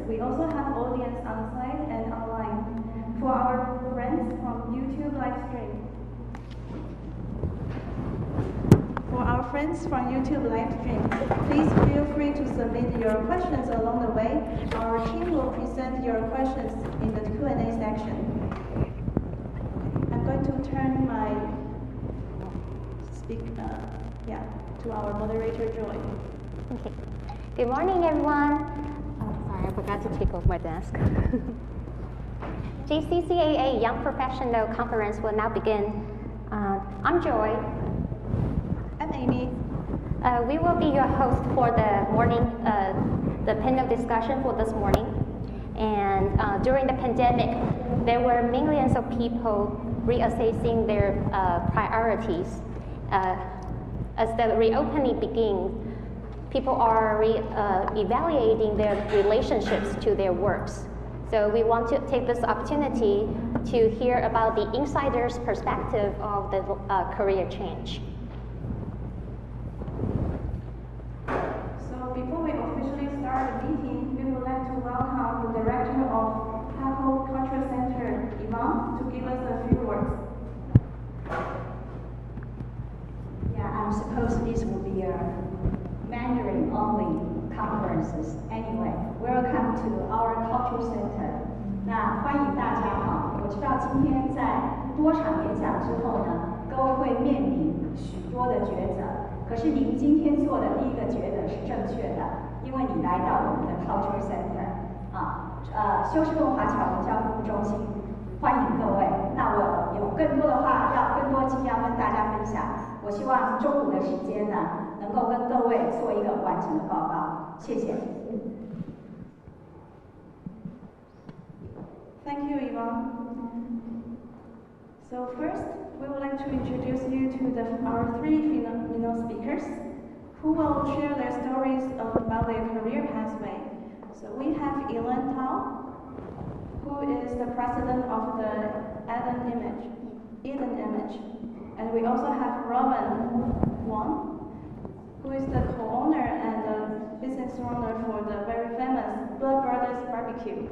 we also have audience on site and online. For our friends from YouTube live stream. For our friends from YouTube live stream, please feel free to submit your questions along the way. Our team will present your questions in the Q&A section. I'm going to turn my to our moderator, Joy. Okay. Good morning, everyone. Oh, sorry, I forgot to take off my desk. JCCAA Young Professional Conference will now begin. I'm Joy. I'm Amy. We will be your host for the morning, the panel discussion for this morning. And during the pandemic, there were millions of people reassessing their priorities. As the reopening begins, people are evaluating their relationships to their works. So we want to take this opportunity to hear about the insider's perspective of the career change. So before we officially start the meeting, we would like to welcome the director of Tahoe Cultural Center, Yvonne, to give us a few words. I'm supposed this will be a Mandarin-only conferences. Anyway, welcome to our cultural center. 那欢迎大家好。我知道今天在多场演讲之后呢，各位会面临许多的抉择。可是您今天做的第一个抉择是正确的，因为你来到我们的 cultural center 修士顿华侨文教服务中心，欢迎各位。那我有更多的话，更多经验要跟大家分享。我希望中午的时间呢，能够跟各位做一个完整的报告。谢谢。Thank you, Yvonne. So first, we would like to introduce you to our three female speakers who will share their stories about their career pathway. So we have Ellen Tao, who is the president of the Eden Image. And we also have Robin Wang, who is the co-owner and the business owner for the very famous Blood Brothers Barbecue.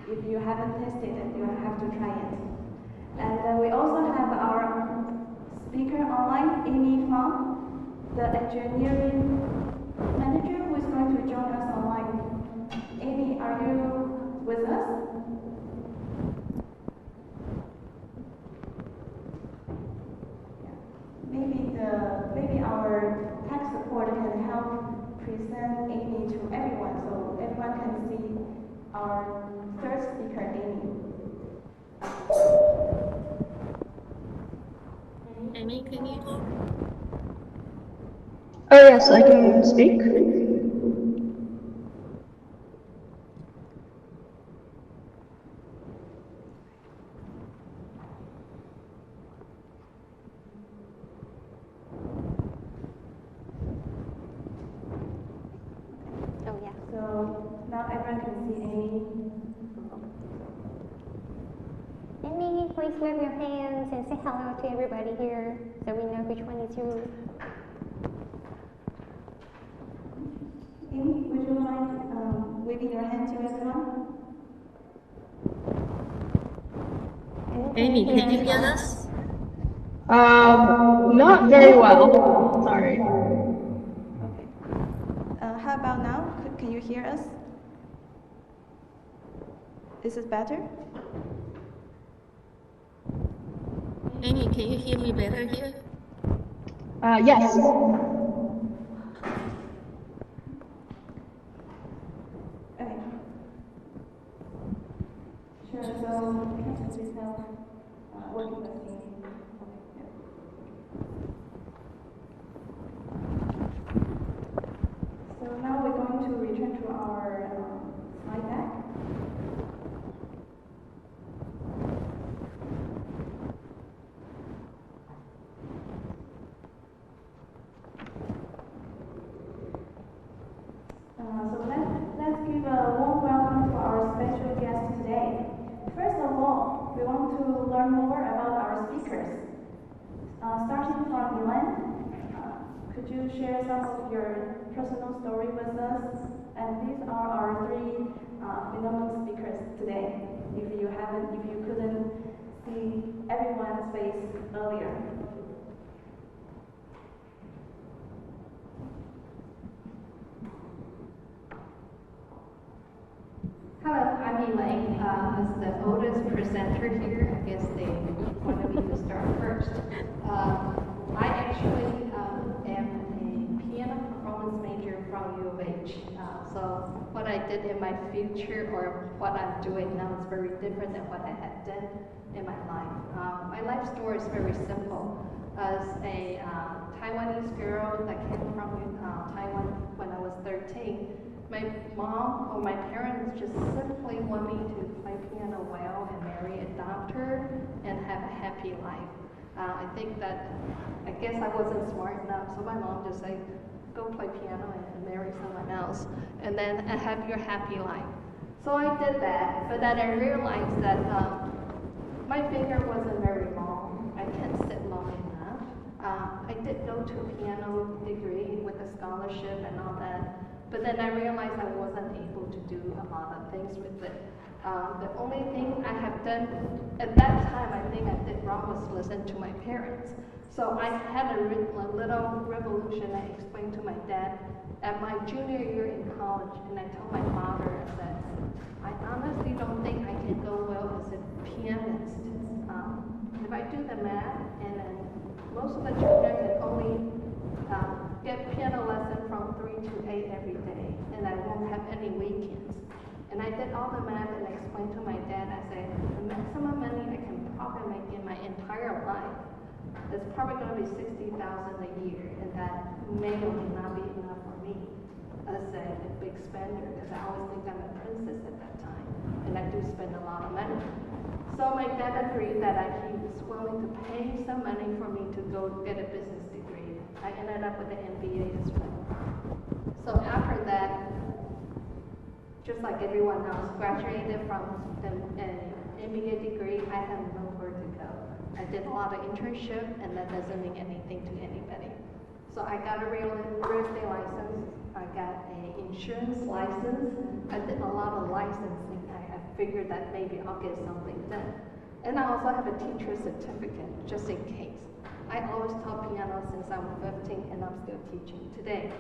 If you haven't tasted it, you have to try it. And we also have our speaker online, Amy Fang, the engineering manager who is going to join us online. Amy, are you with us? Maybe our tech support can help present Amy to everyone, so everyone can see our third speaker, Amy. Amy, can you talk? Oh yes, I can speak. So now everyone can see Amy. Amy, please wave your hands and say hello to everybody here so we know which one is you. Amy, would you mind waving your hand to everyone? Amy, can you hear us? Not very well. Sorry. Okay. How about now? Can you hear us? Is it better? Amy, can you hear me better here? Yes. Okay. Sure, so please help working with me. So now we're going to return to our slide deck. So let's give a warm welcome to our special guest today. First of all, we want to learn more about our speakers. Starting from Elaine, could you share some of your personal story with us? And these are our three phenomenal speakers today. If you couldn't see everyone's face earlier. Hello, I'm Elaine. As the oldest presenter here, I guess they wanted me to start first. I actually am a piano performance major from U of H. So what I did in my future or what I'm doing now is very different than what I had done in my life. My life story is very simple. As a Taiwanese girl that came from Taiwan when I was 13, my mom or my parents just simply want me to play piano well and marry a doctor and have a happy life. I think that, I guess I wasn't smart enough, so my mom just said, go play piano and marry someone else, and then have your happy life. So I did that, but then I realized that my finger wasn't very long. I can't sit long enough. I did go to a piano degree with a scholarship and all that, but then I realized I wasn't able to do a lot of things with it. The only thing I have done at that time, I think I did wrong, was listen to my parents. So I had a little revolution. I explained to my dad at my junior year in college, and I told my father that I honestly don't think I can go well as a pianist. If I do the math, and then most of the children can only get piano lesson from 3 to 8 every day, and I won't have any weekends. And I did all the math and I explained to my dad, I said, the maximum money I can probably make in my entire life is probably going to be $60,000 a year, and that may or may not be enough for me as a big spender, because I always think I'm a princess at that time, and I do spend a lot of money. So my dad agreed that he was willing to pay some money for me to go get a business degree. I ended up with an MBA as well. So after that, just like everyone else, graduated from an MBA degree, I had nowhere to go. I did a lot of internship, and that doesn't mean anything to anybody. So I got a real estate license. I got an insurance license. I did a lot of licensing. I figured that maybe I'll get something done. And I also have a teacher certificate, just in case. I always taught piano since I was 15, and I'm still teaching today.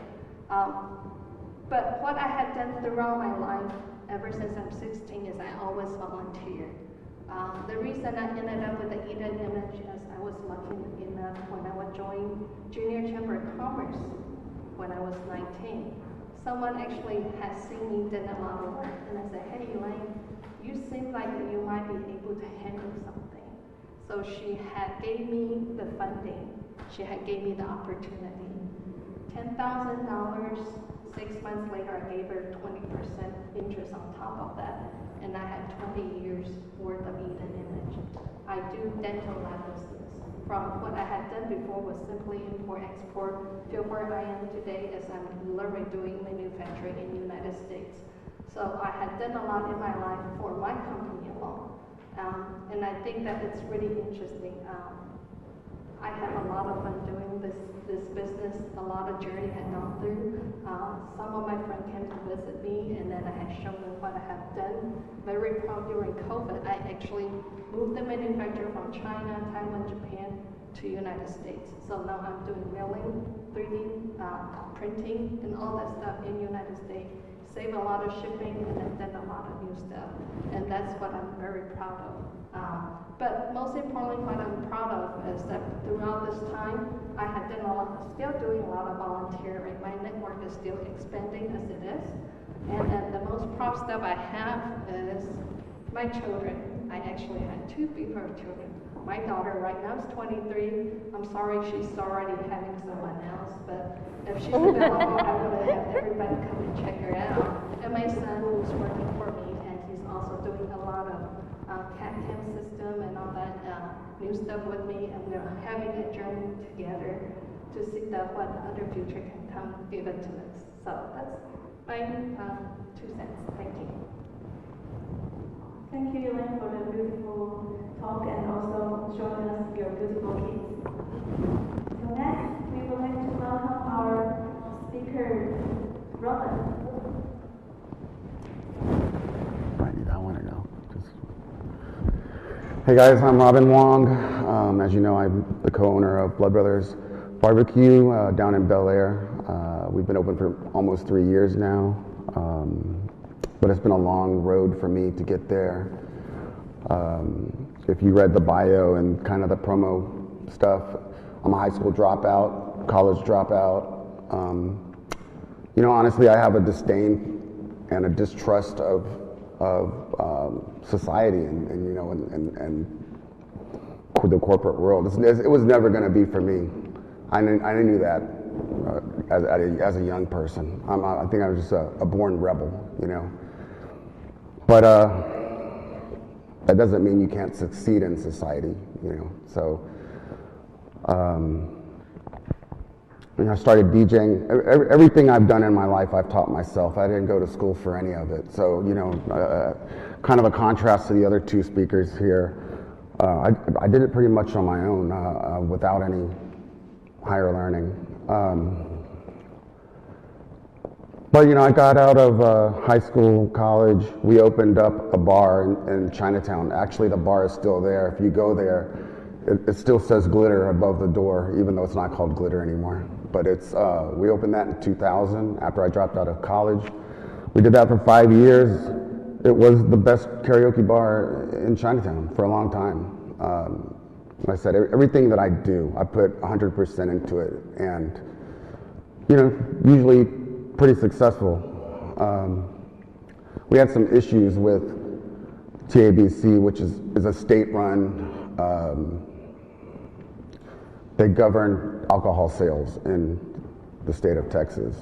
But what I had done throughout my life, ever since I'm 16, is I always volunteered. The reason I ended up with the Eden Image is I was lucky enough when I would join Junior Chamber of Commerce when I was 19. Someone actually has seen me did a lot of work, and I said, hey Elaine, you seem like you might be able to handle something. So she had gave me the funding. She had gave me the opportunity. $10,000, 6 months later, I gave her 20% interest on top of that, and I had 20 years worth of Eden Image. I do dental lab business. From what I had done before was simply import-export to where I am today, as I'm literally doing manufacturing in the United States. So I had done a lot in my life for my company alone, and I think that it's really interesting. I had a lot of fun doing this business, a lot of journey I had gone through. Some of my friends came to visit me, and then I had shown them what I have done. Very proud during COVID, I actually moved the manufacturer from China, Taiwan, Japan to United States. So now I'm doing milling, 3D printing, and all that stuff in United States. Save a lot of shipping, and I've done a lot of new stuff. And that's what I'm very proud of. But most importantly, what I'm proud of is that throughout this time, I have done still doing a lot of volunteering. My network is still expanding as it is. And the most proud stuff I have is my children. I actually had 2 before children. My daughter right now is 23. I'm sorry she's already having someone else, but if she's available, I would have everybody come and check her out. And my son, who's working for me, and he's also doing a lot of CAD/CAM system and all that new stuff with me, and we're having a journey together to see that what other future can come give it to us. So that's my 2 cents. Thank you. Thank you, Elaine, for the beautiful talk and also showing us your beautiful kids. So next, we would like to welcome our speaker, Robin. Hey guys, I'm Robin Wong. As you know, I'm the co-owner of Blood Brothers Barbecue down in Bel Air. We've been open for almost 3 years now, but it's been a long road for me to get there. If you read the bio and kind of the promo stuff, I'm a high school dropout, college dropout. You know, honestly, I have a disdain and a distrust of society and you know, and the corporate world. It was never going to be for me. I knew that as a young person. I think I was just a born rebel, you know. But that doesn't mean you can't succeed in society, you know. So when I started DJing, everything I've done in my life I've taught myself. I didn't go to school for any of it. So, you know, kind of a contrast to the other two speakers here. I did it pretty much on my own without any higher learning. But, you know, I got out of high school, college. We opened up a bar in Chinatown. Actually, the bar is still there. If you go there, it still says Glitter above the door, even though it's not called Glitter anymore. But it's we opened that in 2000 after I dropped out of college. We did that for 5 years. It was the best karaoke bar in Chinatown for a long time. Like I said, everything that I do, I put 100% into it, and you know, usually pretty successful. We had some issues with TABC, which is a state-run. They govern alcohol sales in the state of Texas.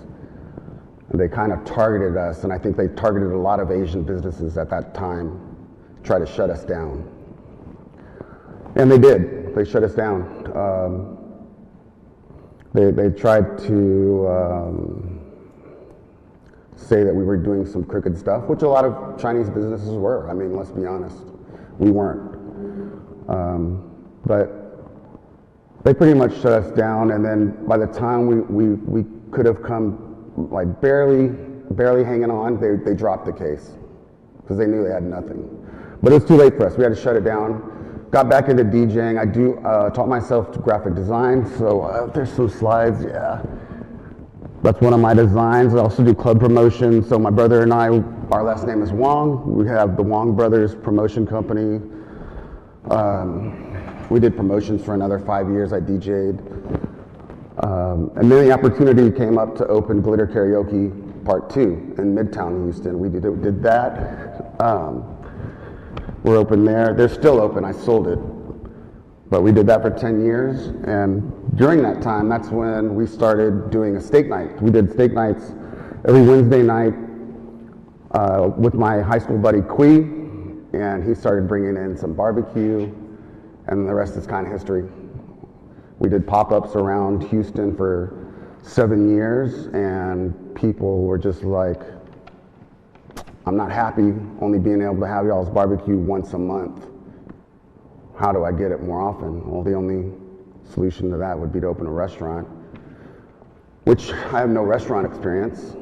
And they kind of targeted us, and I think they targeted a lot of Asian businesses at that time to try to shut us down. And they did. They shut us down. They tried to say that we were doing some crooked stuff, which a lot of Chinese businesses were. I mean, let's be honest. We weren't. But they pretty much shut us down, and then by the time we could have come, like barely hanging on, they dropped the case because they knew they had nothing. But it was too late for us. We had to shut it down. Got back into DJing. I taught myself graphic design, so there's some slides, yeah. That's one of my designs. I also do club promotion. So my brother and I, our last name is Wong. We have the Wong Brothers Promotion Company. We did promotions for another 5 years. I DJ'd. And then the opportunity came up to open Glitter Karaoke Part 2 in Midtown Houston. We did that. We're open there. They're still open. I sold it. But we did that for 10 years. And during that time, that's when we started doing a steak night. We did steak nights every Wednesday night with my high school buddy, Kui. And he started bringing in some barbecue. And the rest is kind of history. We did pop-ups around Houston for 7 years, and people were just like, I'm not happy only being able to have y'all's barbecue once a month. How do I get it more often? Well, the only solution to that would be to open a restaurant, which I have no restaurant experience.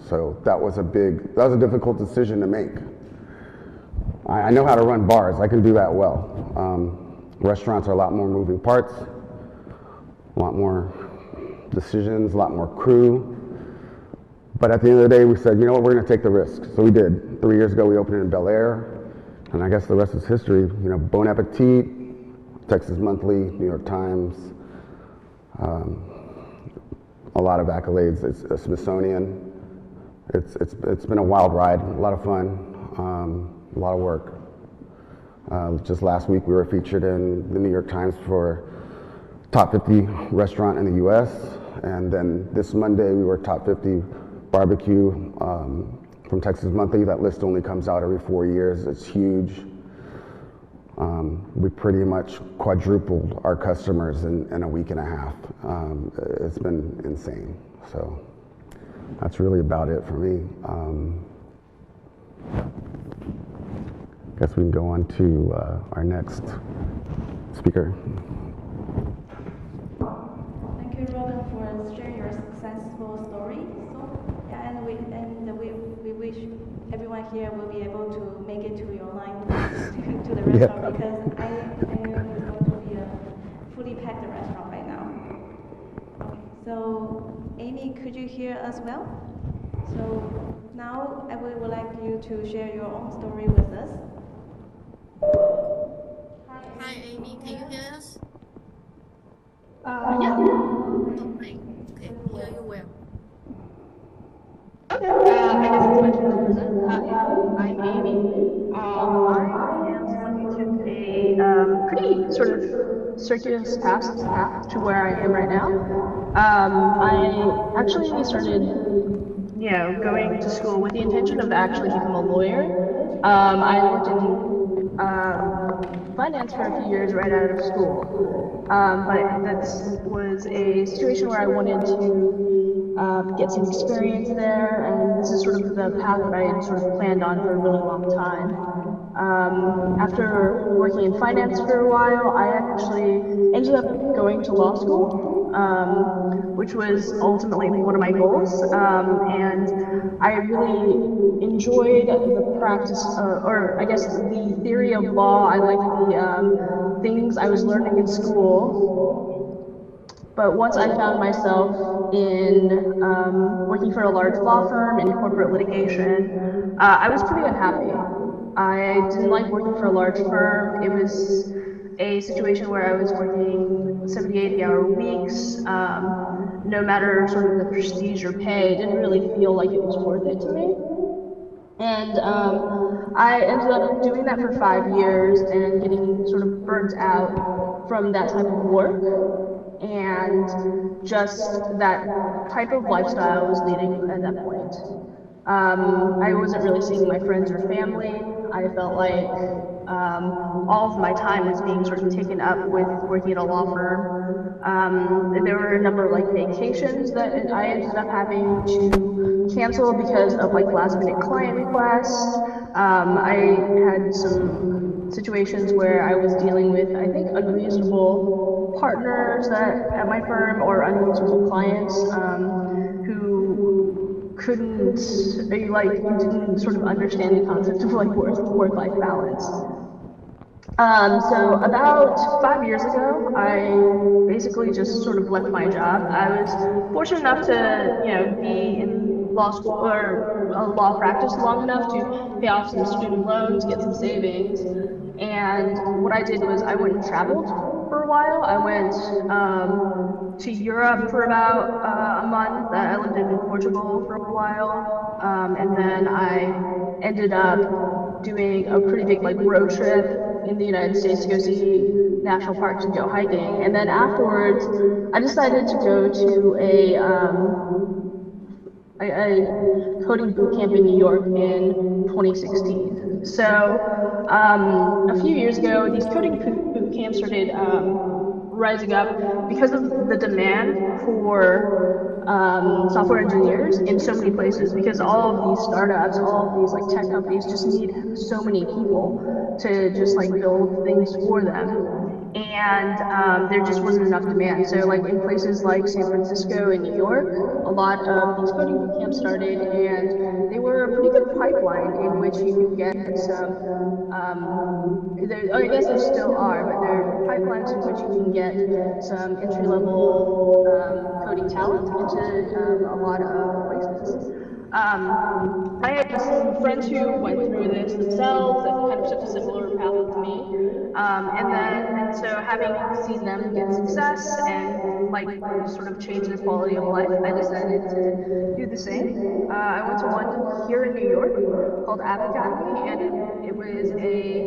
So that was a difficult decision to make. I know how to run bars. I can do that well. Restaurants are a lot more moving parts, a lot more decisions, a lot more crew. But at the end of the day, we said, you know what, we're going to take the risk. So we did. 3 years ago, we opened it in Bel Air. And I guess the rest is history. You know, Bon Appetit, Texas Monthly, New York Times, a lot of accolades. It's a Smithsonian. It's been a wild ride, a lot of fun, a lot of work. Just last week we were featured in the New York Times for top 50 restaurant in the US, and then this Monday we were top 50 barbecue from Texas Monthly. That list only comes out every 4 years. It's huge. We pretty much quadrupled our customers in a week and a half. It's been insane. So that's really about it for me. Guess we can go on to our next speaker. Thank you, Robin, for sharing your successful story. So, yeah, and we wish everyone here will be able to make it to your line to the restaurant because I am going to be a fully packed restaurant right now. Okay, so Amy, could you hear us well? So now I would like you to share your own story with us. Hi, Amy. Can you hear us? Yeah. Okay, hear you well. Okay. I guess it's my turn to present. I'm Amy. I am someone who took a pretty sort of circuitous path to where I am right now. I actually started, going to school with the intention of actually becoming a lawyer. I worked in finance for a few years right out of school, but that was a situation where I wanted to get some experience there, and this is sort of the path that I had sort of planned on for a really long time. After working in finance for a while, I actually ended up going to law school, which was ultimately one of my goals, and I really enjoyed the practice, or I guess the theory of law. I liked the things I was learning in school. But once I found myself in working for a large law firm in corporate litigation, I was pretty unhappy. I didn't like working for a large firm. It was a situation where I was working 70, 80-hour weeks. No matter sort of the prestige or pay, it didn't really feel like it was worth it to me. And I ended up doing that for 5 years and getting sort of burnt out from that type of work. And just that type of lifestyle I was leading at that point. I wasn't really seeing my friends or family. I felt like all of my time was being sort of taken up with working at a law firm. There were a number of like vacations that I ended up having to cancel because of like last minute client requests. I had some situations where I was dealing with, I think, unreasonable partners at my firm or unreasonable clients who didn't sort of understand the concept of like work-life balance. So about 5 years ago, I basically just sort of left my job. I was fortunate enough to, be in law school or law practice long enough to pay off some student loans, get some savings. And what I did was I went and traveled for a while. I went to Europe for about a month. I lived in Portugal for a while, and then I ended up doing a pretty big like road trip in the United States to go see national parks and go hiking. And then afterwards, I decided to go to a coding boot camp in New York in 2016. So a few years ago, these coding boot camps started rising up because of the demand for software engineers in so many places, because all of these startups, all of these like tech companies just need so many people to just like build things for them. And there just wasn't enough demand. So like in places like San Francisco and New York, a lot of these coding boot camps started, and they were a pretty good pipeline in which you could get some, I guess there still are, but there are pipelines in which you can get some entry-level coding talent into a lot of places. I had some friends who went through this themselves that kind of took a similar path with me. And so having seen them get success and like sort of change their quality of life, I decided to do the same. I went to one here in New York called App Academy, and it was a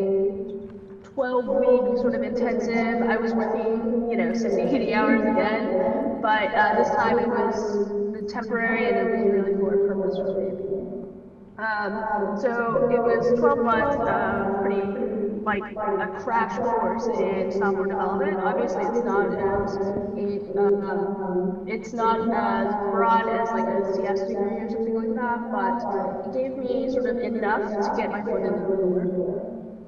12-week sort of intensive. I was working, 60, 80 hours again, but this time it was temporary and it was really for a purpose for me. So it was 12 months of pretty like a crash course in software development. Obviously, it's not as broad as like a CS degree or something like that, but it gave me sort of enough to get my foot in the door.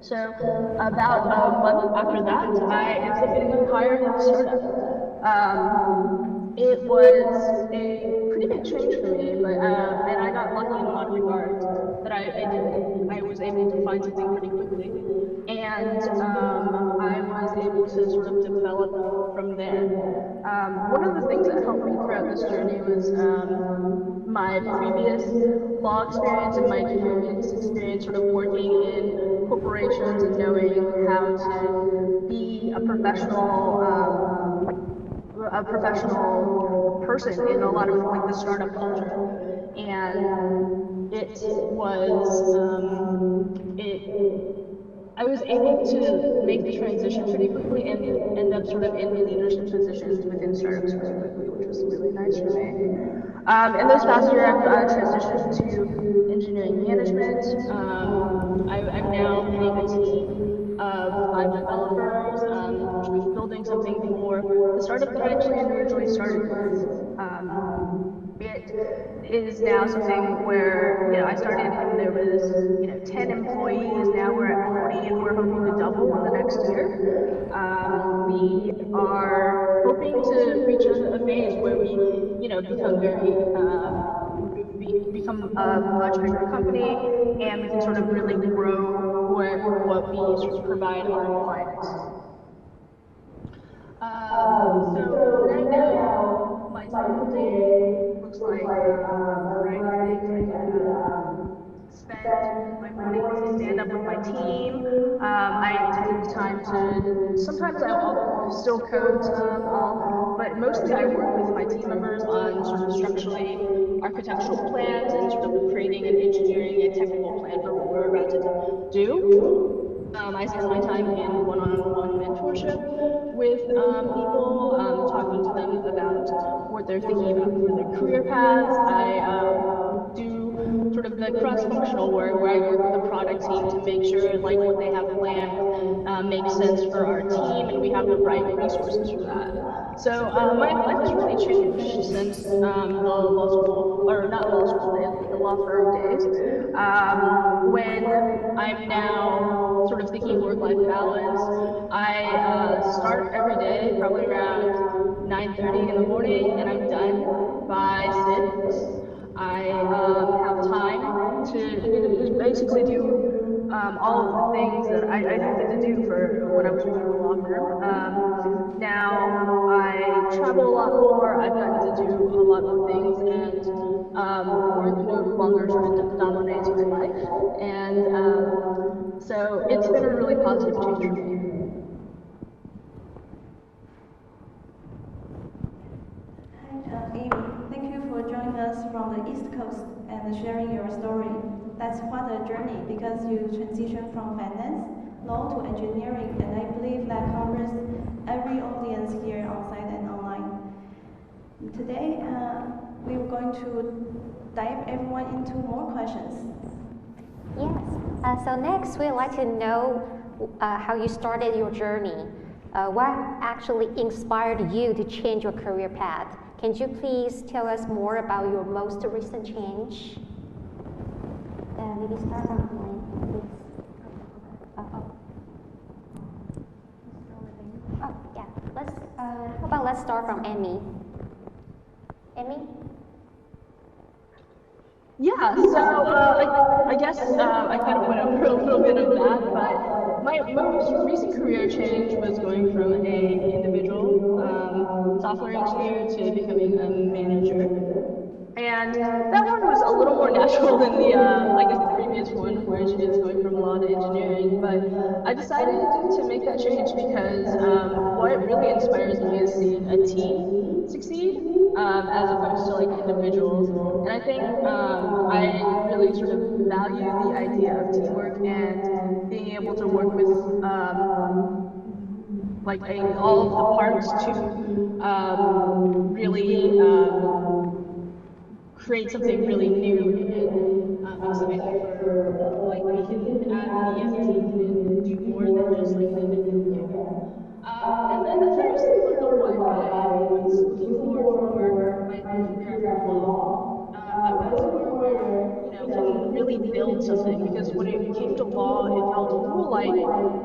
So about a month after that, I ended up getting hired at a startup. it was a pretty big change for me, but and I got lucky in a lot of regards that I was able to find something pretty quickly, and I was able to sort of develop from there. One of the things that helped me throughout this journey was my previous law experience and my previous experience sort of working in corporations and knowing how to be a professional person in a lot of like the startup culture, and it was I was able to make the transition pretty quickly and end up sort of in leadership positions within startups pretty quickly, which was really nice for me. And this past year, I've transitioned to engineering management. I'm now leading a team of 5 developers, building something for the startup that I actually originally started with. It is now something where, I started when there was, 10 employees, now we're at 40 and we're hoping to double in the next year. We are hoping to reach a phase where we, become a much bigger company, and we can sort of really grow what we sort of provide our clients. So right now, my typical day looks like a variety of things. I spend my mornings to stand up with my team. I take time to, sometimes I'll still code, but mostly I work with my team members on sort of structurally architectural plans and sort of creating and engineering a technical plan for what we're about to do. I spend my time in one-on-one mentorship with people, talking to them about what they're thinking about for their career paths. I do sort of the cross-functional work where I work with the product team to make sure like what they have planned makes sense for our team and we have the right resources for that. So my life has really changed since the law school, or not law school days, the law firm days, when I'm now sort of thinking work-life balance. I start every day probably around 9:30 in the morning and I'm done by 6. I have time to basically do all of the things that I didn't get to do for when I was working at a law firm. Now I travel a lot more. I've gotten to do a lot of things, and work no longer sort of dominates my life. And so it's been a really positive change for me. Amy, thank you for joining us from the East Coast and sharing your story. That's quite a journey because you transitioned from finance, law to engineering, and I believe that covers every audience here on site and online. Today, we are going to dive everyone into more questions. Yes. So next, we'd like to know how you started your journey. What actually inspired you to change your career path? Can you please tell us more about your most recent change? Maybe start from Glenn, please. Oh, yeah. How about let's start from Amy. Amy? Yeah, so I guess I kind of went over a little bit of that, but my most recent career change was going from an individual software engineer to becoming a manager. And that one was a little more natural than the, I guess, the previous one, which is going from law to engineering. But I decided to make that change because what really inspires me is seeing a team succeed as opposed to like individuals. And I think I really sort of value the idea of teamwork and being able to work with all of the parts to really create something really new and exciting for like we can add the team and do more than just like an individual. And then that's very similar to what I was looking for my career after law. I wanted somewhere where you can really build something, because when it came to law, it felt a little like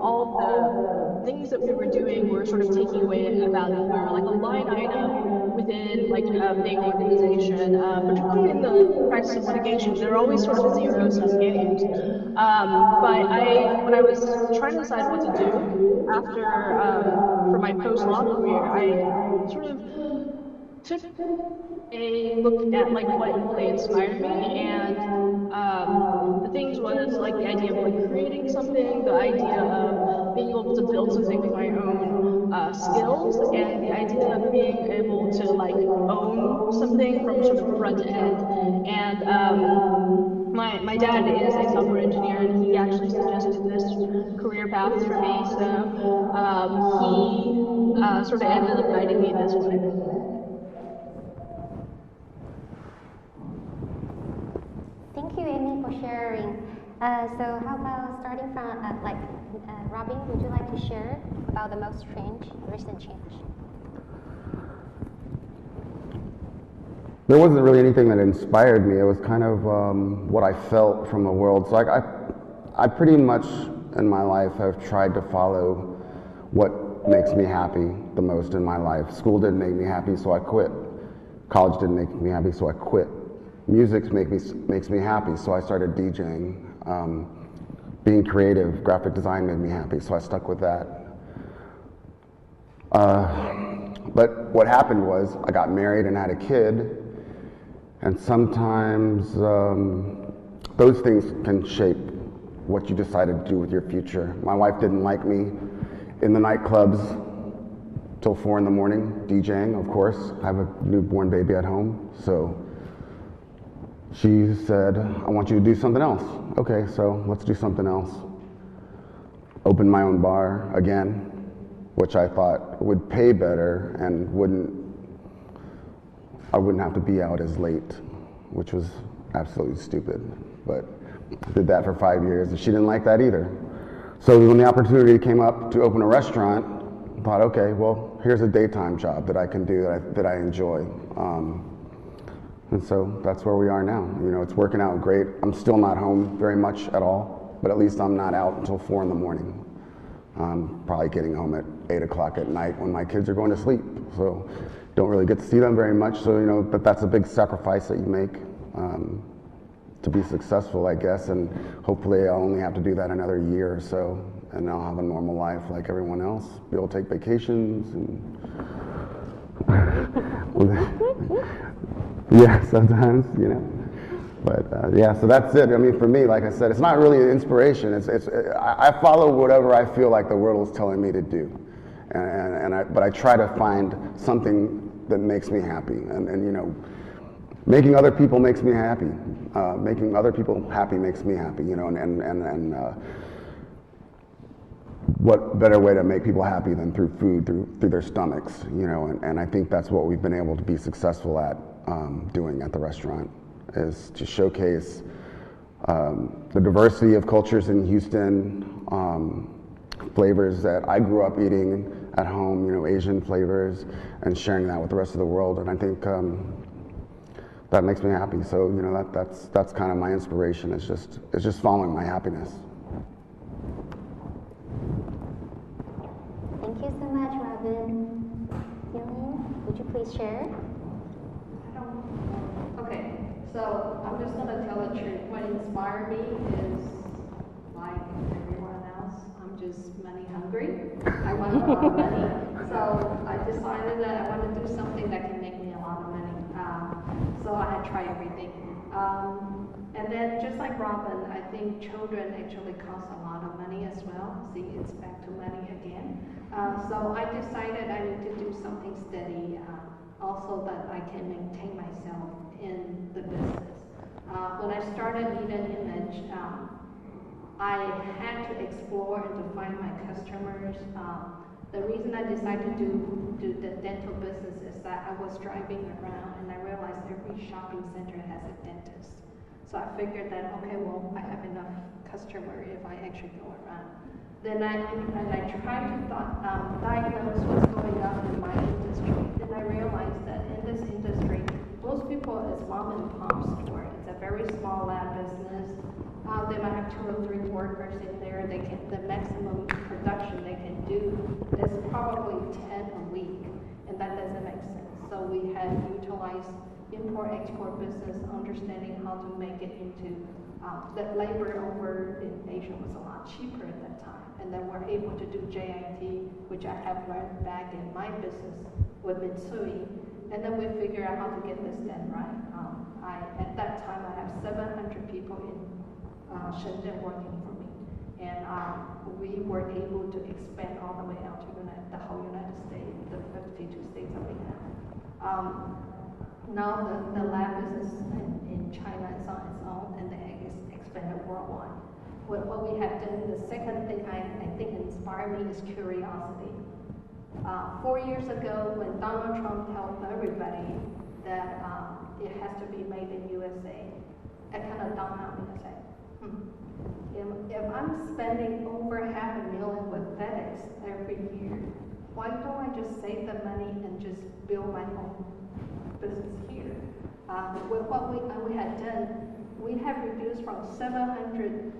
all the things that we were doing were sort of taking away a value. We were like a line item within like a big organization, particularly in the practice of litigation, there are always sort of zero-sum games. But when I was trying to decide what to do after for my post-law career, I sort of took a look at like what really inspired me, and the things was like the idea of like creating something, the idea of being able to build something with my own skills, and the idea of being able to like own something from sort of front to end. And my dad is a software engineer, and he actually suggested this career path for me. So he sort of ended up guiding me this way. Thank you, Amy, for sharing. So how about starting from, Robin, would you like to share about the most recent change? There wasn't really anything that inspired me. It was kind of what I felt from the world. So I pretty much in my life have tried to follow what makes me happy the most in my life. School didn't make me happy, so I quit. College didn't make me happy, so I quit. Music makes me happy, so I started DJing. Being creative, graphic design made me happy, so I stuck with that. But what happened was I got married and had a kid, and sometimes those things can shape what you decided to do with your future. My wife didn't like me in the nightclubs till 4 in the morning, DJing, of course. I have a newborn baby at home, so she said, I want you to do something else. Okay, so let's do something else. Opened my own bar again, which I thought would pay better and I wouldn't have to be out as late, which was absolutely stupid. But I did that for 5 years, and she didn't like that either. So when the opportunity came up to open a restaurant, I thought, okay, well, here's a daytime job that I can do that I enjoy. And so that's where we are now. You know, it's working out great. I'm still not home very much at all, but at least I'm not out until 4 in the morning. I'm probably getting home at 8 o'clock at night when my kids are going to sleep. So don't really get to see them very much. So, you know, but that's a big sacrifice that you make to be successful, I guess. And hopefully I'll only have to do that another year or so, and I'll have a normal life like everyone else. Be able to take vacations and yeah, sometimes, you know. But yeah, so that's it. I mean, for me, like I said, it's not really an inspiration. I follow whatever I feel like the world is telling me to do, but I try to find something that makes me happy, and you know, making other people makes me happy. Making other people happy makes me happy, you know, and what better way to make people happy than through food, through their stomachs, you know, and I think that's what we've been able to be successful at doing at the restaurant, is to showcase the diversity of cultures in Houston, flavors that I grew up eating at home, you know, Asian flavors, and sharing that with the rest of the world. And I think that makes me happy. So, you know, that's kind of my inspiration. It's just following my happiness. Thank you so much, Robin. Yilin, would you please share? Okay, so I'm just going to tell the truth. What inspired me is, like everyone else, I'm just money hungry. I want a lot of money. So I decided that I want to do something that can make me a lot of money. So I had tried everything. And then just like Robin, I think children actually cost a lot of money as well. See, it's back to money again. So I decided I need to do something steady, also that I can maintain myself in the business. When I started Eden Image, I had to explore and to find my customers. The reason I decided to do the dental business is that I was driving around and I realized every shopping center has a dentist. So I figured that, okay, well, I have enough customer if I actually go around. Then I tried to diagnose what's going on in my industry. Then I realized that in this industry, most people is mom and pop store. It's a very small lab business. They might have 2 or 3 workers in there. The maximum production they can do is probably 10 a week, and that doesn't make sense. So we Chinese import-export business, understanding how to make it into that labor over in Asia was a lot cheaper at that time. And then we're able to do JIT, which I have learned back in my business with Mitsui. And then we figure out how to get this done right. At that time, I have 700 people in Shenzhen working for me. And we were able to expand all the way out to the whole United States, the 52 states that we have. Now the lab business in China is on its own, and then it's expanded worldwide. What we have done, the second thing I think inspired me is curiosity. 4 years ago, when Donald Trump told everybody that it has to be made in USA, it kind of dawned on me and said, if I'm spending over $500,000 with FedEx every year, why don't I just save the money and just build my own business here? With what we had done, we have reduced from 700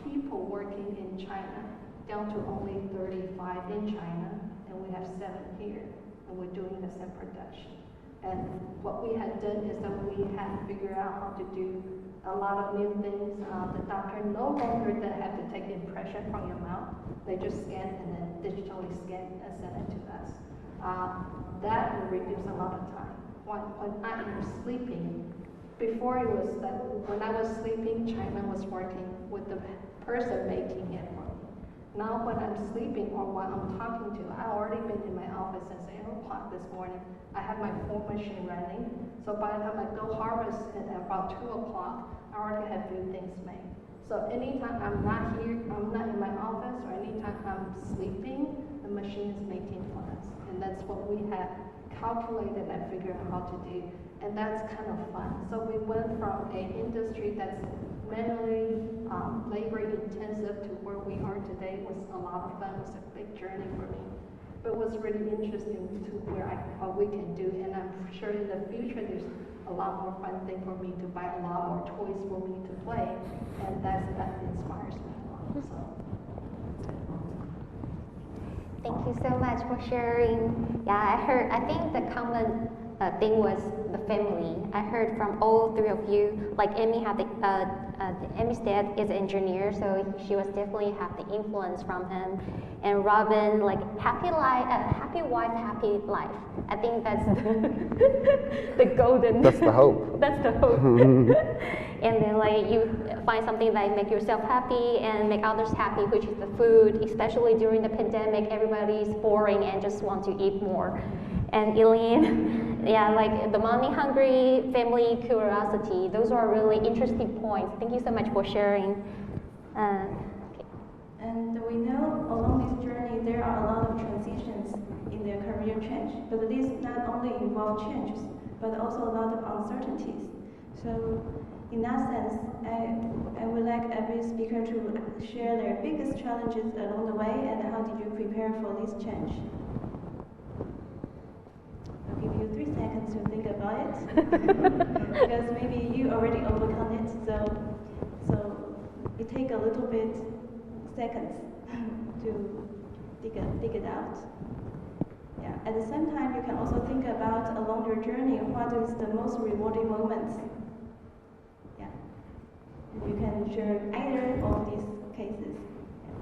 people working in China down to only 35 in China, and we have 7 here, and we're doing the same production. And what we had done is that we had figured out how to do a lot of new things. The doctor no longer have to take impression from your mouth. They just scan and then digitally scan and send it to us. That will reduce a lot of time. When I am sleeping, before it was that when I was sleeping, China was working with the person making it for me. Now when I'm sleeping or when I'm talking to, I've already been in my office since 8 o'clock this morning. I have my phone machine running. So by the time I go harvest at about 2 o'clock, I already have few things made. So anytime I'm not here, I'm not in my office, or anytime I'm sleeping, the machine is making for us. And that's what we have calculated and figured out how to do. And that's kind of fun. So we went from an industry that's manually labor intensive to where we are today. Was a lot of fun. It was a big journey for me. But it was really interesting to what we can do. And I'm sure in the future there's a lot more fun thing for me to buy a lot more toys for me to play. And that inspires me a lot. So. Thank you so much for sharing. Yeah, I think the common thing was the family. I heard from all 3 of you, like Amy had Amy's dad is an engineer, so she was definitely have the influence from him. And Robin, like happy wife, happy life. I think that's the golden. That's the hope. That's the hope. And then like you find something that make yourself happy and make others happy, which is the food. Especially during the pandemic, everybody's boring and just want to eat more. And Eileen, yeah, like the money hungry, family curiosity, those are really interesting points. Thank you so much for sharing. Okay. And we know along this journey there are a lot of transitions in their career change, but these not only involve changes, but also a lot of uncertainties. So in that sense, I would like every speaker to share their biggest challenges along the way and how did you prepare for this change. I'll give you 3 seconds to think about it, because maybe you already overcome it, so it takes a little bit seconds to dig it out. Yeah. At the same time, you can also think about along your journey what is the most rewarding moments. Yeah. And you can share either of these cases.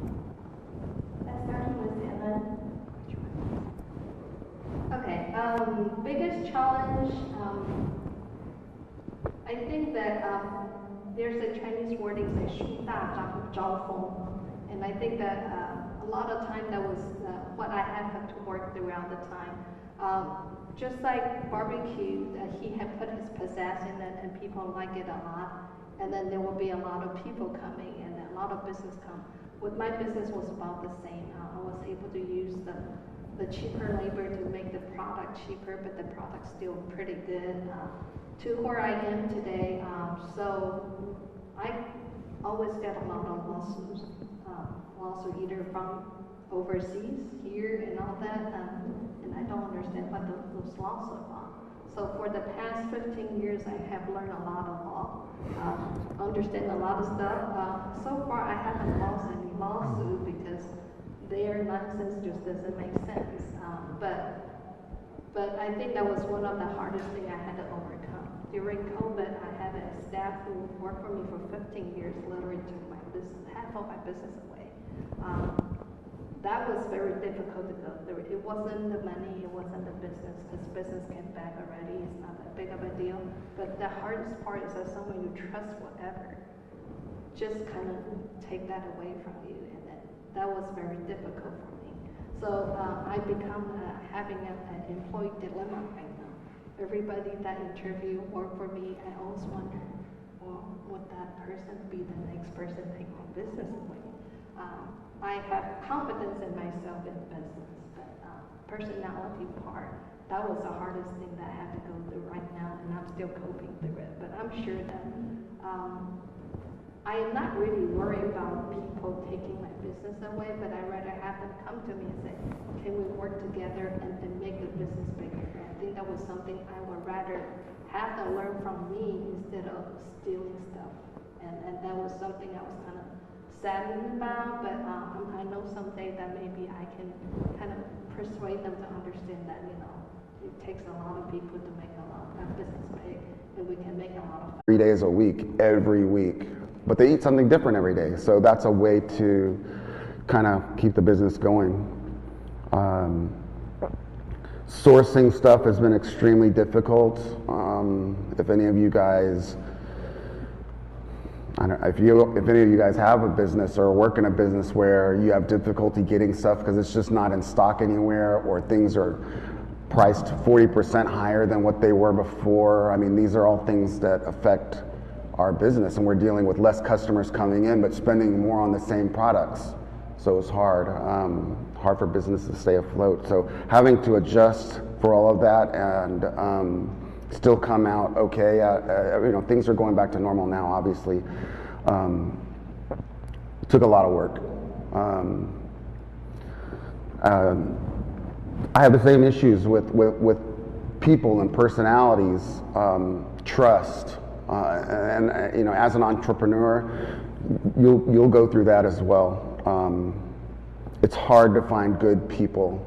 Yeah. Let's start with Ellen. Okay, biggest challenge, I think that there's a Chinese wording that 树大招风, and I think that a lot of time that was what I had to work throughout the time. Just like barbecue, he had put his pizzazz in it and people like it a lot, and then there will be a lot of people coming and a lot of business come. With my business was about the same. I was able to use the cheaper labor to make the product cheaper, but the product's still pretty good to where I am today. So I always get a lot of lawsuits either from overseas, here, and all that, and I don't understand what those laws are about. So for the past 15 years, I have learned a lot of law, understand a lot of stuff. So far, I haven't lost any lawsuit because their nonsense just doesn't make sense. But But I think that was one of the hardest things I had to overcome. During COVID, I had a staff who worked for me for 15 years, literally took my business, half of my business away. That was very difficult to go through. It wasn't the money, it wasn't the business, because business came back already. It's not that big of a deal. But the hardest part is that someone you trust forever just kind of take that away from you, and that was very difficult for me. So I become having an employee dilemma right now. Everybody that interview work for me, I always wonder, well, would that person be the next person take my business away? I have confidence in myself in business, but personality part, that was the hardest thing that I have to go through right now, and I'm still coping through it. But I'm sure that I am not really worried about people taking my business away, but I'd rather have them come to me and say, can we work together and make the business bigger? And I think that was something I would rather have them learn from me instead of stealing stuff. And that was something I was kind of saddened about, but I know someday that maybe I can kind of persuade them to understand that, it takes a lot of people to make a business big, and we can make a lot of 3 days a week, every week. But they eat something different every day. So that's a way to kind of keep the business going. Sourcing stuff has been extremely difficult. If any of you guys, if any of you guys have a business or work in a business where you have difficulty getting stuff because it's just not in stock anywhere, or things are priced 40% higher than what they were before. I mean, these are all things that affect our business, and we're dealing with less customers coming in but spending more on the same products. So it's hard for businesses to stay afloat. So having to adjust for all of that and still come out okay. Things are going back to normal now, obviously. Took a lot of work. I have the same issues with people and personalities, trust, and as an entrepreneur, you'll go through that as well. It's hard to find good people,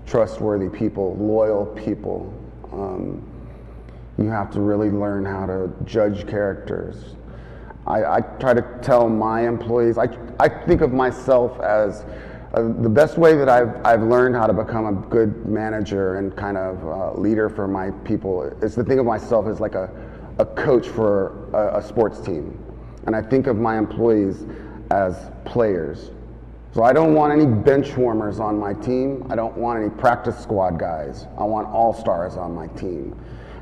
trustworthy people, loyal people. You have to really learn how to judge characters. I try to tell my employees, I think of myself as the best way that I've learned how to become a good manager and kind of leader for my people is to think of myself as like a coach for a sports team. And I think of my employees as players. So I don't want any bench warmers on my team. I don't want any practice squad guys. I want all-stars on my team.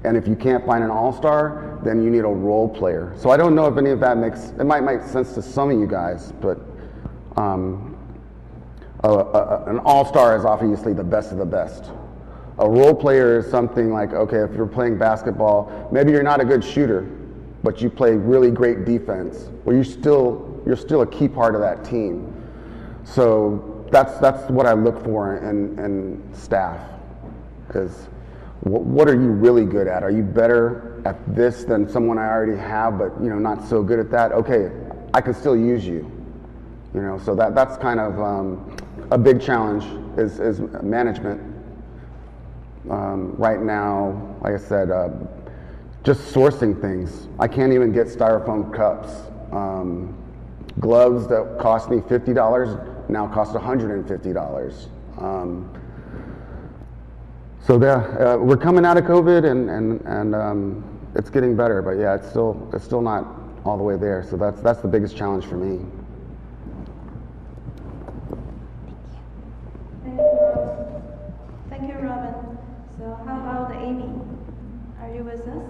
And if you can't find an all-star, then you need a role player. So I don't know if any of that it might make sense to some of you guys, but an all-star is obviously the best of the best. A role player is something like, okay, if you're playing basketball, maybe you're not a good shooter, but you play really great defense. Well, you're still a key part of that team. So that's what I look for in staff, is what are you really good at? Are you better at this than someone I already have, but not so good at that? Okay, I can still use you. So that's kind of a big challenge is management. Right now, like I said, just sourcing things. I can't even get styrofoam cups. Gloves that cost me $50 now cost $150. So we're coming out of COVID, and it's getting better, but yeah, it's still not all the way there. So that's the biggest challenge for me. Thank you, Robin. So how about Amy? Are you with us?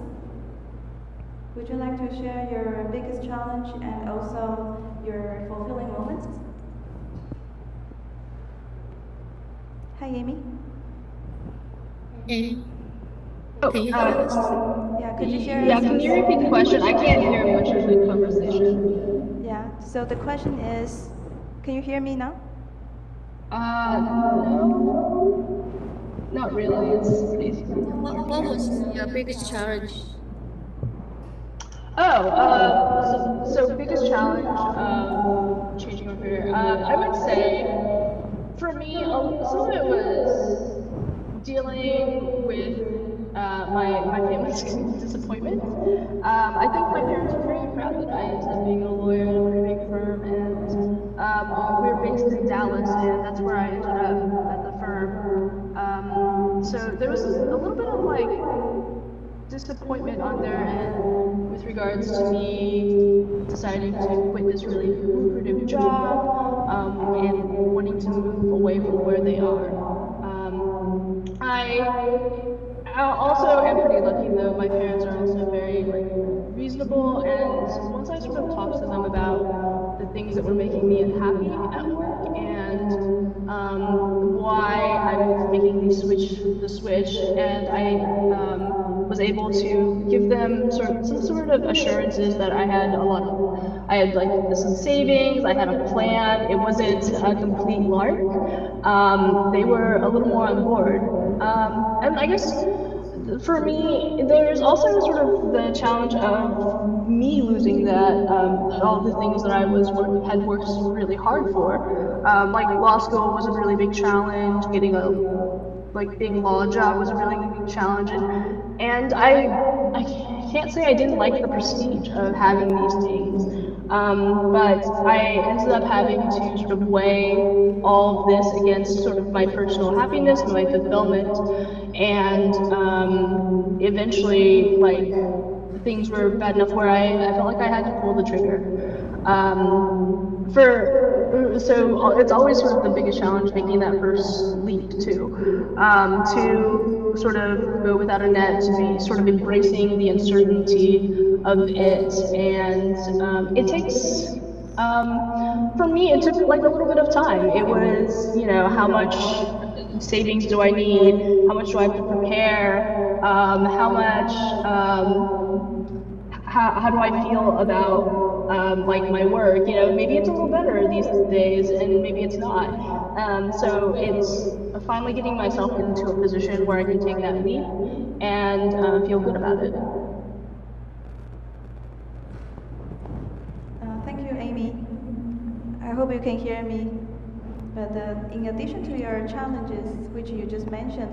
Would you like to share your biggest challenge and also your fulfilling moments? Hi, Amy. Amy. Oh, Can you hear us? Yeah, could you share? Yeah, can you repeat the question? I can't hear much of the conversation. Yeah, so the question is, can you hear me now? No. Not really. It's easy. What was your biggest challenge? So biggest challenge, changing over here. I would say, for me, some of it was dealing with my family's disappointment. I think my parents are pretty proud that I ended up being a lawyer at a pretty big firm, and we're based in Dallas, and that's where I ended up at the firm. So there was a little bit of like disappointment on their end with regards to me deciding to quit this really lucrative job and wanting to move away from where they are. I also am pretty lucky though. My parents are also very reasonable, and once I sort of talked to them about the things that were making me unhappy at work and why I was making the switch, and I was able to give them some sort of assurances that I had some savings, I had a plan, it wasn't a complete lark. They were a little more on board. And I guess for me, there's also sort of the challenge of me losing that, all the things that I had worked really hard for. Like law school was a really big challenge, getting a big law job was a really big challenge, and I can't say I didn't like the prestige of having these things, but I ended up having to sort of weigh all of this against sort of my personal happiness and my fulfillment, and eventually things were bad enough where I felt like I had to pull the trigger. So it's always sort of the biggest challenge making that first leap too, to sort of go without a net, to be sort of embracing the uncertainty of it, and it takes, for me, it took a little bit of time. It was, how much savings do I need? How much do I have to prepare? How much, how do I feel about my work? Maybe it's a little better these days, and maybe it's not. So it's finally getting myself into a position where I can take that leap and feel good about it. Thank you, Amy. I hope you can hear me. But in addition to your challenges, which you just mentioned,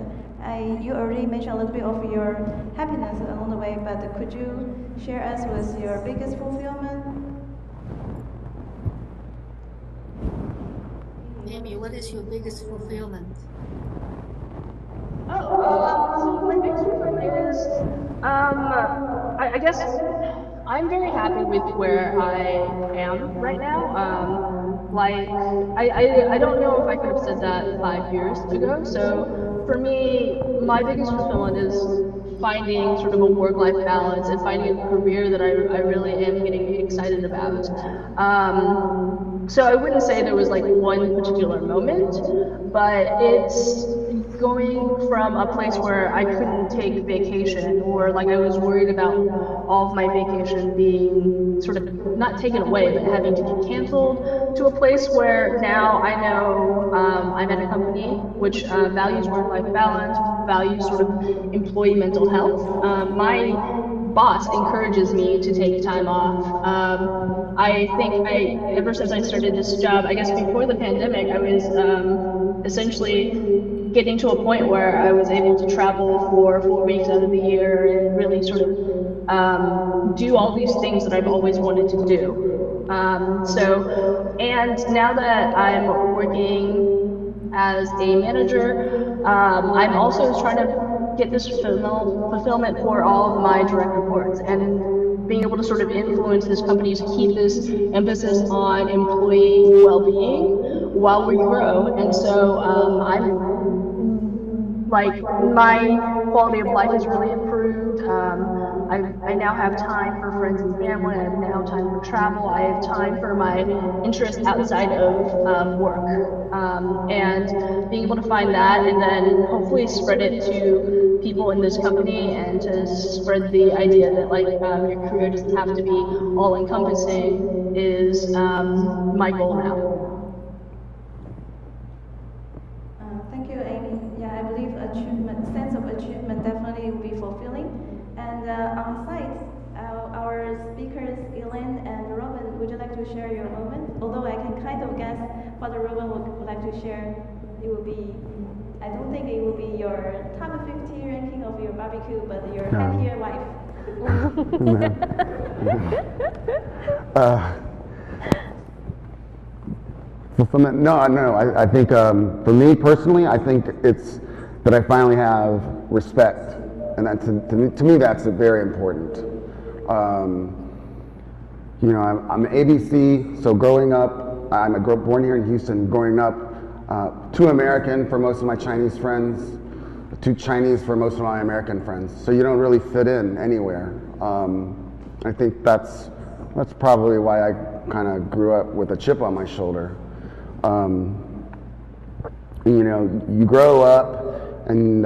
you already mentioned a little bit of your happiness along the way, but could you share us with your biggest fulfillment? Amy, what is your biggest fulfillment? So my biggest fulfillment is, I guess I'm very happy with where I am right now. I don't know if I could have said that 5 years ago. So for me, my biggest fulfillment is finding sort of a work-life balance and finding a career that I really am getting excited about. So I wouldn't say there was one particular moment, but it's going from a place where I couldn't take vacation, or I was worried about all of my vacation being sort of not taken away, but having to get canceled, to a place where now I know I'm at a company which values work-life balance, values sort of employee mental health. My boss encourages me to take time off. I think ever since I started this job, I guess before the pandemic, I was essentially getting to a point where I was able to travel for 4 weeks out of the year and really sort of do all these things that I've always wanted to do. And now that I'm working as a manager, I'm also trying to get this fulfillment for all of my direct reports, and being able to sort of influence this company to keep this emphasis on employee well-being while we grow. And so I'm my quality of life has really improved. I now have time for friends and family. I have now time for travel. I have time for my interests outside of work. And being able to find that and then hopefully spread it to people in this company, and to spread the idea that your career doesn't have to be all-encompassing is my goal now. Thank you, Amy. Yeah, I believe sense of achievement definitely will be fulfilling. And on site, our speakers, Elaine and Robin, would you like to share your moment? Although I can kind of guess what Robin would like to share, it will be I don't think it will be your top 50 ranking of your barbecue, but your happier life. Fulfillment? No. I think for me personally, I think it's that I finally have respect, and that to me that's very important. You know, I'm ABC, so growing up, born here in Houston. Growing up, too American for most of my Chinese friends, too Chinese for most of my American friends. So you don't really fit in anywhere. I think that's probably why I kind of grew up with a chip on my shoulder. You know, you grow up, and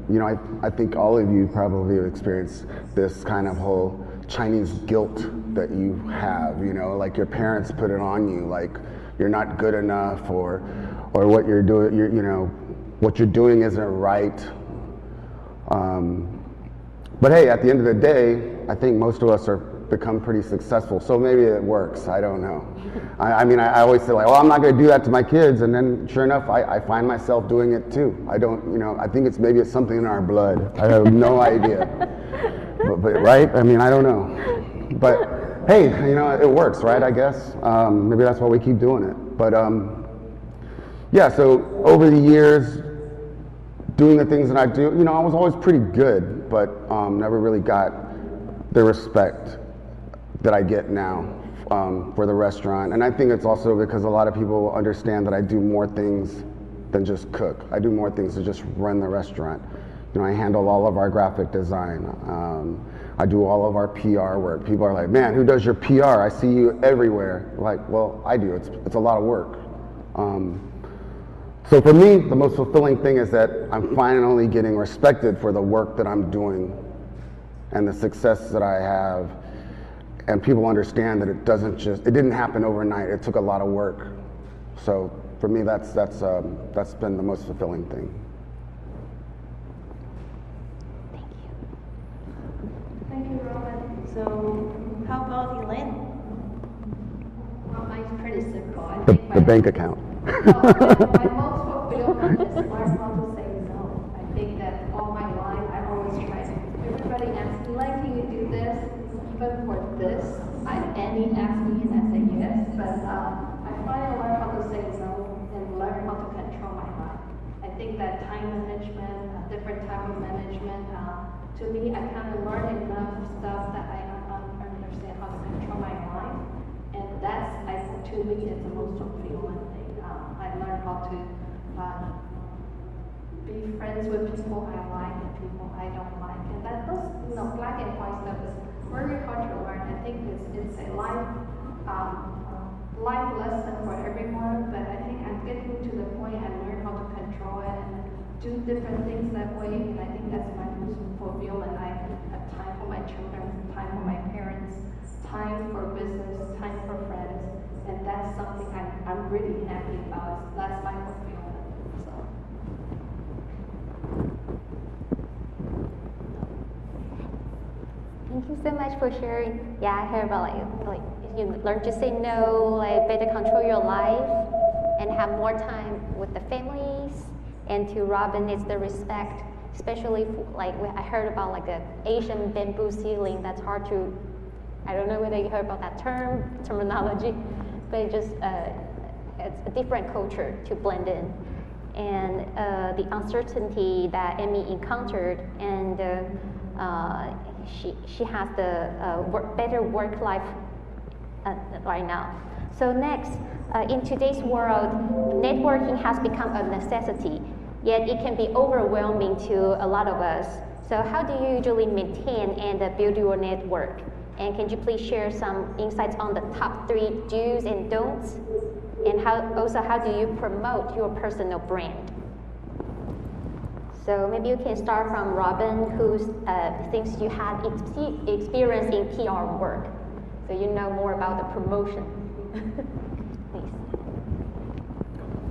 you know, I think all of you probably have experienced this kind of whole Chinese guilt that you have. You know, like your parents put it on you, like you're not good enough, or what you're doing, you know, what you're doing isn't right. But hey, at the end of the day, I think most of us are become pretty successful, so maybe it works. I don't know. I mean, I always say like, well, I'm not going to do that to my kids, and then sure enough, I find myself doing it too. I don't, you know, I think it's something in our blood. I have no idea. But right? I mean, I don't know. But hey, you know, it works, right? I guess maybe that's why we keep doing it. But yeah. So over the years, doing the things that I do, you know, I was always pretty good, but never really got the respect that I get now for the restaurant. And I think it's also because a lot of people understand that I do more things than just cook. I do more things than just run the restaurant. You know, I handle all of our graphic design. I do all of our PR work. People are like, man, who does your PR? I see you everywhere. Like, well, I do. It's a lot of work. So for me, the most fulfilling thing is that I'm finally getting respected for the work that I'm doing and the success that I have. And people understand that it didn't happen overnight. It took a lot of work. So for me, that's been the most fulfilling thing. Thank you, Roman. So how about Elaine? Well, mine's pretty simple. I The think bank account. my most fulfillment is learn how to say no. I think that all my life I always try. Everybody asks me, like, can you do this? Even for this, Annie asked me and I say yes. But I finally learned how to say no and learn how to control my life. I think that time management, different type of management, to me, I kind of learned enough stuff that I understand how to control my life. And that's, to me, is the most fulfilling thing. I learned how to be friends with people I like and people I don't like. And that those, you know, black and white stuff is very hard to learn. I think it's a life lesson for everyone, but I think I'm getting to the point I learned how to control it and do different things that way, and I think that's my most fulfillment. I have time for my children, time for my parents, time for business, time for friends, and that's something I'm really happy about. That's my fulfillment. So. Thank you so much for sharing. Yeah, I heard about like you learn to say no, like better control your life, and have more time with the families. And to Robin, it's the respect, especially for, like I heard about like the Asian bamboo ceiling. That's hard to. I don't know whether you heard about that terminology, but it's just it's a different culture to blend in, and the uncertainty that Amy encountered, and she has the better work life right now. So next, in today's world, networking has become a necessity, yet it can be overwhelming to a lot of us. So how do you usually maintain and build your network? And can you please share some insights on the top 3 do's and don'ts? And how do you promote your personal brand? So maybe you can start from Robin, who thinks you had experience in PR work, so you know more about the promotion. Please.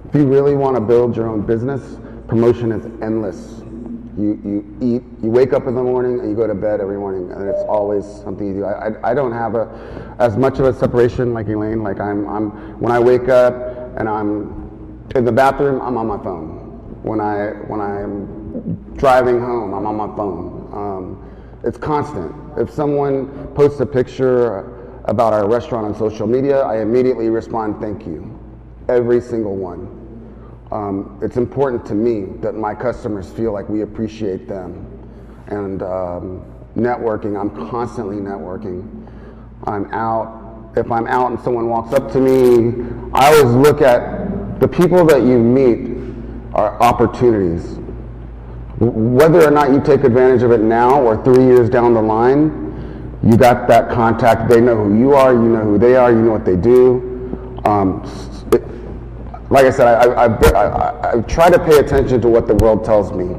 If you really want to build your own business, promotion is endless. You wake up in the morning and you go to bed every morning, and it's always something you do. I don't have as much of a separation like Elaine. Like I'm when I wake up and I'm in the bathroom, I'm on my phone. When I'm driving home, I'm on my phone. It's constant. If someone posts a picture about our restaurant on social media, I immediately respond, thank you. Every single one. It's important to me that my customers feel like we appreciate them. And networking, I'm constantly networking. If I'm out and someone walks up to me, I always look at the people that you meet are opportunities. Whether or not you take advantage of it now or 3 years down the line, you got that contact. They know who you are, you know who they are, you know what they do. Like I said, I try to pay attention to what the world tells me.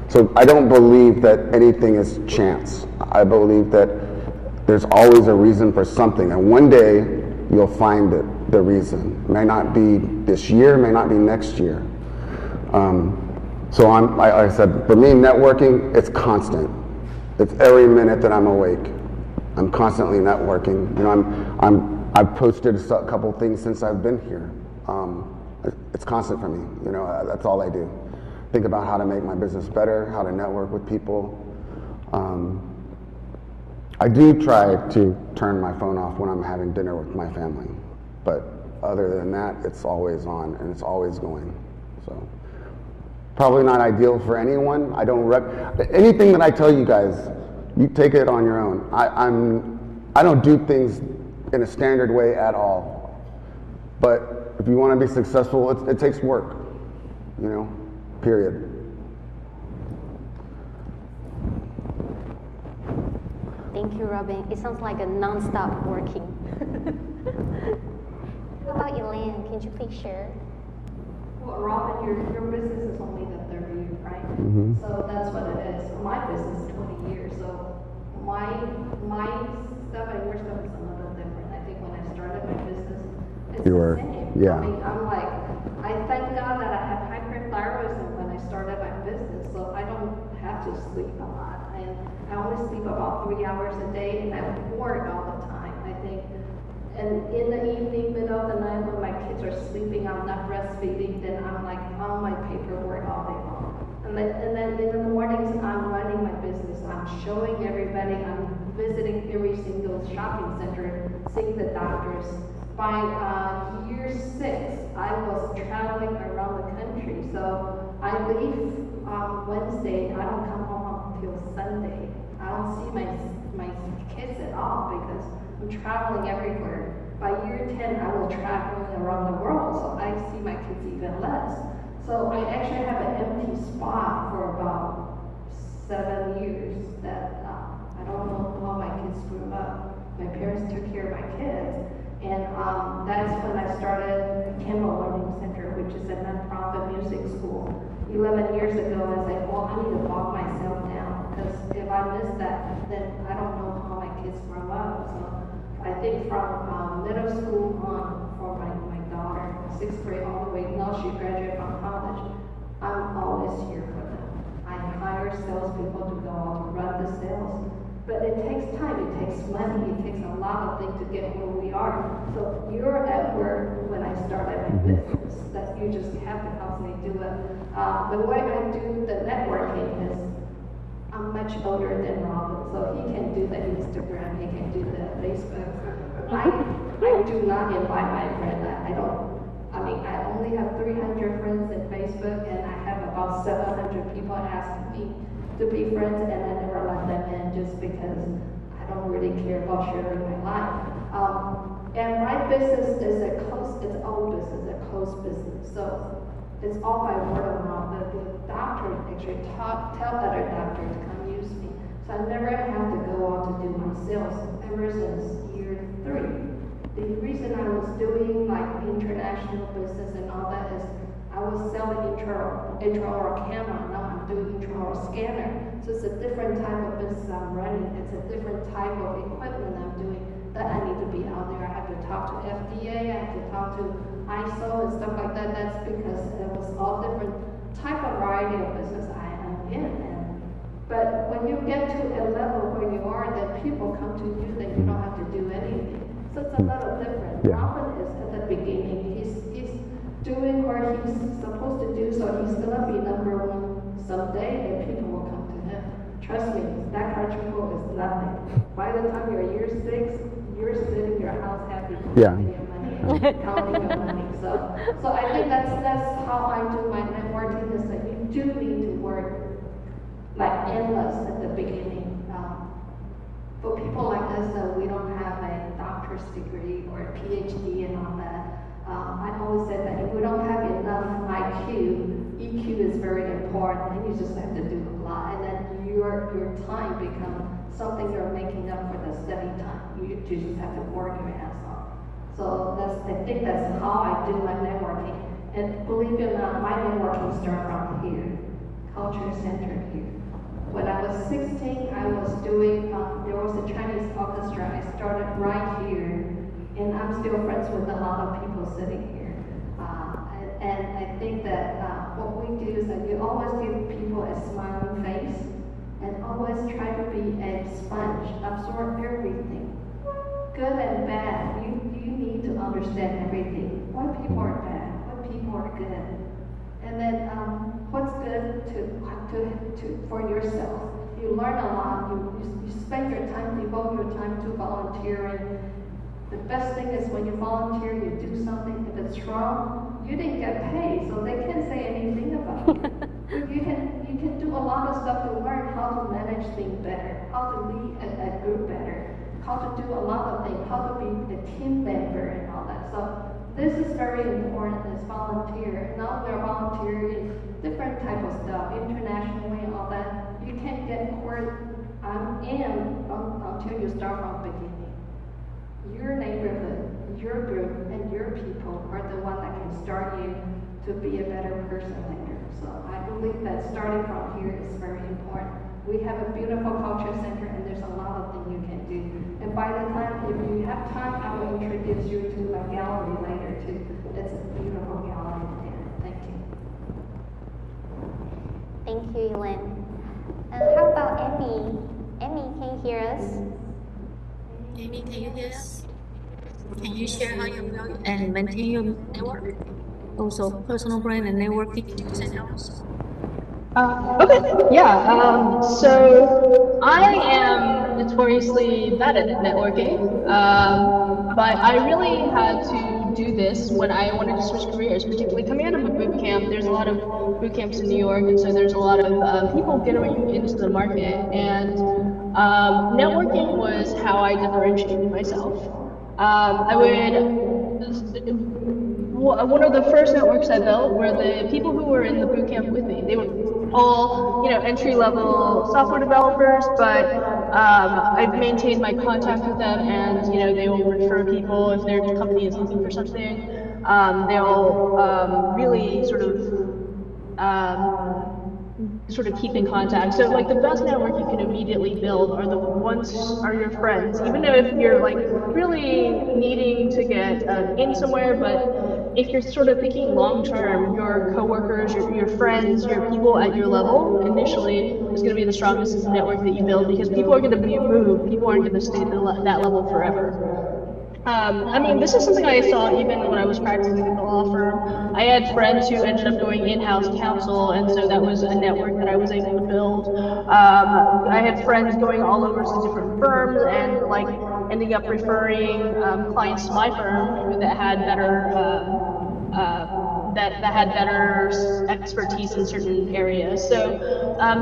So I don't believe that anything is chance. I believe that there's always a reason for something, and one day you'll find it, the reason. May not be this year, may not be next year. So like I said, for me, networking, it's constant. It's every minute that I'm awake. I'm constantly networking. You know, I've posted a couple things since I've been here. It's constant for me. You know, that's all I do. Think about how to make my business better, how to network with people. I do try to turn my phone off when I'm having dinner with my family, but other than that, it's always on and it's always going. So probably not ideal for anyone. Anything that I tell you guys, you take it on your own. I don't do things in a standard way at all. But if you want to be successful, it takes work, you know, period. Thank you, Robin. It sounds like a non-stop working. How about Elaine? Can you please share? Well, Robin, your business is only the third year, right? Mm-hmm. So that's what it is. My business is 20 years. So my stuff and your stuff is a little different. I think when I started my business, it's the same. Yeah. I mean, I thank God that I have hyperthyroidism when I started my business, so I don't have to sleep a lot. I only sleep about 3 hours a day, and I'm bored all the time, I think. And in the evening, middle of the night, when my kids are sleeping, I'm not breastfeeding, then I'm like on my paperwork all day long. And then in the mornings, I'm running my business. I'm showing everybody. I'm visiting every single shopping center, seeing the doctors. By year 6, I was traveling around the country. So I leave on Wednesday. I don't come home until Sunday. I don't see my kids at all because I'm traveling everywhere. By year 10, I was traveling around the world, so I see my kids even less. So I actually have an empty spot for about 7 years that I don't know how my kids grew up. My parents took care of my kids. And that's when I started Kimball Learning Center, which is a nonprofit music school. 11 years ago, I said, well, I need to walk myself down, because if I miss that, then I don't know how my kids grow up. So I think from middle school on, for my daughter, 6th grade all the way, now she graduated from college, I'm always here for them. I hire salespeople to go out to run the sales. But it takes time, it takes money, it takes a lot of things to get where we are. So you're at work when I started my business, that you just have to help me do it. The way I do the networking is, I'm much older than Robin, so he can do the Instagram, he can do the Facebook. I do not invite my friends. I only have 300 friends in Facebook, and I have about 700 people asking me to be friends, and I never let them in just because I don't really care about sharing my life. And my business is it's old business, a closed business. So it's all by word of mouth. The doctor actually tell other doctors to come use me. So I never had to go out to do my sales ever since year 3. The reason I was doing like international business and all that is I was selling intraoral camera, now I'm doing intraoral scanner. So it's a different type of business I'm running. It's a different type of equipment I'm doing that I need to be out there. I have to talk to FDA, I have to talk to ISO and stuff like that. That's because it was all different type of variety of business I am in. But when you get to a level where you are, then people come to you, then you don't have to do anything. So it's a little different. Yeah. Robin is at the beginning. doing what he's supposed to do, so he's gonna be number one someday, and people will come to him. Trust me, that quadruple is nothing. By the time you're year 6, you're sitting in your house happy, Yeah. your money, counting your money. So I think that's how I do my networking. Is that you do need to work like endless at the beginning. For people like us, we don't have a doctor's degree or a PhD and all that. I always said that if we don't have enough IQ, EQ is very important, and you just have to do a lot, and then your time becomes something you're making up for the study time. You just have to work your ass off. So I think that's how I do my networking. And believe it or not, my networking started from here, Culture Center here. When I was 16, I was doing, there was a Chinese orchestra. I started right here, and I'm still friends with a lot of people sitting here. And I think that what we do is that you always give people a smiling face, and always try to be a sponge, absorb everything. Good and bad, you need to understand everything. Why people are bad, why people are good. And then what's good for yourself. You learn a lot, you spend your time, devote your time to volunteering. The best thing is when you volunteer, you do something, if it's wrong, you didn't get paid, so they can't say anything about it. You can do a lot of stuff to learn how to manage things better, how to lead a group better, how to do a lot of things, how to be a team member and all that. So this is very important as volunteer. Now we're volunteering different type of stuff, internationally and all that. You can't get where I'm in until you start from the beginning. Your neighborhood, your group, and your people are the one that can start you to be a better person later. So I believe that starting from here is very important. We have a beautiful culture center, and there's a lot of things you can do. And by the time, if you have time, I will introduce you to my gallery later too. It's a beautiful gallery there. Thank you. Thank you, Elaine. How about Emmy? Emmy, can you hear us? Amy, can you hear us? Can you share how you build and maintain your network? Also, personal brand and networking tips and else. Okay, yeah, so I am notoriously bad at networking, but I really had to do this when I wanted to switch careers, particularly coming out of a boot camp. There's a lot of boot camps in New York, and so there's a lot of people getting into the market, and networking was how I differentiated myself. One of the first networks I built were the people who were in the boot camp with me. They were all, entry-level software developers, but I've maintained my contact with them, and they will refer people if their company is looking for something. They'll really sort of keep in contact. So like the best network you can immediately build are your friends, even if you're like really needing to get in somewhere. But if you're sort of thinking long term, your coworkers, your friends, your people at your level initially is going to be the strongest network that you build, because people are going to be moved. People aren't going to stay at that level forever. This is something I saw even when I was practicing at the law firm. I had friends who ended up going in-house counsel, and so that was a network that I was able to build. I had friends going all over to different firms and like ending up referring clients to my firm that had better expertise in certain areas. So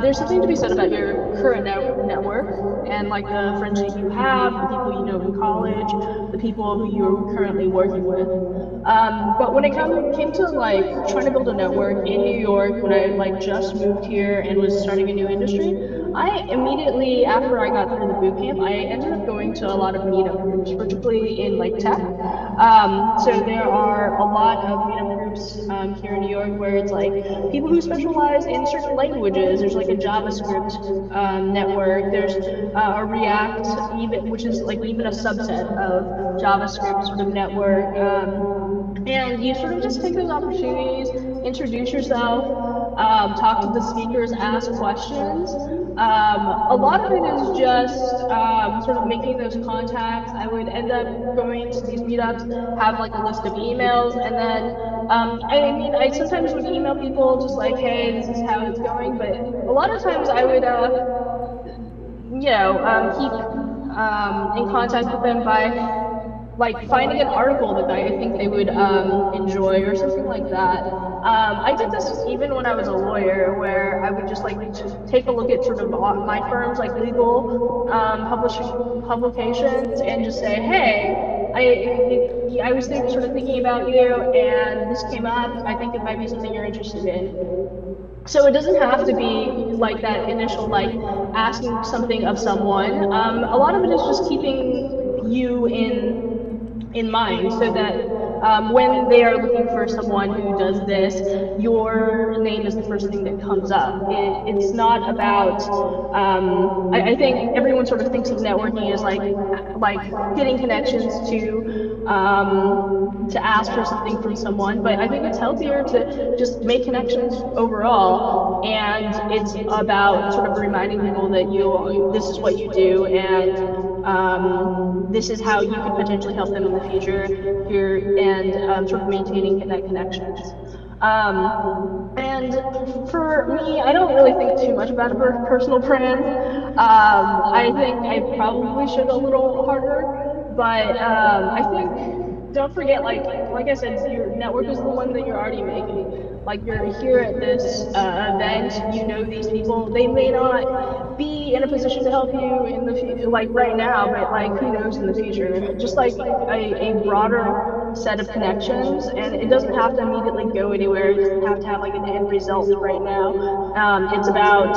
there's something to be said about your current network and like the friends that you have, the people you know in college, the people who you're currently working with. But when it came to like trying to build a network in New York, when I like just moved here and was starting a new industry, I immediately, after I got through the boot camp, I ended up going to a lot of meetup groups, particularly in like tech. So there are a lot of meetup groups here in New York where it's like people who specialize in certain languages. There's like a JavaScript network. There's a React, which is like even a subset of JavaScript sort of network. And you sort of just take those opportunities, introduce yourself. talk to the speakers, ask questions. A lot of it is just sort of making those contacts. I would end up going to these meetups, have like a list of emails, and then I sometimes would email people just like, hey, this is how it's going, but a lot of times I would keep in contact with them by like finding an article that I think they would enjoy or something like that. I did this even when I was a lawyer, where I would just like take a look at sort of my firm's like legal publications and just say, hey, I was sort of thinking about you, and this came up. I think it might be something you're interested in. So it doesn't have to be like that initial like asking something of someone. A lot of it is just keeping you in mind, so that when they are looking for someone who does this, your name is the first thing that comes up. It's not about, I think everyone sort of thinks of networking as like getting connections to ask for something from someone, but I think it's healthier to just make connections overall, and it's about sort of reminding people that this is what you do, and this is how you could potentially help them in the future here, and sort of maintaining that connections. And for me, I don't really think too much about a personal brand. I think I probably should a little harder, but I think, don't forget, like I said, your network is the one that you're already making. Like, you're here at this event, you know these people. They may not be in a position to help you in the future, like right now, but like who knows in the future. Just like a broader set of connections, and it doesn't have to immediately go anywhere. It doesn't have to have like an end result right now. It's about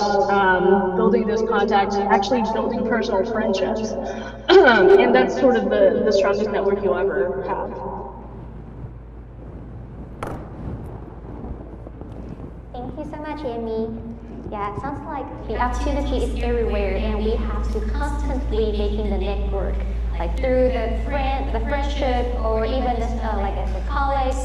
building those contacts, actually building personal friendships, and that's sort of the strongest network you'll ever have. Thank you so much, Amy. Yeah, it sounds like the opportunity is everywhere, and we have to constantly making the network, like through the friendship, or even just like at the college,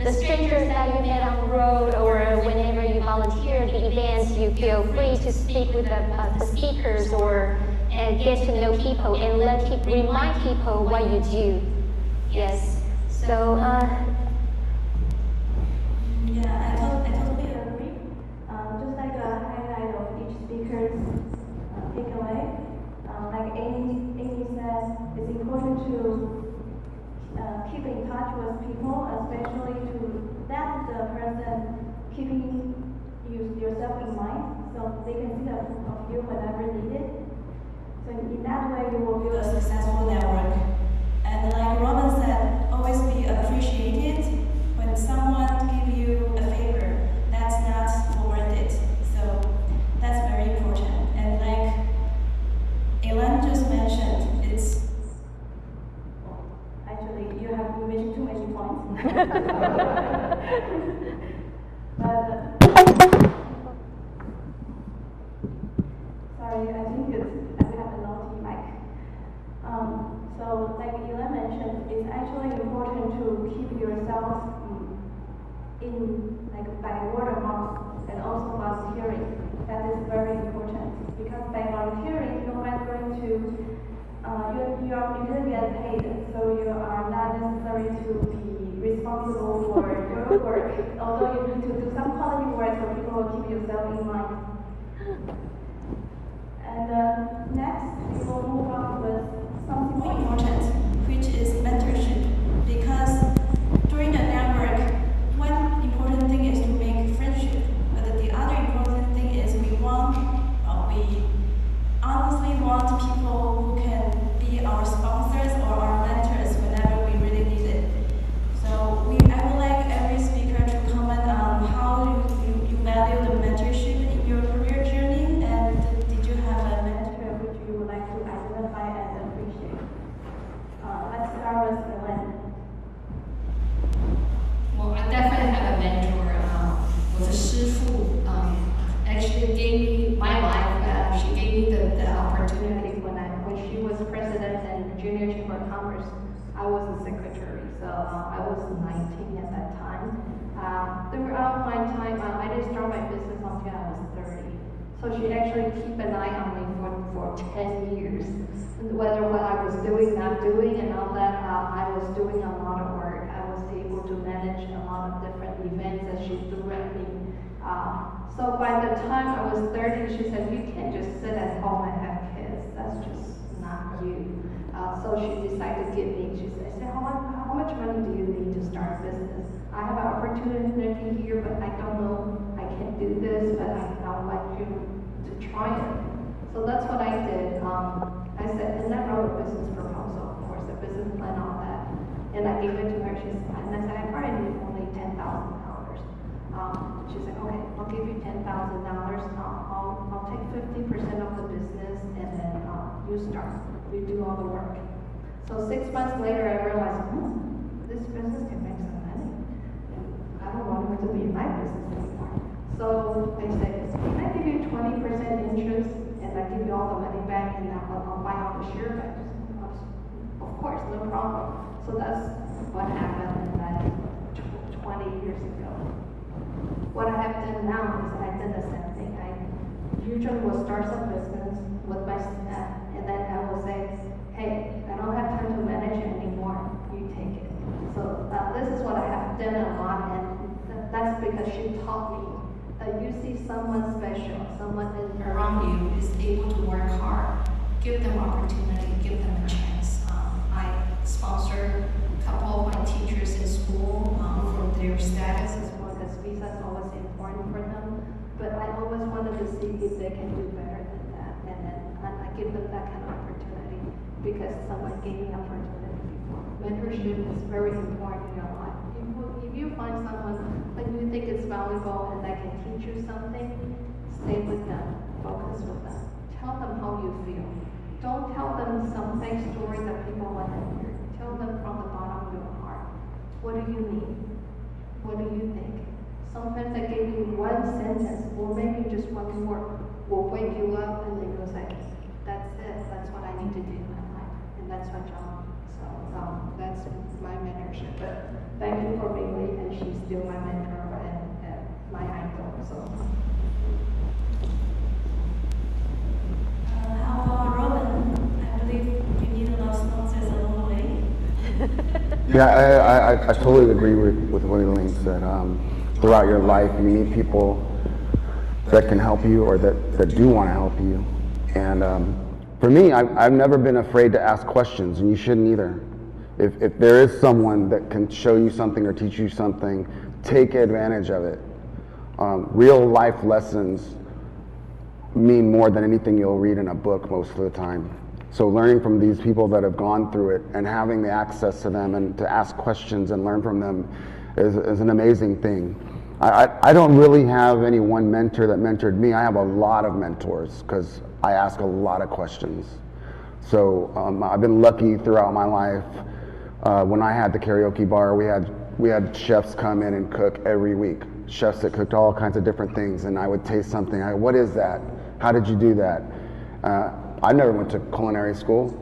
the strangers that you met on the road, or whenever you volunteer at the events, you feel free to speak with the speakers, or get to know people and remind people what you do. Yes. So. Yeah, I totally agree. Just like a highlight of each speaker's takeaway, like Amy said, it's important to keep in touch with people, especially to let the person keeping yourself in mind, so they can see of you whenever needed. So in that way, you will build a successful network. And like Robin said, always be appreciated. When someone gives you a favor, that's not worth it. So that's very important. And like Elaine just mentioned, it's actually you mentioned too many points. But sorry, I think we have a naughty mic. So like Elaine mentioned, it's actually important to keep yourself in like by word of mouth, and also volunteering. That is very important, because by volunteering, you're not going to you didn't get paid, so you are not necessary to be responsible for your work. Although you need to do some quality work, so people will keep yourself in mind. And next, we will move on with something more important, which is mentorship. Because during the network, one important thing is to make friendship, but the other important thing is we honestly want people who can be our sponsors or our mentors whenever we really need it. So I would like every speaker to comment on how you value the mentorship in your career journey, and did you have a mentor which you would like to identify and appreciate? Let's start with Elaine. Well, I definitely have a mentor. Was a 师傅. Actually gave me my life. She gave me the opportunity when she was president and Junior Chamber of Commerce. I was the secretary, so I was 19 at that time. Throughout my time, I didn't start my So she actually keep an eye on me for 10 years. Whether what I was doing, not doing, and all that, I was doing a lot of work. I was able to manage a lot of different events that she threw at me. So by the time I was 30, she said, you can't just sit at home and have kids. That's just not you. So she decided to give me, she said, how much money do you need to start a business? I have an opportunity here, but I don't know, I can't do this, but I would like you to try it. So that's what I did. I said, and I wrote a business proposal, of course, a business plan, all that. And I gave it to her, and I said, I probably need only $10,000. She said, okay, I'll give you $10,000. I'll take 50% of the business, and then you start. You do all the work. So 6 months later, I realized, this business can make some money. And I don't want her to be in my business anymore. So I said, can I give you 20% interest, and I give you all the money back, and I'll buy all the share backs? Of course, no problem. So that's what happened in that 20 years ago. What I have done now is I did the same thing. I usually will start some business with my staff, and then I will say, hey, I don't have time to manage it anymore. You take it. So this is what I have done a lot, and that's because she taught me that you see someone special, someone around you is able to work hard. Give them opportunity, give them a chance. I sponsor a couple of my teachers in school for their status as well, because visa is always important for them. But I always wanted to see if they can do better than that, and then I give them that kind of opportunity because someone gave me opportunity before. Mentorship is very important in your life. If you find someone that you think is valuable and that can teach you something, stay with them, focus with them. Tell them how you feel. Don't tell them some fake story that people want to hear. Tell them from the bottom of your heart. What do you need? What do you think? Sometimes I give you one sentence, or maybe just one word, will wake you up, and then you'll say, that's it, that's what I need to do in my life, and that's my job. So that's my mentorship. But thank you for Mei, and she's still my mentor and my idol. So. How about Robin? I believe you need a lot of sponsors along the way. Yeah, I totally agree with what Elaine said. Throughout your life, you meet people that can help you or that do want to help you. And for me, I've never been afraid to ask questions, and you shouldn't either. If there is someone that can show you something or teach you something, take advantage of it. Real life lessons mean more than anything you'll read in a book most of the time. So learning from these people that have gone through it and having the access to them and to ask questions and learn from them is an amazing thing. I don't really have any one mentor that mentored me. I have a lot of mentors because I ask a lot of questions. So I've been lucky throughout my life. When I had the karaoke bar, we had chefs come in and cook every week. Chefs that cooked all kinds of different things, and I would taste something. What is that? How did you do that? I never went to culinary school,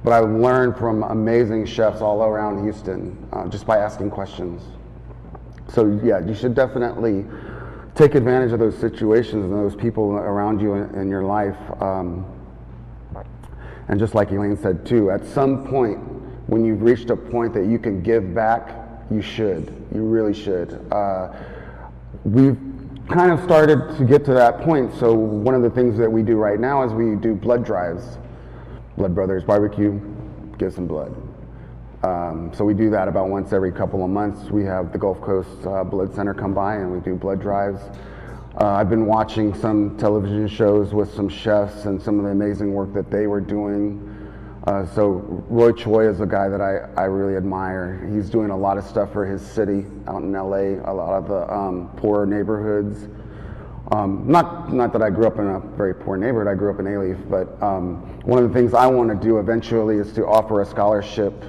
but I learned from amazing chefs all around Houston just by asking questions. So yeah, you should definitely take advantage of those situations and those people around you in your life. And just like Elaine said too, at some point when you've reached a point that you can give back, you should. You really should. We've kind of started to get to that point. So one of the things that we do right now is we do blood drives. Blood Brothers Barbecue, give some blood. So we do that about once every couple of months. We have the Gulf Coast Blood Center come by and we do blood drives. I've been watching some television shows with some chefs and some of the amazing work that they were doing. So Roy Choi is a guy that I really admire. He's doing a lot of stuff for his city out in LA, a lot of the poorer neighborhoods. Not that I grew up in a very poor neighborhood, I grew up in A-Leaf, but one of the things I want to do eventually is to offer a scholarship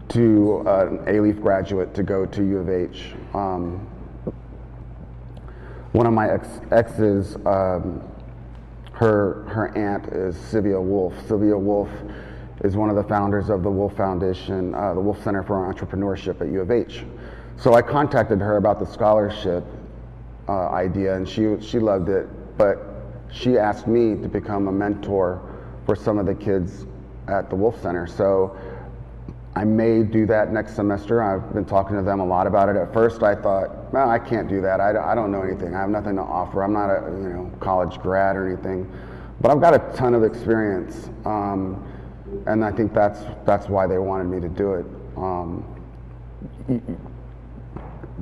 to an A-Leaf graduate to go to U of H. One of my exes, her aunt is Sylvia Wolf. Sylvia Wolf is one of the founders of the Wolf Foundation, the Wolf Center for Entrepreneurship at U of H. So I contacted her about the scholarship idea, and she loved it, but she asked me to become a mentor for some of the kids at the Wolf Center. So I may do that next semester. I've been talking to them a lot about it. At first I thought, well, I can't do that. I don't know anything. I have nothing to offer. I'm not a college grad or anything, but I've got a ton of experience. And I think that's why they wanted me to do it.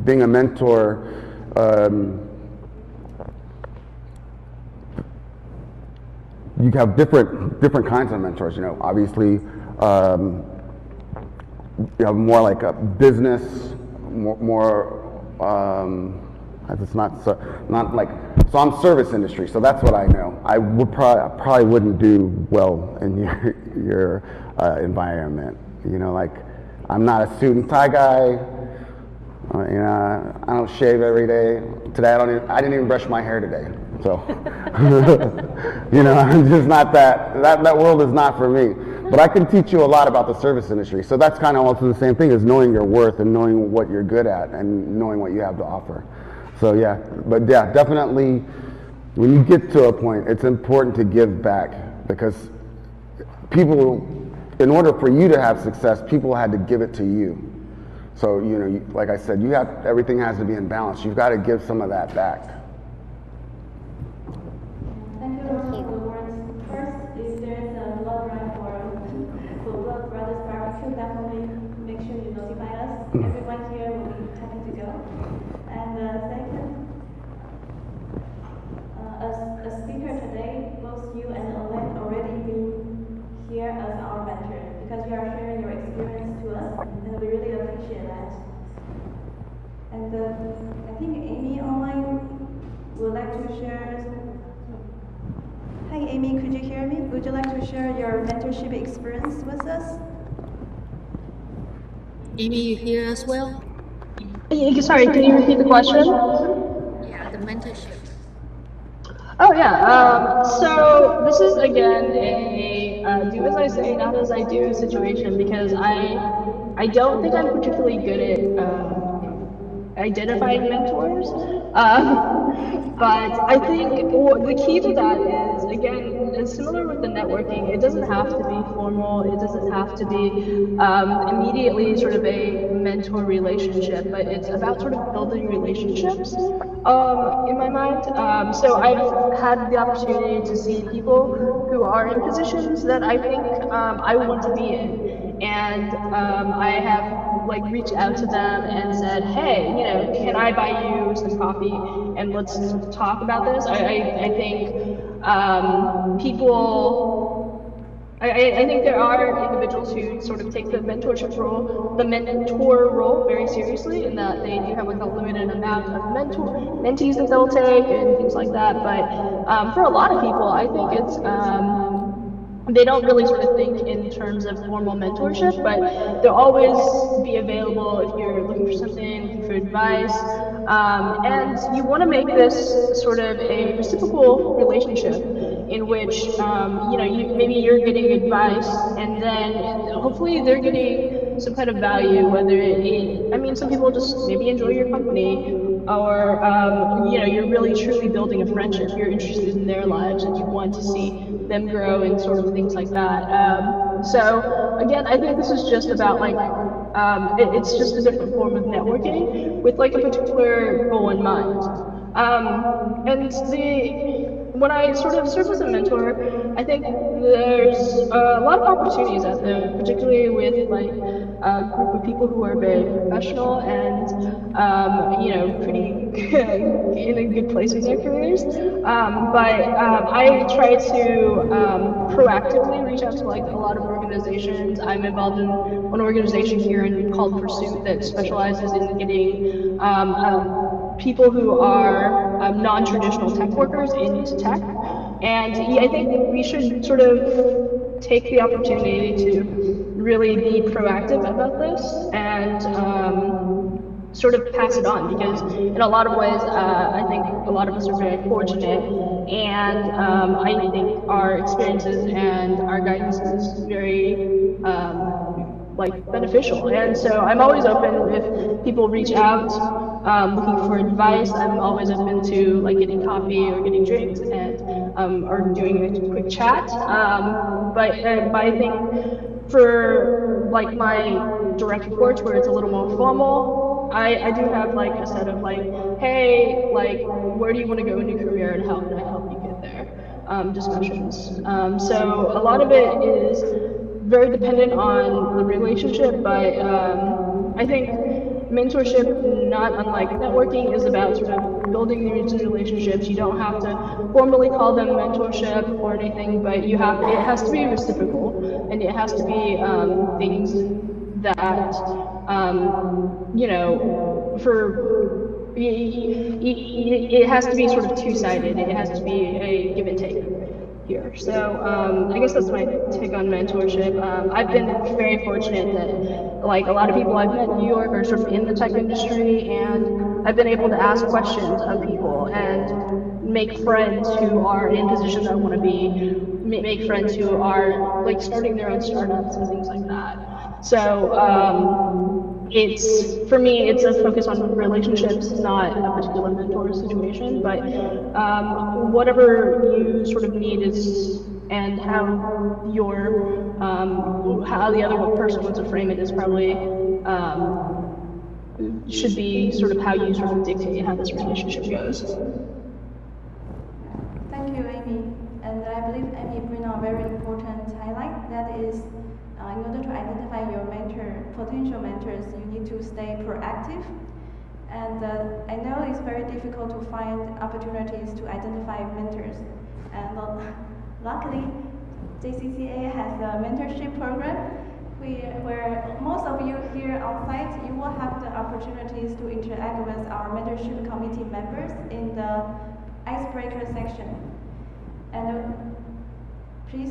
Being a mentor, you have different kinds of mentors. Obviously, you have more like a business, more. It's not like. So I'm service industry, so that's what I know. I would probably wouldn't do well in your environment. Like I'm not a suit and tie guy. I don't shave every day. Today I didn't even brush my hair today. So I'm just not that world is not for me. But I can teach you a lot about the service industry. So that's kind of also the same thing as knowing your worth and knowing what you're good at and knowing what you have to offer. So definitely when you get to a point, it's important to give back, because people, in order for you to have success, people had to give it to you. So, like I said, everything has to be in balance. You've got to give some of that back. Thank you for the words. First, if there is a blood drive for Blood Brothers Barbecue, definitely make sure you notify us. Everyone here will be happy to go. And second, as a speaker today, both you and Elaine already been here as our mentor, because you are sharing your experience to us, and we really appreciate that. And I think Amy online would like to share. Hi Amy, could you hear me? Would you like to share your mentorship experience with us? Amy, you hear us well? Sorry, can you repeat the question? Yeah, the mentorship. Oh yeah, so this is again a do as I say, not as I do situation, because I don't think I'm particularly good at identifying mentors, but I think the key to that is, again, it's similar with the networking. It doesn't have to be formal. It doesn't have to be immediately sort of a mentor relationship, but it's about sort of building relationships in my mind. So I've had the opportunity to see people who are in positions that I think I want to be in, and I have reached out to them and said, hey, can I buy you some coffee and let's talk about this? I think I think there are individuals who sort of take the mentor role very seriously, in that they do have a limited amount of mentees that they'll take and things like that. But for a lot of people, I think it's they don't really sort of think in terms of formal mentorship, but they'll always be available if you're looking for something, looking for advice. And you want to make this sort of a reciprocal relationship in which, maybe you're getting advice, and then hopefully they're getting some kind of value, some people just maybe enjoy your company, or, you're really truly building a friendship. You're interested in their lives and you want to see them grow and sort of things like that. So again, I think this is just about it's just a different form of networking with a particular goal in mind. When I sort of serve as a mentor, I think there's a lot of opportunities out there, particularly with a group of people who are very professional and pretty in a good place in their careers. But I try to proactively reach out to a lot of organizations. I'm involved in one organization here called Pursuit that specializes in getting people who are non-traditional tech workers into tech. And I think we should sort of take the opportunity to really be proactive about this and sort of pass it on, because in a lot of ways, I think a lot of us are very fortunate, and I think our experiences and our guidance is very beneficial. And so I'm always open if people reach out looking for advice. I'm always open to getting coffee or getting drinks, and or doing a quick chat. But I think for like my direct reports where it's a little more formal, I do have like a set of like, hey, like, where do you want to go in your career and how can I help you get there? Discussions. So a lot of it is very dependent on the relationship, but I think mentorship, not unlike networking, is about sort of building these relationships. You don't have to formally call them mentorship or anything, but it has to be reciprocal, and it has to be things that you know, it has to be sort of two-sided. It has to be a give and take here. So I guess that's my take on mentorship. I've been very fortunate that like a lot of people I've met in New York are sort of in the tech industry, and I've been able to ask questions of people and make friends who are in positions I want to be, make friends who are like starting their own startups and things like that. So for me, it's a focus on relationships, not a particular mentor situation, but whatever you sort of need is, and how how the other person wants to frame it is probably, should be sort of how you sort of dictate how this relationship goes. Thank you, Amy. And I believe Amy bring a very important highlight, that is, in order to identify your potential mentors, you need to stay proactive. And I know it's very difficult to find opportunities to identify mentors. And luckily, JCCA has a mentorship program where most of you here on site, you will have the opportunities to interact with our mentorship committee members in the icebreaker section. And please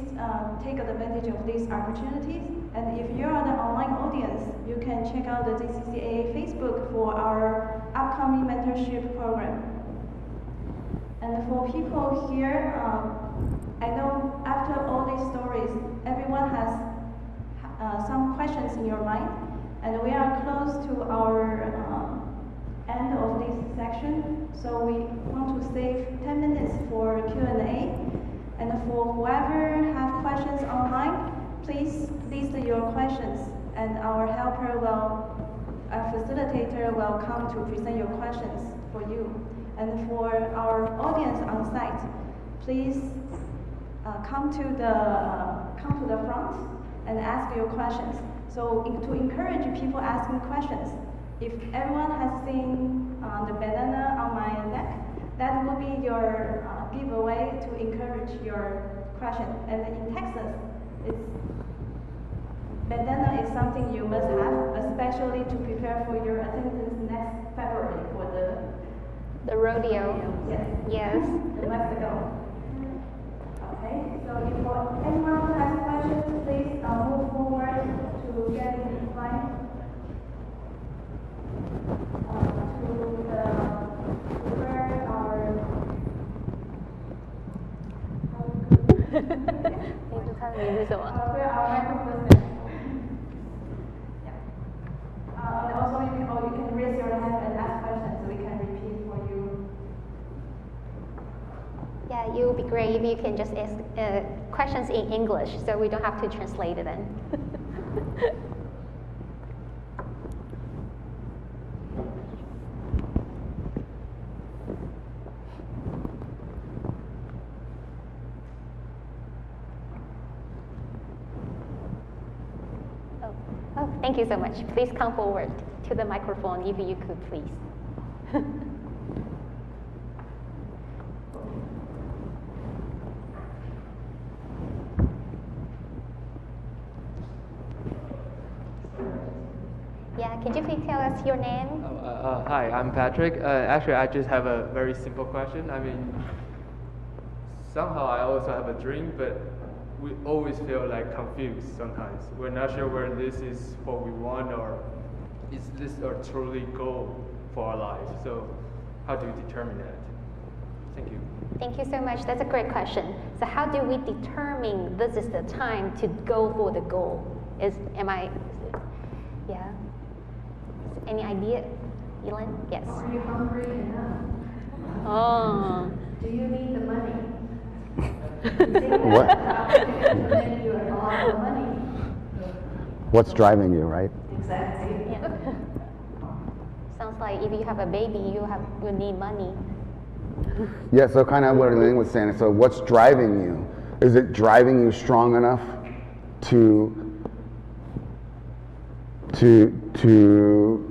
take advantage of these opportunities. And if you are the online audience, you can check out the JCCA Facebook for our upcoming mentorship program. And for people here, I know after all these stories, everyone has some questions in your mind. And we are close to our end of this section, so we want to save 10 minutes for Q&A. And for whoever have questions online, please list your questions, and our facilitator will come to present your questions for you. And for our audience on site, please come to the front and ask your questions. So to encourage people asking questions, if everyone has seen the banana on my neck, that will be your giveaway to encourage your question. And in Texas, bandana is something you must have, especially to prepare for your attendance next February for the rodeo. Yes. Yes. Let's go. Okay, so if anyone who has questions, please move forward to get in line. And also you can raise your hand and ask questions so we can repeat for you. Yeah, it would be great if you can just ask questions in English so we don't have to translate it then. Oh, thank you so much. Please come forward to the microphone if you could, please. Yeah, can you please tell us your name? Hi, I'm Patrick. Actually, I just have a very simple question. I mean, somehow I also have a dream, but we always feel like confused sometimes. We're not sure whether this is what we want or is this our truly goal for our life. So how do you determine that? Thank you. Thank you so much. That's a great question. So how do we determine this is the time to go for the goal? Yeah. Any idea, Elin? Yes. Are you hungry enough? Oh. Do you need the money? What? Then you earn a lot of money. What's driving you, right? Exactly. Yeah. Sounds like if you have a baby, you need money. Yeah, so kind of what Elaine was saying. So what's driving you? Is it driving you strong enough to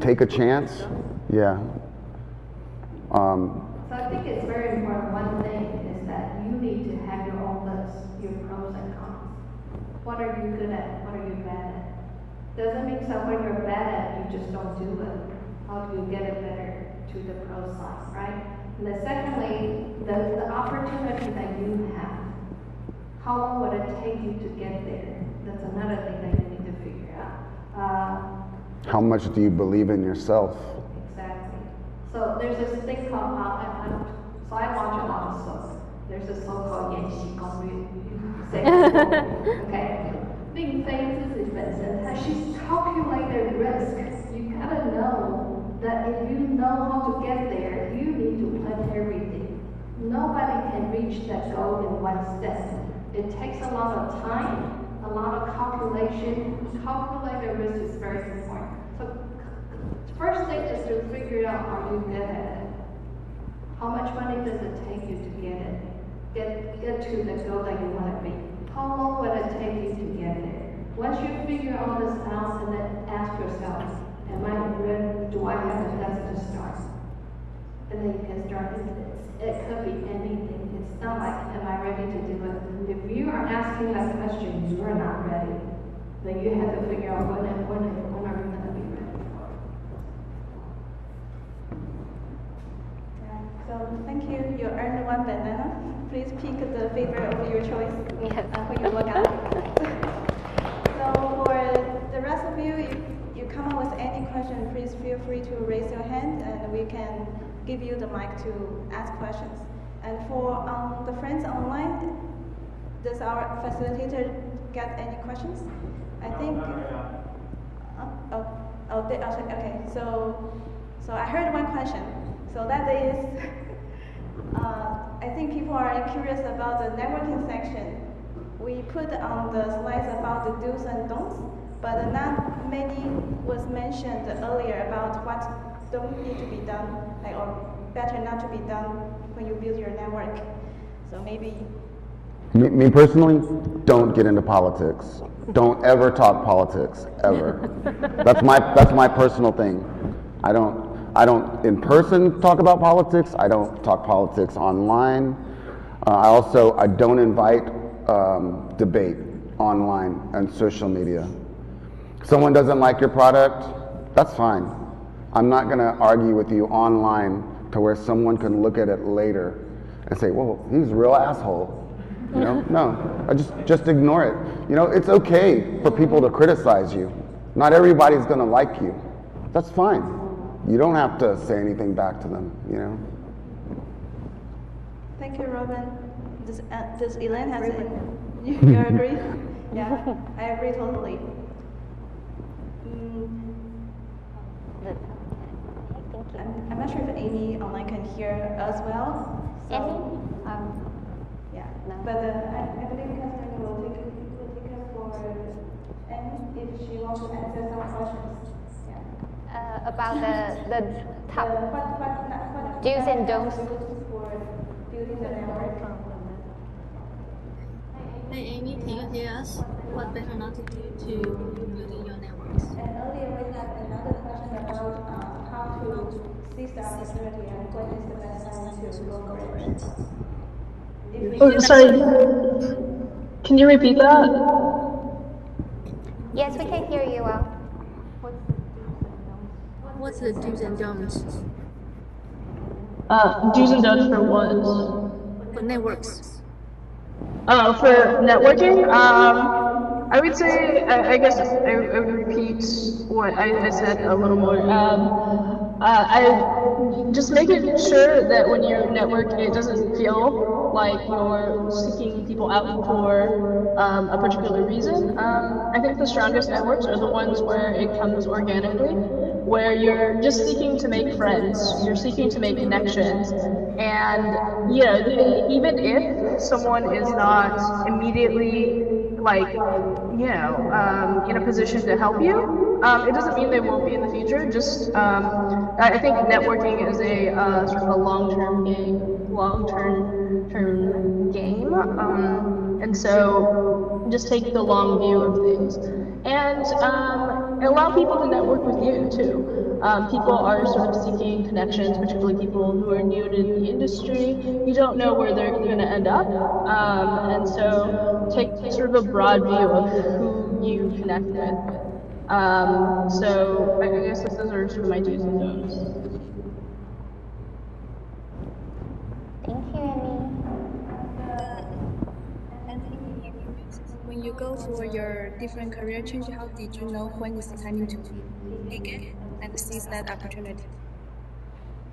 take a chance? Yeah. So I think it's very important. One thing is that you need to have your own list, your pros and cons. What are you good at? What are you bad at? Doesn't mean that when you're bad at, you just don't do it. How do you get it better to the pro side, right? And then secondly, the opportunity that you have. How long would it take you to get there? That's another thing that you need to figure out. How much do you believe in yourself? Exactly. So there's this thing called, so I watch a lot of soap. There's a soap called 延禧攻略. Okay. 并非自己本身, she's calculated risk. You gotta know that if you know how to get there, you need to plan everything. Nobody can reach that goal in one step. It takes a lot of time, a lot of calculation. Calculated risk is very important. So first thing is to figure out, are you good at it? How much money does it take you to get it? Get to the goal that you want to be. How long will it take you to get there? Once you figure all this out, and then ask yourself, am I ready? Do I have the guts to start? And then you can start. It could be anything. It's not like, am I ready to do it? If you are asking that question, you are not ready. Then you have to figure out when are you going to be ready for it. So thank you. You earned 1 banana. Please pick the favorite of your choice when you look out. So for the rest of you, if you come up with any question, please feel free to raise your hand and we can give you the mic to ask questions. And for the friends online, does our facilitator get any questions? I think. Okay. So I heard one question. So that is, I think people are curious about the networking section. We put on the slides about the do's and don'ts, but not many was mentioned earlier about what don't need to be done, or better not to be done when you build your network. So maybe. Me personally, don't get into politics. Don't ever talk politics, ever. That's my personal thing. I don't in person talk about politics. I don't talk politics online. I don't invite debate online and social media. If someone doesn't like your product, that's fine. I'm not going to argue with you online to where someone can look at it later and say, "Whoa, he's a real asshole." You know, no, I just ignore it. You know, it's okay for people to criticize you. Not everybody's going to like you. That's fine. You don't have to say anything back to them, you know. Thank you, Robin. Does Elaine has it? You agree? Yeah, I agree totally. I'm not sure if Amy online can hear as well. So, Amy? Yeah, no. but I believe Catherine will take us for Amy if she wants to answer some questions. Yeah. About the top What do's and don'ts for building the network. Hey Amy, can you hear us? What better not to do to building your networks? And earlier we had another question about how to seize the opportunity and when is the best time to go for it. Oh, sorry. Can you repeat that? Yes, we can hear you well. What's the do's and don'ts Do's and don'ts for what? for networks? For networking, I would say, I guess I repeat what I said a little more. I just making sure that when you network, it doesn't feel like you're seeking people out for a particular reason. I think the strongest networks are the ones where it comes organically, where you're just seeking to make friends, you're seeking to make connections, and you know, even if someone is not immediately like, in a position to help you, it doesn't mean they won't be in the future. Just, I think networking is a sort of a long-term game, and so just take the long view of things, and allow people to network with you too. People are sort of seeking connections, particularly people who are new to the industry. You don't know where they're going to end up, and so take sort of a broad view of who you connect with. So I guess those are sort of my do's and don'ts. Thank you, Amy. When you go for your different career change, how did you know when is the timing to take it and seize that opportunity?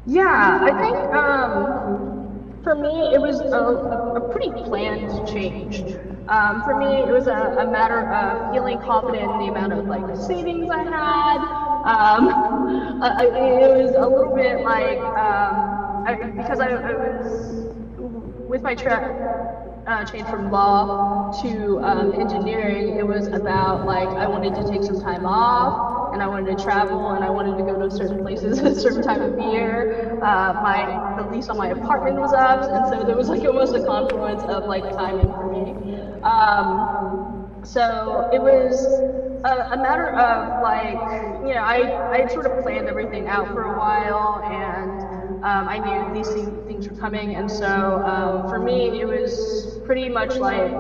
Yeah, I think for me it was a pretty planned change. For me, it was a matter of feeling confident in the amount of like savings I had. It was a little bit like because I was with my change from law to engineering. It was about like I wanted to take some time off, and I wanted to travel, and I wanted to go to certain places at a certain time of year. The lease on my apartment was up, and so there was like almost a confluence of like timing for me. So it was a matter of like, I sort of planned everything out for a while, and I knew these things were coming, and so for me it was pretty much like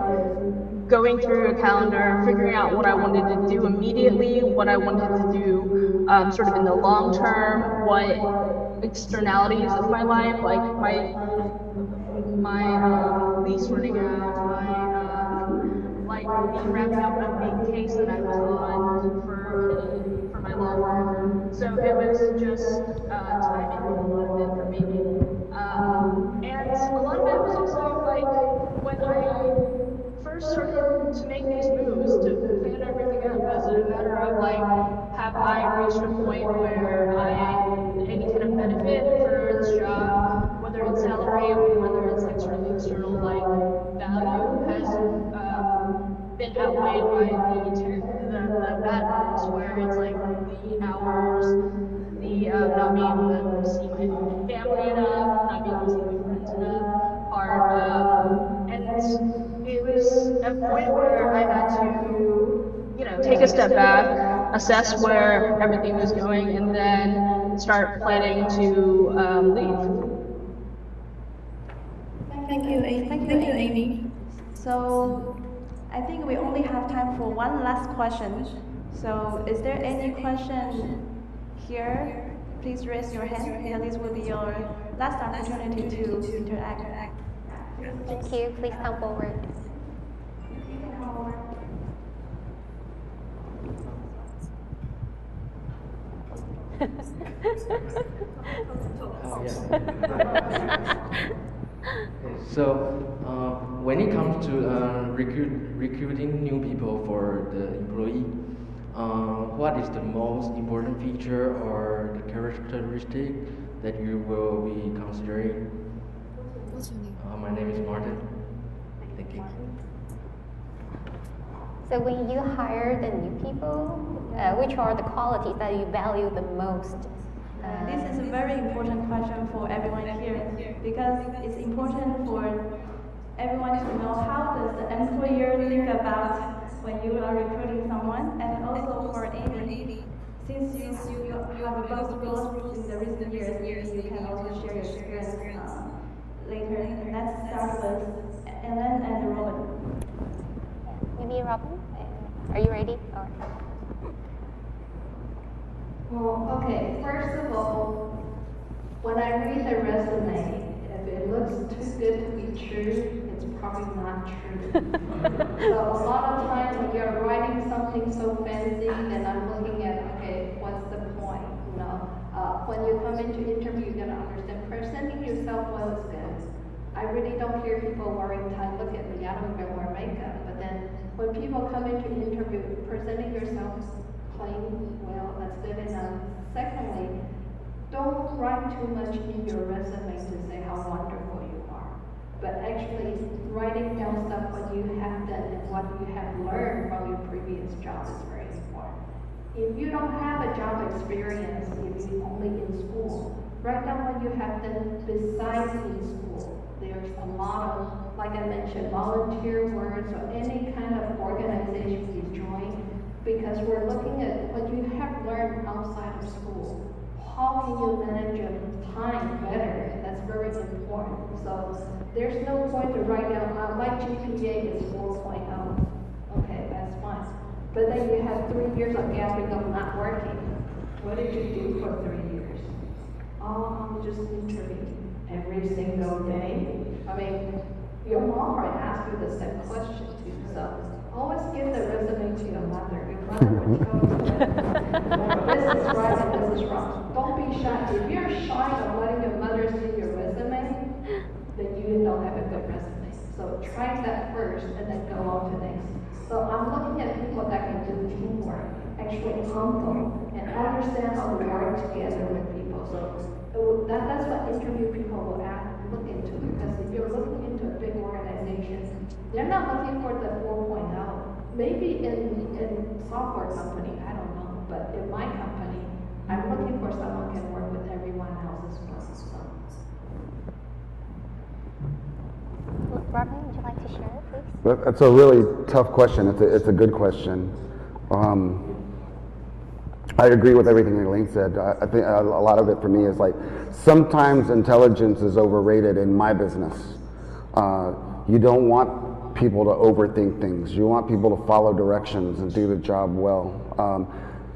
going through a calendar, figuring out what I wanted to do immediately, what I wanted to do sort of in the long term, what externalities of my life, like my lease running out, like the wrapping up of the case that I was on for my law firm. So it was just timing a lot of it for me. And a lot of it was also like when I first started to make these moves to plan everything out, was it a matter of like, have I reached a point where any kind of benefit for this job, whether it's salary or whether it's like sort of external like value, has been outweighed by the bad parts, where it's like the hours, the not being able to see my family enough, not being able to see my friends enough part, and it was a point where I had to, take a step back, assess where everything was going, and then start planning to leave. Thank you, Amy. So I think we only have time for one last question. So is there any question here? Please raise your hand, and this will be your last opportunity to interact. Thank you. Please come forward. So, when it comes to recruiting new people for the employee, what is the most important feature or the characteristic that you will be considering? What's your name? My name is Martin. Thank you. So when you hire the new people, which are the qualities that you value the most? This is a very important question for everyone here, because it's important for everyone to know how does the employer think about when you are recruiting someone, and also for Amy, since you have both roles in the recent years, you can also share your experience later. And let's start with Ellen and Robin. Maybe Robin, are you ready? Or? Well, okay, first of all, when I read the resume, if it looks too good to be true, it's probably not true. So a lot of times when you're writing something so fancy, then I'm looking at, okay, what's the point? When you come into interview, you're gonna understand. Presenting yourself well is good. I really don't hear people wearing tie. Look at me, I don't even wear makeup. But then when people come into interview, presenting yourself plain well, that's good enough. Secondly, don't write too much in your resume to say how wonderful you are. but actually writing down stuff what you have done and what you have learned from your previous job is very important. If you don't have a job experience, if you're only in school, write down what you have done besides in school. There's a lot of, like I mentioned, volunteer works or any kind of organization you join, because we're looking at what you have learned outside of school. How can you manage your time better? And that's very important. So there's no point to write down, my GPA is 4.0. Okay, that's fine. But then you have 3 years of gapping of not working. What did you do for 3 years? Oh, I'm just interviewing every single day. I mean, your mom might ask you the same question too. So always give the resume to your mother. Your mother will tell you this is right and this is wrong. Don't be shy. If you're shy of letting your mother see your resume, then you don't have a good resume. So try that first and then go on to next. So I'm looking at people that can do teamwork, actually humble, and understand how to work together with people. So that's what interview people will look into, because if you're looking into a big organization, they're not looking for the 4.0. Maybe in software company, I don't know, but in my company, I'm looking for someone who can work with everyone else as well. Robin, would you like to share, please? That's a really tough question. It's a good question. I agree with everything Elaine said. I think a lot of it for me is like, sometimes intelligence is overrated in my business. You don't want people to overthink things. You want people to follow directions and do the job well.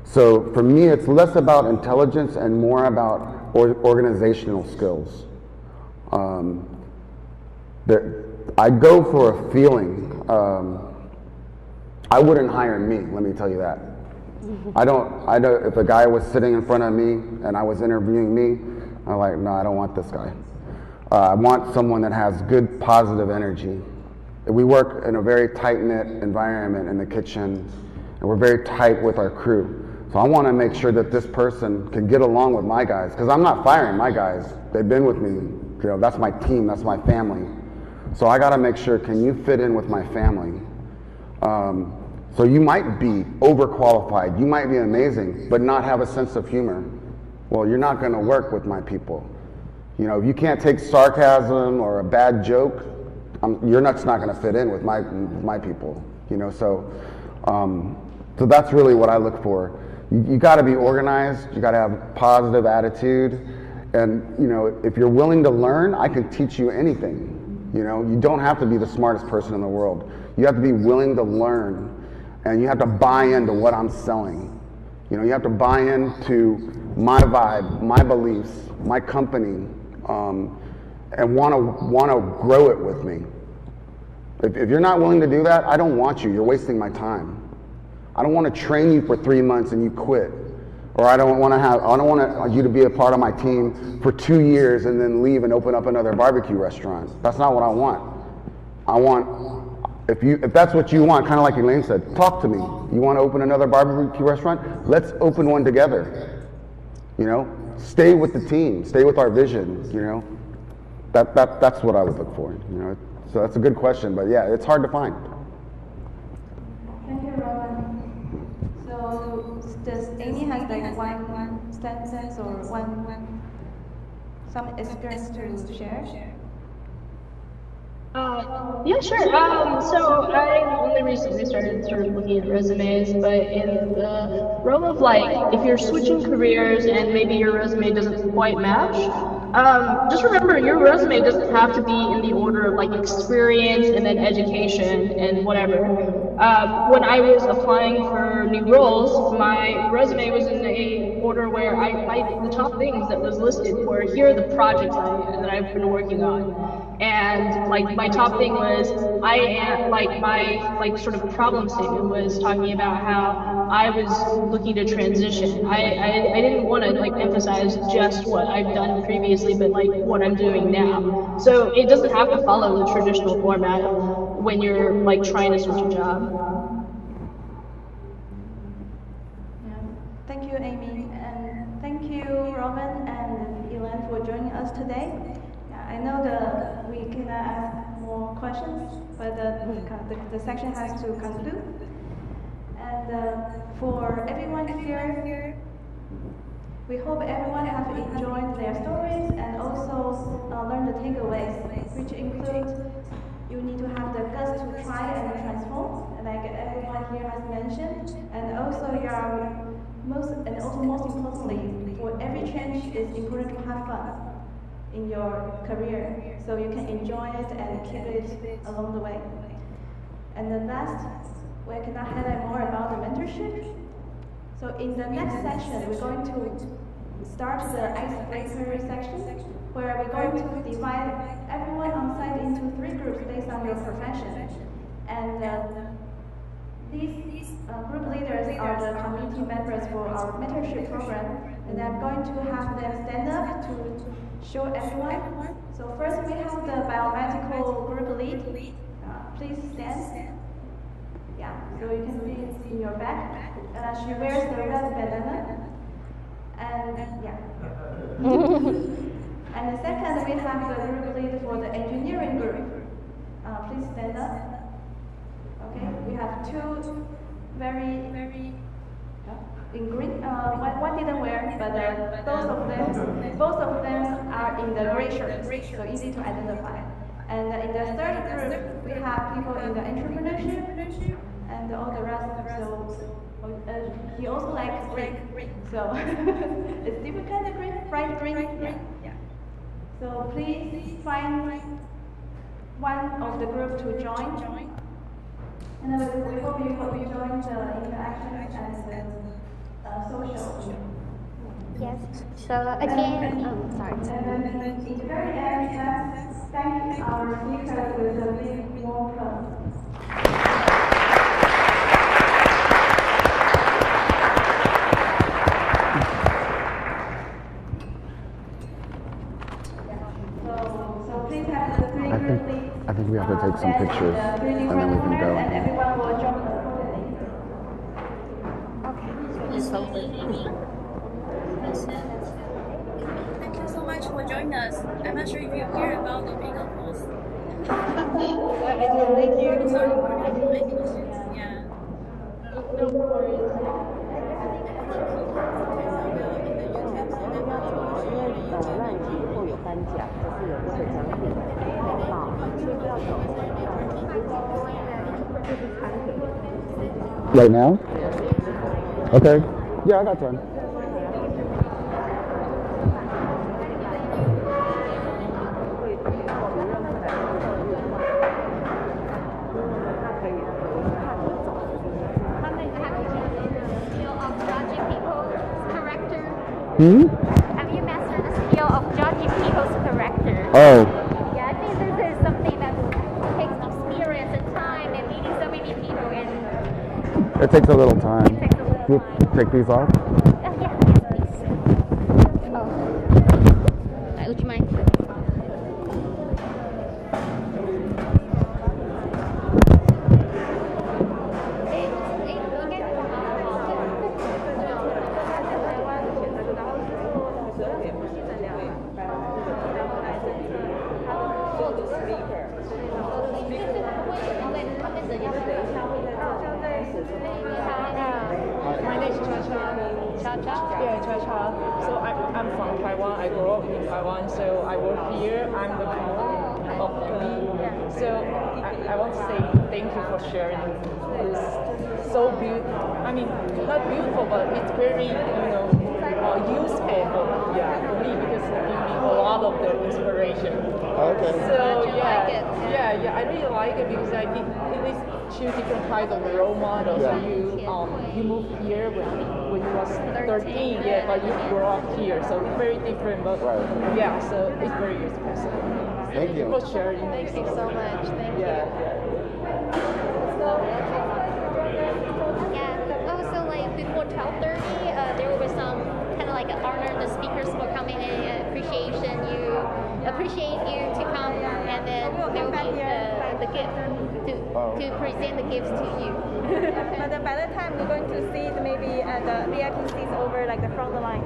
So for me, it's less about intelligence and more about organizational skills. I go for a feeling. I wouldn't hire me, let me tell you that. I don't, if a guy was sitting in front of me and I was interviewing me, I'm like, no, I don't want this guy. I want someone that has good, positive energy. We work in a very tight-knit environment in the kitchen, and we're very tight with our crew. So I want to make sure that this person can get along with my guys, because I'm not firing my guys. They've been with me. You know, that's my team, that's my family. So I got to make sure, can you fit in with my family? So you might be overqualified, you might be amazing, but not have a sense of humor. Well, you're not going to work with my people. You know, if you can't take sarcasm or a bad joke, you're not going to fit in with my people. You know, so that's really what I look for. You got to be organized. You got to have a positive attitude, and you know, if you're willing to learn, I can teach you anything. You know, you don't have to be the smartest person in the world. You have to be willing to learn, and you have to buy into what I'm selling. You know, you have to buy into my vibe, my beliefs, my company, and want to grow it with me. If you're not willing to do that, I don't want you. You're wasting my time. I don't want to train you for 3 months and you quit, or I don't want you to be a part of my team for 2 years and then leave and open up another barbecue restaurant. That's not what I want. I want, if that's what you want, kind of like Elaine said, talk to me. You want to open another barbecue restaurant? Let's open one together. You know, stay with the team, stay with our vision. You know, that's what I would look for. You know, so that's a good question, but yeah, it's hard to find. Thank you, Robin. So does Amy have like one sentence or some experience to share? Yeah, sure. So I only recently started sort of looking at resumes, but in the realm of like, if you're switching careers and maybe your resume doesn't quite match, just remember your resume doesn't have to be in the order of like experience and then education and whatever. When I was applying for new roles, my resume was in a order where the top things that was listed were, here are the projects that I've been working on. And like my top thing was, my sort of problem statement was talking about how I was looking to transition. I didn't want to like emphasize just what I've done previously, but like what I'm doing now. So it doesn't have to follow the traditional format when you're like trying to switch a job. Yeah. Thank you, Amy, and thank you, Robin and Elaine, for joining us today. Yeah, I know the we can ask more questions, but the section has to conclude. And for everyone here, we hope everyone have enjoyed their stories and also learned the takeaways, which include you need to have the guts to try and transform, like everyone here has mentioned, and also most importantly, for every change it's important to have fun in your career, so you can enjoy it and keep it along the way. And then last, we cannot highlight more about the mentorship. So in the next section, we're going to start the icebreaker section, where we're going to divide everyone on site into 3 groups based on your profession. And these group leaders are the community members for our mentorship program, and I'm going to have them stand up to show everyone. So first we have the biomedical group lead. Please stand. Yeah, so you can see it in your back. She wears the red bandana. And yeah. And the second, we have the group lead for the engineering group. Please stand up. Okay, we have 2 very in green. One didn't wear, but both of them are in the gray shirts, so easy to identify. And in the third group, we have people in the entrepreneurship and all the rest. So he also likes green. So it's different kind of green, bright green. Yeah. So please find one of the group to join. And we hope you join the interaction and the social. Yes. So again, sorry. And then in the very end, let's thank our speakers with a big warm applause. So please have the 3 group leads. I think we have to take some pictures, and then we can go. And everyone will join the Thank you so much for joining us. I'm not sure if you hear about the vegan post. Thank you. Yeah. Right now? Okay. Yeah, I got time. Have you mastered the skill of judging people's character? Oh. Yeah, I think this is something that takes experience and time and meeting so many people, and It takes a little time. it takes a little time. Take these off? Yeah, yes, please. Oh. Would you mind? My name is Cha-Cha. Yeah, Cha-Cha. So I'm from Taiwan. I grew up in Taiwan, so I work here. I'm the mom of me. So I want to say thank you for sharing this so beautiful. I mean, not beautiful, but it's very, useful. Yeah, for me because it gives me a lot of the inspiration. Okay. So yeah, I really like it because I think it is 2 different kinds of role models. Yeah. You moved here when you was 13, yeah, but you grew up here, so it's very different. But Right. yeah, so it's very useful. So Thank you. for sharing. Thank you so much. Thank you. Yeah. Yeah. Also, like before 12:30, there will be some kind of like honor. The speakers will come in and appreciate you to come, and then there will be the the gift to present the gifts to you. But then by that time, we're going to see maybe the VIP seats over like the front of the line.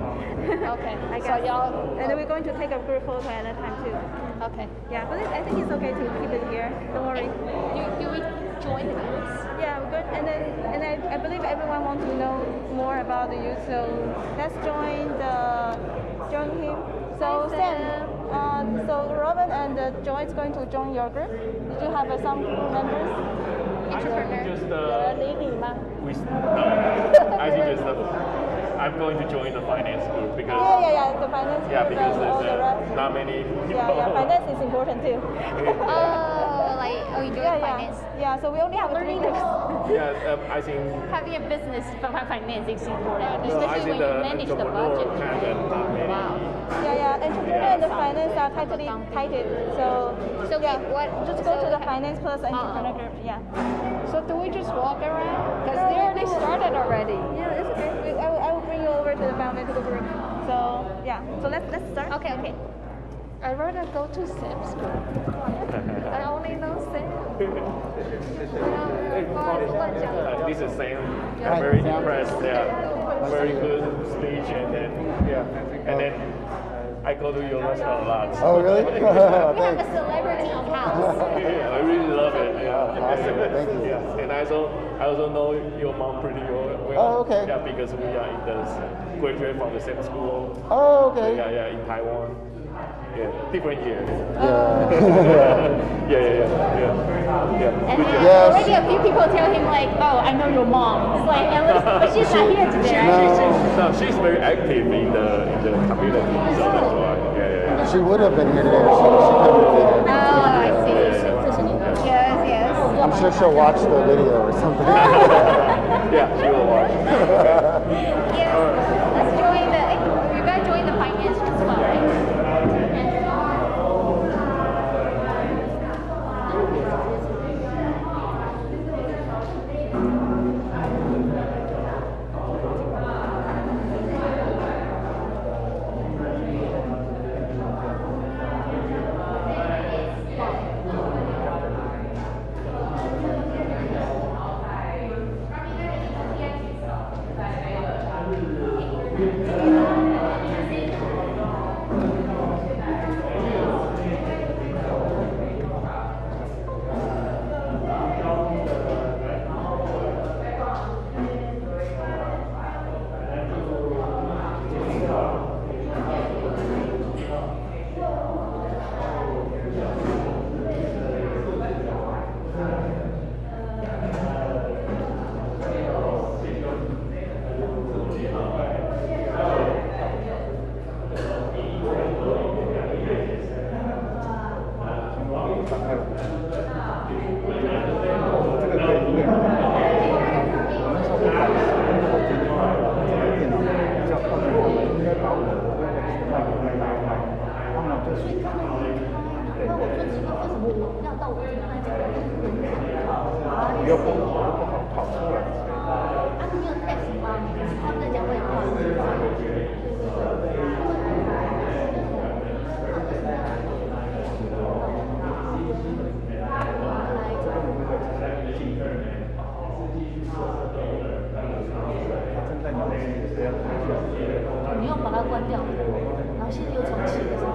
Okay. I So guess. y'all. And then we're going to take a group photo at that time too. Okay. Yeah, but I think it's okay to keep it here. Don't worry. Do we join the groups? Yeah, we're good. And I believe everyone wants to know more about the youth. So let's join him. So Sam, so Robin and Joy is going to join your group. Did you have some group members? I think just I'm going to join the finance group because the finance group. Yeah, because all the there's rest. not many people. Yeah, finance is important too. You doing finance? Yeah, so we only have learning 3 groups. Yeah, I think. Having a business finance is important, Well, I especially think when you manage the budget. Wow. Yeah, entrepreneur and the finance are tightly tied. So just go to the finance plus entrepreneur group. Yeah. So do we just walk around? Because they already started already. Yeah, it's okay. I will bring you over to the biomedical group. So yeah, so let's start. Okay. I'd rather go to Sam's group. I only know Sam. This is Sam. I'm very impressed. Yeah, very good speech, and then I go to your restaurant a lot. Oh, really? We have a celebrity house. Yeah, I really love it. Yeah, awesome. Thank you. Yeah, and I also know your mom pretty well. Oh, okay. Yeah, because we are in the graduate from the same school. Oh, okay. Yeah, in Taiwan. Yeah, different year. Yeah. And already a few people tell him like, oh, I know your mom. It's like, but she's not here today. She's very active in the community, so that's why. Yeah. She would have been here today, but she couldn't be here. Oh, I see. Yes. I'm sure she'll watch the video or something. Yeah, she will watch. Yes. Let's join you guys join the finance as well, right?你要把它关掉，然后现在又重启了，是吗？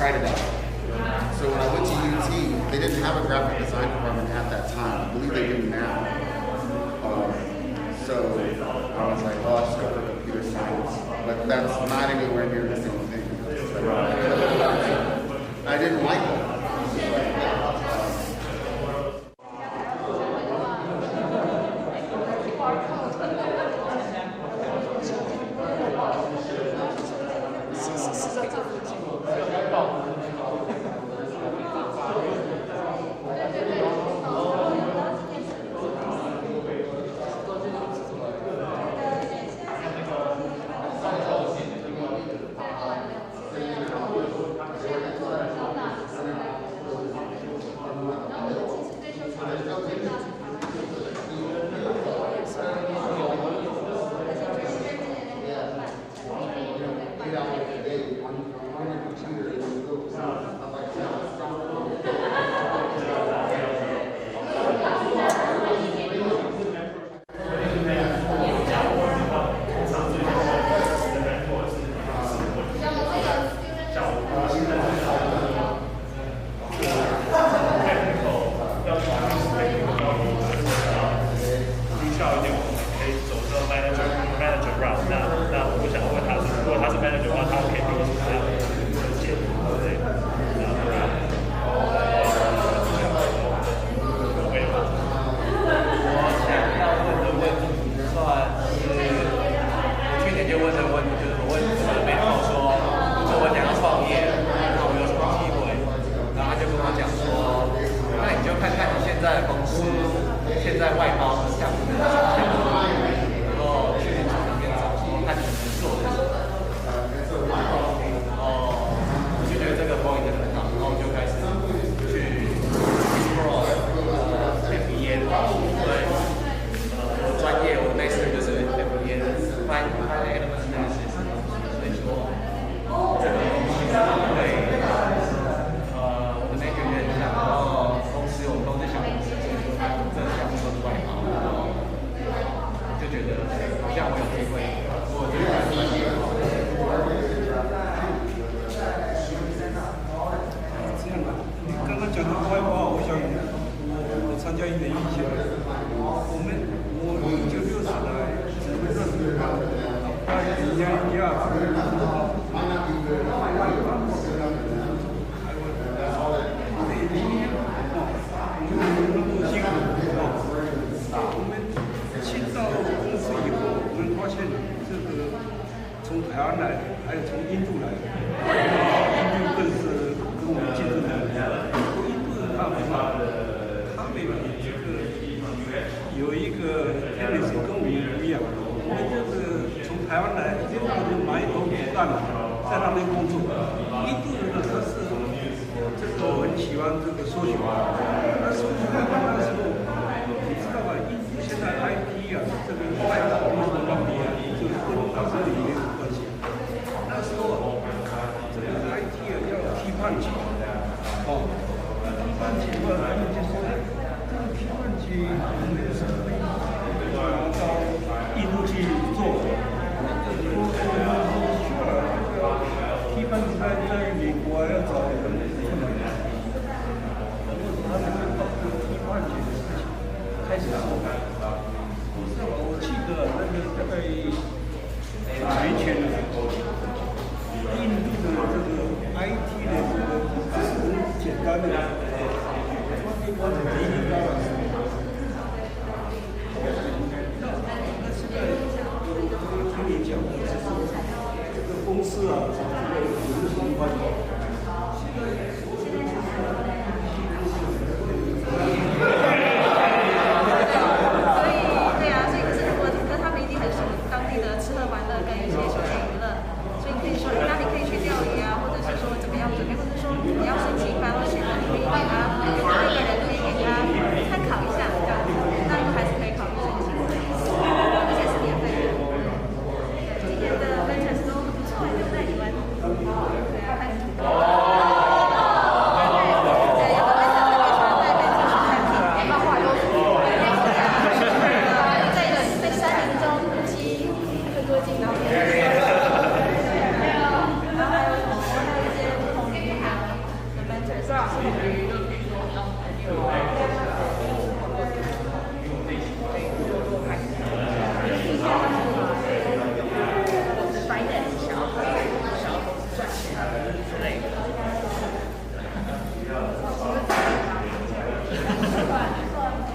excited about it. So when I went to UT, they didn't have a graphic design department at that time. I believe they do now. So I was like, oh, I'll just go for computer science. But that's not anywhere near the same thing. I didn't like it.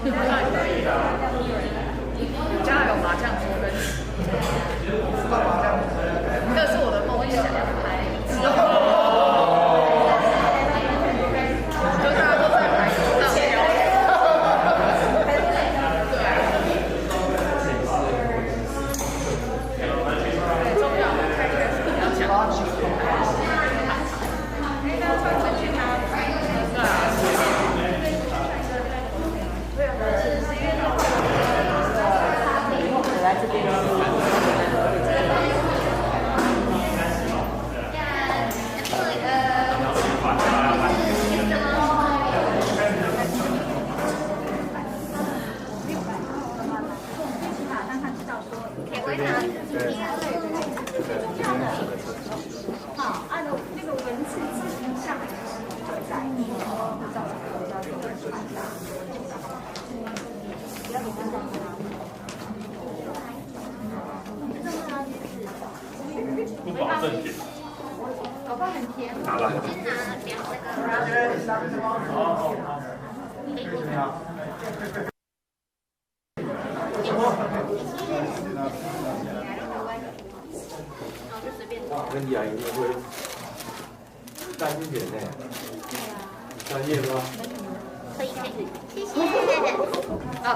我家有麻将桌跟这是我的梦想，就大家都在台上聊。最重要的开始你要讲。来这边。好，按照那个文字字形上就在你造成比较多的传达。不要给他放不保证甜。搞不好很甜。拿吧。先拿两个。跟雅一定会担心点呢，专业吗？可以，谢谢。哦。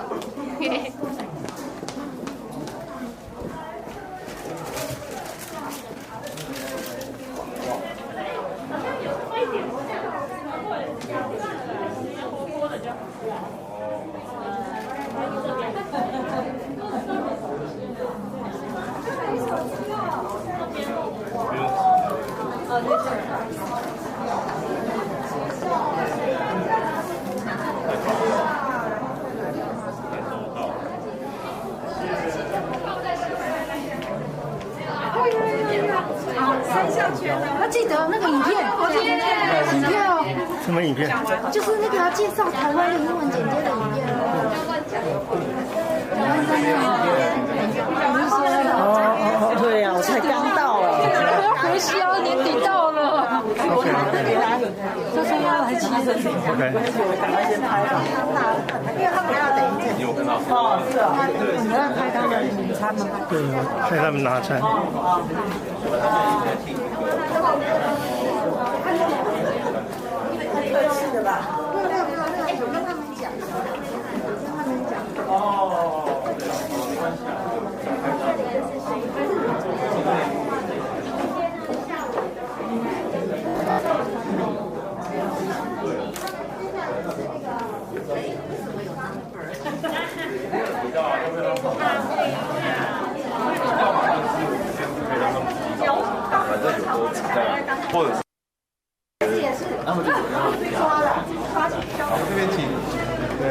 他记得那个影片，影片哦，什么影片？就是那个要介绍台湾的英文简介的影片哦。哦，对呀，我才刚到啊。要回销，年底到了。就是要来7人。OK。赶快先拍吧，因为他们还要等一阵。你有看到？哦，是啊。你要拍他们午餐吗？对，看他们拿餐。客气的吧？不用，我跟他们讲，哦。反正有时候或者是。他们就抓了，抓起来。好，这边请。对。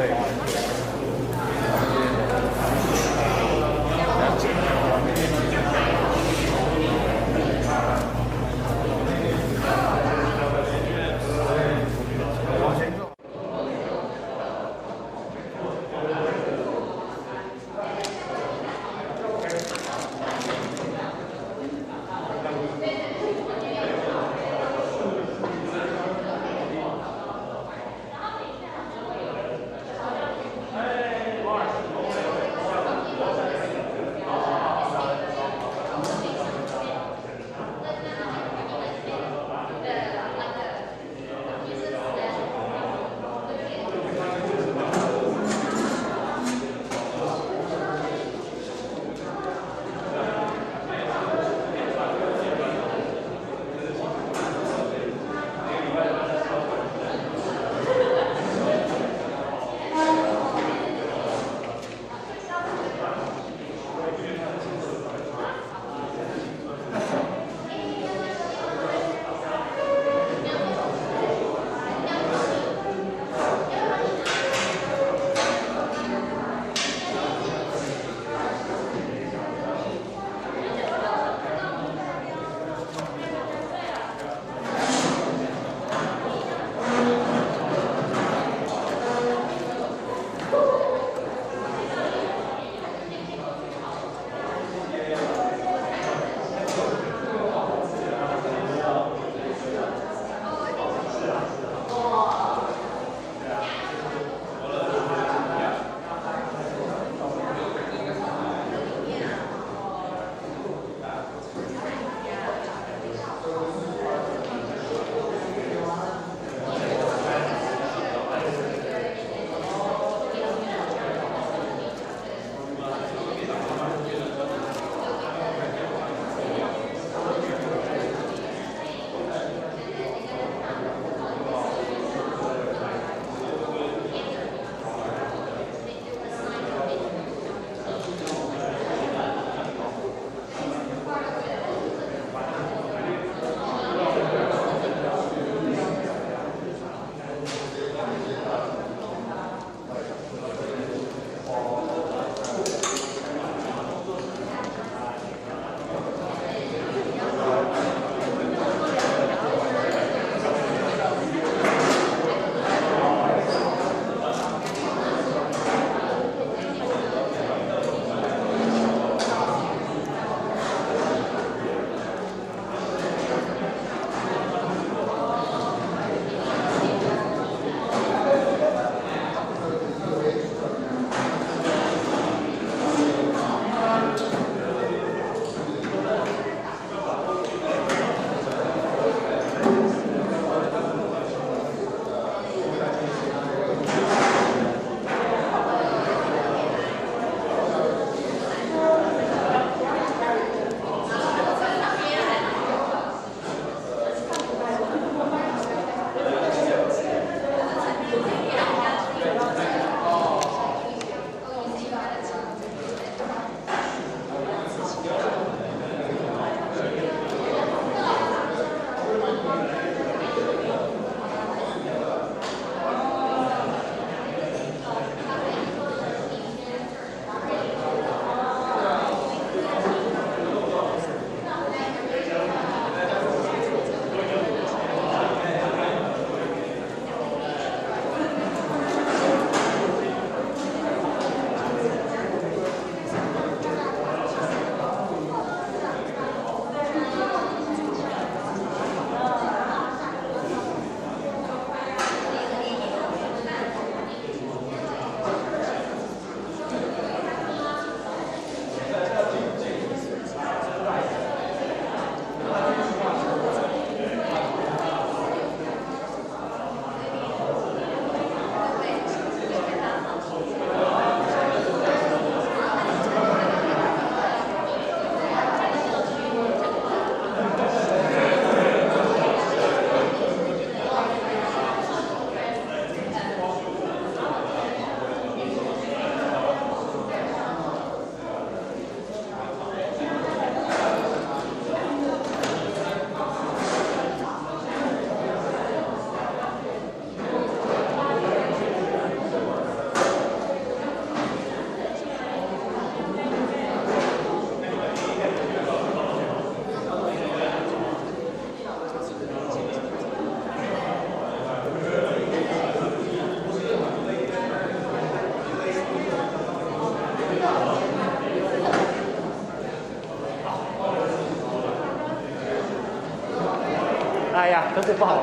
下，真是不好。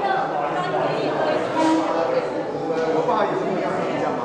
我爸也是这样吗？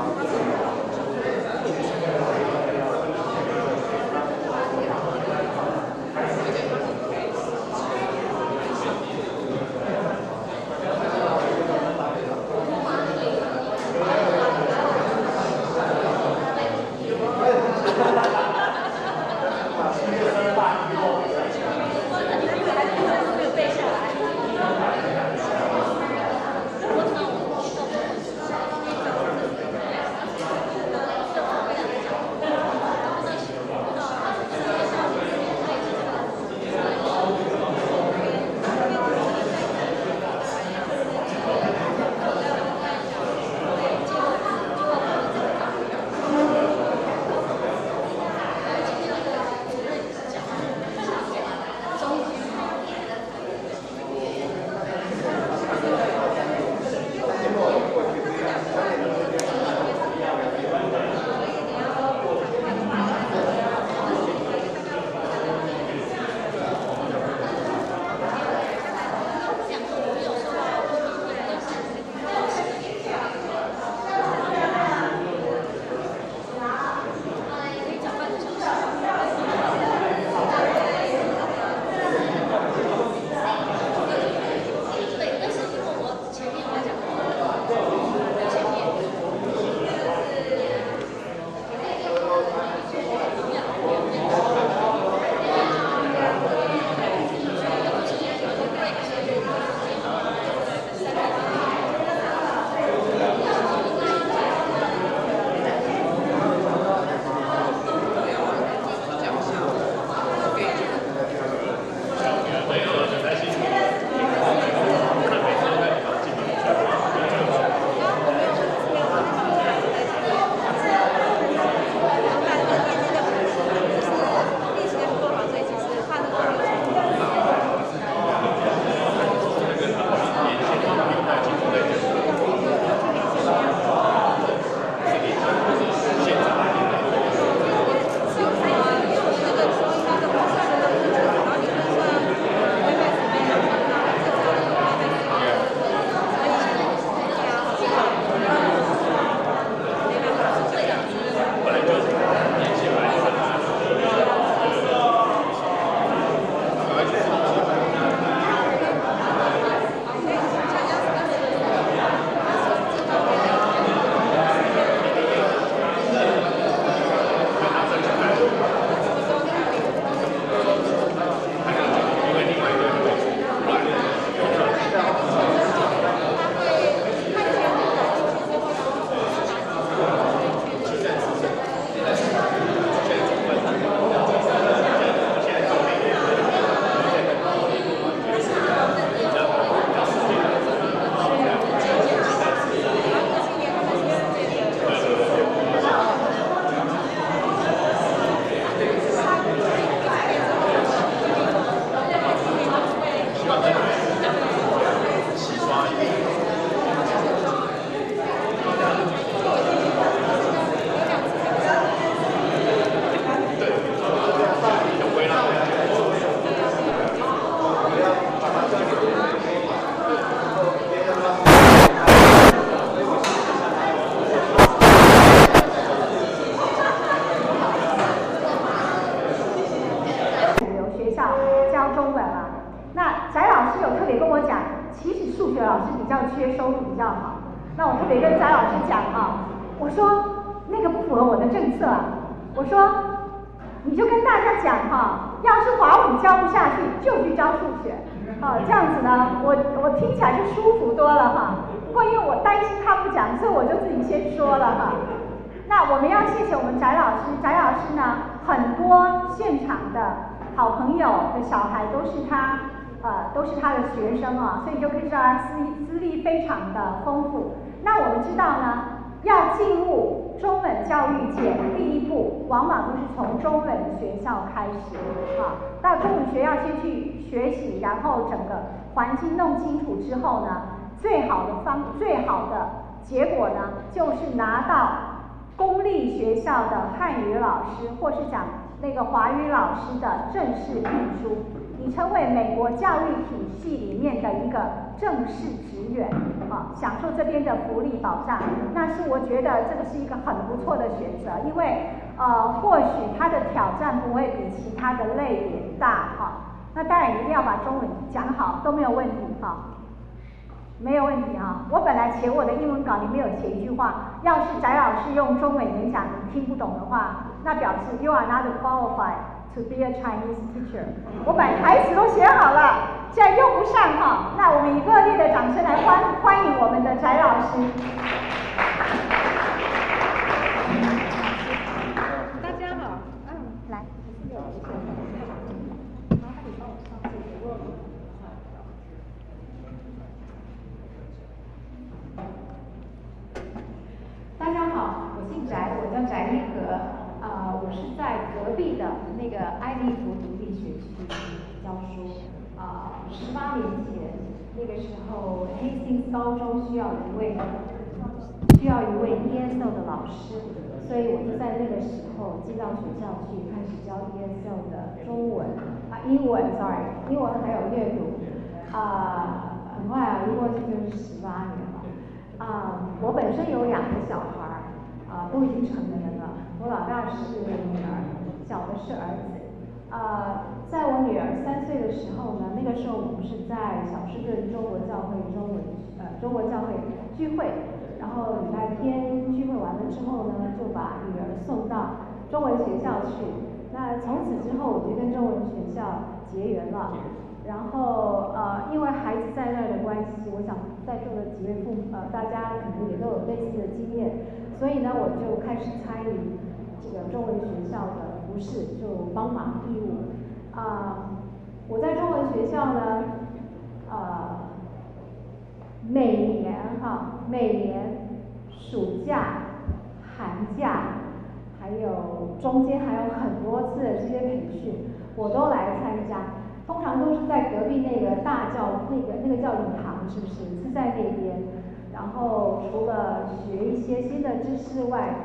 缺收入比较好。那我特别跟翟老师讲啊，我说那个不符合我的政策啊，我说你就跟大家讲哈，要是华文教不下去，就去教数学，这样子呢，我听起来就舒服多了哈。不过因为我担心他不讲，所以我就自己先说了哈。那我们要谢谢我们翟老师，翟老师呢，很多现场的好朋友的小孩都是他的学生啊，所以就可以知道他资历非常的丰富。那我们知道呢，要进入中文教育界，第一步往往都是从中文学校开始啊。到中文学校先去学习，然后整个环境弄清楚之后呢，最好的结果呢，就是拿到公立学校的汉语老师，或是讲那个华语老师的正式聘书，你成为美国教育体系里面的一个正式职员享受这边的福利保障，那是我觉得这个是一个很不错的选择，因为或许它的挑战不会比其他的类别大那当然一定要把中文讲好都没有问题没有问题我本来写我的英文稿里面有写一句话，要是翟老师用中文演讲你听不懂的话，那表示 you are not qualified to be a Chinese teacher。我把台词都写好了，现在用不上那我们以热烈的掌声来欢迎我们的翟老师。大家好，来。大家好，我姓翟，我叫翟一和，我是在隔壁的那个爱丽福独立学区教书，18年前那个时候，Hastings高中需要一位 ESL 的老师，所以我就在那个时候进到学校去，开始教 ESL 的中文英文还有阅读很快一过去就是18年了。我本身有2个小孩都已经成年了。我老大是女儿，小的是儿子。在我女儿3岁的时候呢，那个时候我们是在小士顿中国教会中国教会聚会，然后礼拜天聚会完了之后呢，就把女儿送到中文学校去。那从此之后，我就跟中文学校结缘了。然后因为孩子在那儿的关系，我想在座的几位父母大家可能也都有类似的经验，所以呢，我就开始参与这个中文学校的服事，就帮忙义务。我在中文学校呢，每年暑假、寒假，还有中间还有很多次的这些培训，我都来参加。通常都是在隔壁那个大教那个教礼堂，是不是？是在那边。然后除了学一些新的知识外，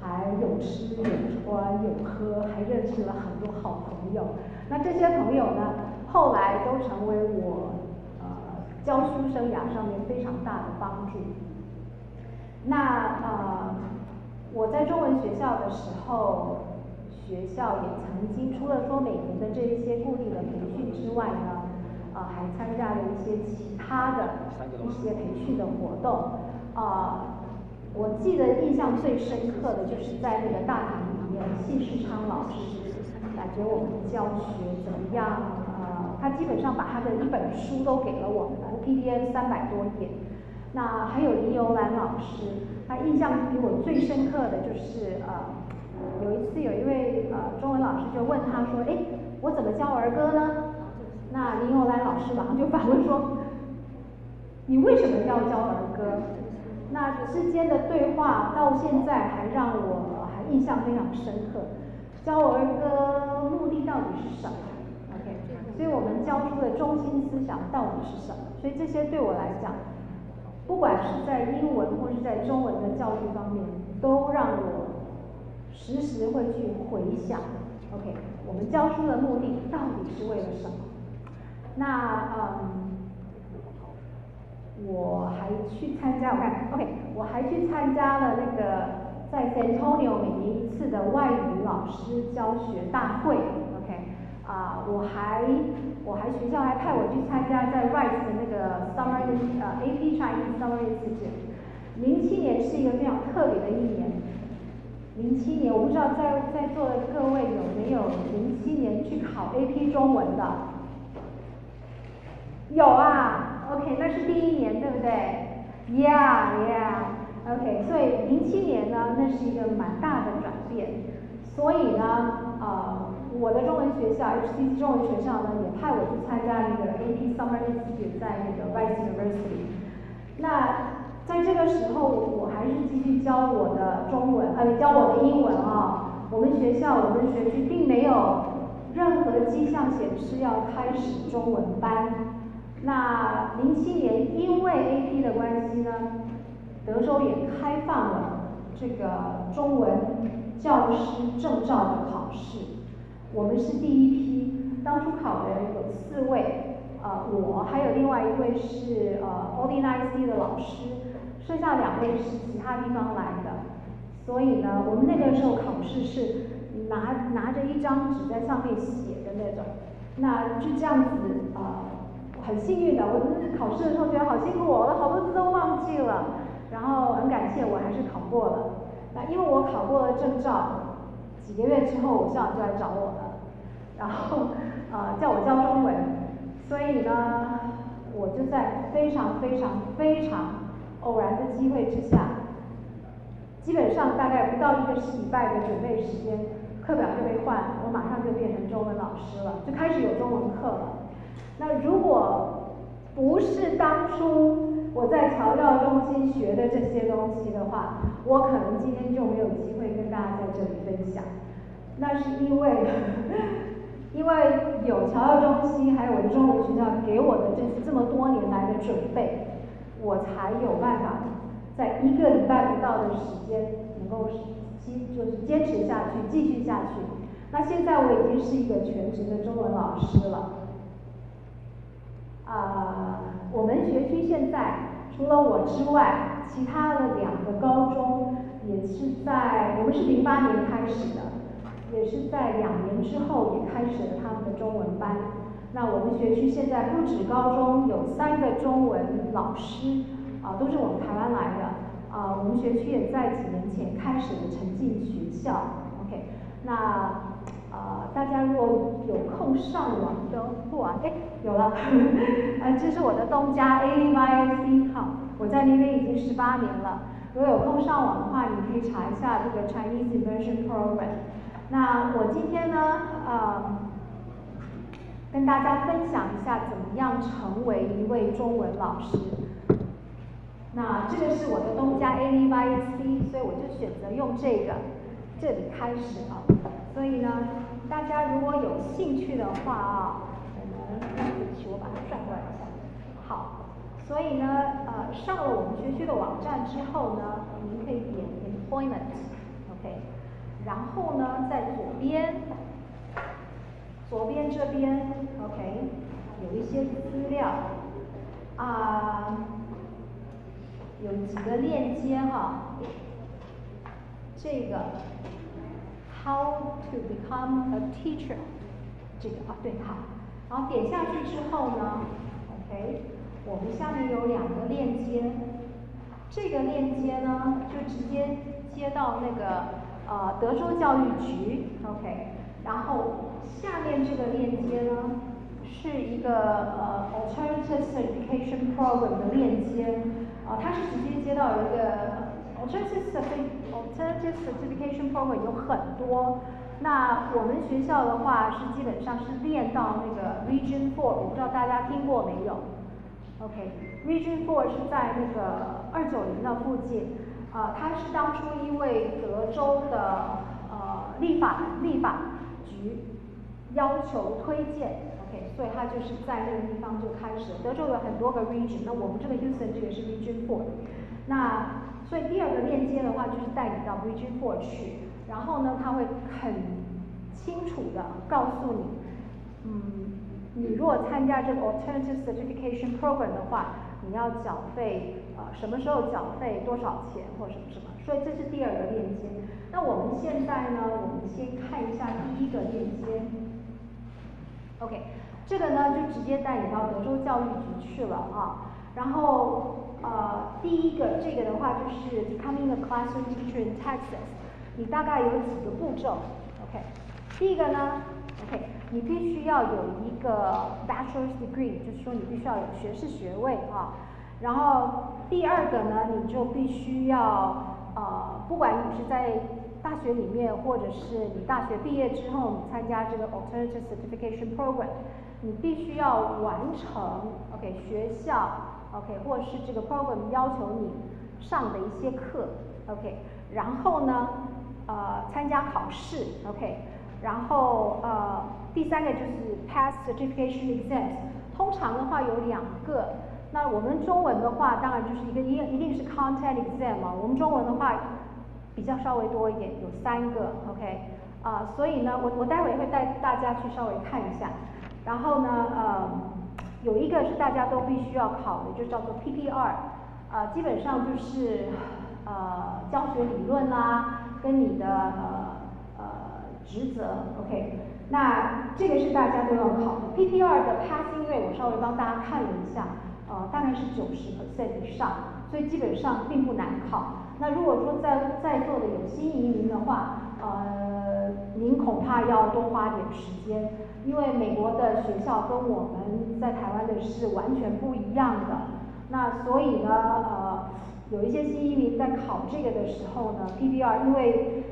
还有吃有穿有喝，还认识了很多好朋友。那这些朋友呢，后来都成为我教书生涯上面非常大的帮助。那我在中文学校的时候，学校也曾经除了说每年的这一些固定的培训之外呢，还参加了一些其他的一些培训的活动。我记得印象最深刻的就是在那个大堂里面，谢世昌老师感觉我们教学怎么样？他基本上把他的一本书都给了我们，PDF 300多页。那还有林尤兰老师，他印象给我最深刻的就是有一次有一位中文老师就问他说：“哎，我怎么教儿歌呢？”那林尤兰老师马上就反问说：“你为什么要教儿歌？”那之间的对话到现在还让我还印象非常深刻。教儿歌目的到底是什么 ？OK， 所以我们教出的中心思想到底是什么？所以这些对我来讲，不管是在英文或是在中文的教育方面，都让我时时会去回想 ，OK， 我们教书的目的到底是为了什么？那我还去参加，我还去参加了那个在 San Antonio 每年一次的外语老师教学大会 ，OK， 我还学校还派我去参加在 Rice 的那个 Summer AP Chinese Summer Institute。07年是一个非常特别的一年。07年，我不知道在座的各位有没有07年去考 AP 中文的？有啊 ，OK， 那是第1年，对不对 ？Yeah，OK， 所以07年呢，那是一个蛮大的转变。所以呢，我的中文学校 HCC 中文学校呢，也派我去参加那个 AP Summer Institute 在那个 Rice University。那在这个时候，我还是继续教我的中文，教我的英文我们学校我们学区并没有任何迹象显示要开始中文班。那07年因为 AP 的关系呢，德州也开放了这个中文教师证照的考试。我们是第一批，当初考的人有4位，我还有另外一位是ODNIC 的老师，剩下2位是其他地方来的。所以呢，我们那个时候考试是拿着一张纸在上面写的那种。那就这样子很幸运的，我考试的时候觉得好辛苦，我好多字都忘记了，然后很感谢我还是考过了。那因为我考过了证照，几个月之后我校长就来找我了，然后叫我教中文，所以呢，我就在非常偶然的机会之下，基本上大概不到1个礼拜的准备时间，课表就被换了，我马上就变成中文老师了，就开始有中文课了。那如果不是当初我在侨教中心学的这些东西的话，我可能今天就没有机会跟大家在这里分享。那是因为有侨教中心还有我的中文学校给我的这么多年来的准备，我才有办法在1个礼拜不到的时间能够就是坚持下去，继续下去。那现在我已经是一个全职的中文老师了。我们学区现在除了我之外，其他的2个高中也是我们是08年开始的，也是在2年之后也开始了他们的中文班。那我们学区现在不止高中有3个中文老师，都是我们台湾来的。我们学区也在几年前开始了沉浸学校。OK， 那大家如果有空上网的话，有了，这是我的东家 ADYC 哈，我在那边已经18年了。如果有空上网的话，你可以查一下这个 Chinese Immersion Program。那我今天呢，跟大家分享一下怎么样成为一位中文老师。那这个是我的东家 ADYC， 所以我就选择用这里开始啊。所以呢，大家如果有兴趣的话我把它转过来一下。好，所以呢，上了我们学区的网站之后呢，您可以点 Employment，OK， 然后呢，在左边这边 ，OK， 有一些资料有几个链接哈，这个 How to become a teacher， 这个对，好，然后点下去之后呢 ，OK， 我们下面有2个链接，这个链接呢就直接接到那个德州教育局 ，OK， 然后下面这个链接呢是一个Alternative Certification Program 的链接，它是直接接到一个Alternative Certification Program 有很多。那我们学校的话是基本上是练到那个 Region 4， 我不知道大家听过没有 ？OK，Region 4是在那个290那附近，它是当初因为德州的立法局要求推荐 ，OK， 所以它就是在那个地方就开始了。德州有很多个 Region， 那我们这个 Houston 这个是 Region 4， 那所以第2个链接的话就是带你到 Region 4去。然后呢，他会很清楚的告诉你，你如果参加这个 Alternative Certification Program 的话，你要缴费，什么时候缴费，多少钱或什么。所以这是第2个链接。那我们现在呢，我们先看一下第1个链接。OK， 这个呢就直接带你到德州教育局去了啊。然后第1个这个的话就是 Becoming a Classroom Teacher in Texas。你大概有几个步骤 ，OK？ 第1个呢 ，OK， 你必须要有一个 Bachelor's Degree， 就是说你必须要有学士学位啊。然后第2个呢，你就必须要不管你是在大学里面，或者是你大学毕业之后你参加这个 Alternative Certification Program， 你必须要完成 OK 学校 OK 或者是这个 program 要求你上的一些课 OK， 然后呢参加考试 OK， 然后第3个就是 pass certification exams， 通常的话有2个。那我们中文的话，当然就是一定是 content exam 我们中文的话比较稍微多一点，有3个 OK， 所以呢，我待会会带大家去稍微看一下。然后呢，有一个是大家都必须要考的，就叫做 PPR，基本上就是教学理论啦，跟你的职责 ，OK。那这个是大家都要考的。PPR 的 passing rate 我稍微帮大家看了一下，大概是90% 以上，所以基本上并不难考。那如果说在座的有新移民的话，您恐怕要多花点时间，因为美国的学校跟我们在台湾的是完全不一样的。那所以呢，有一些新移民在考这个的时候呢 ，PPR 因为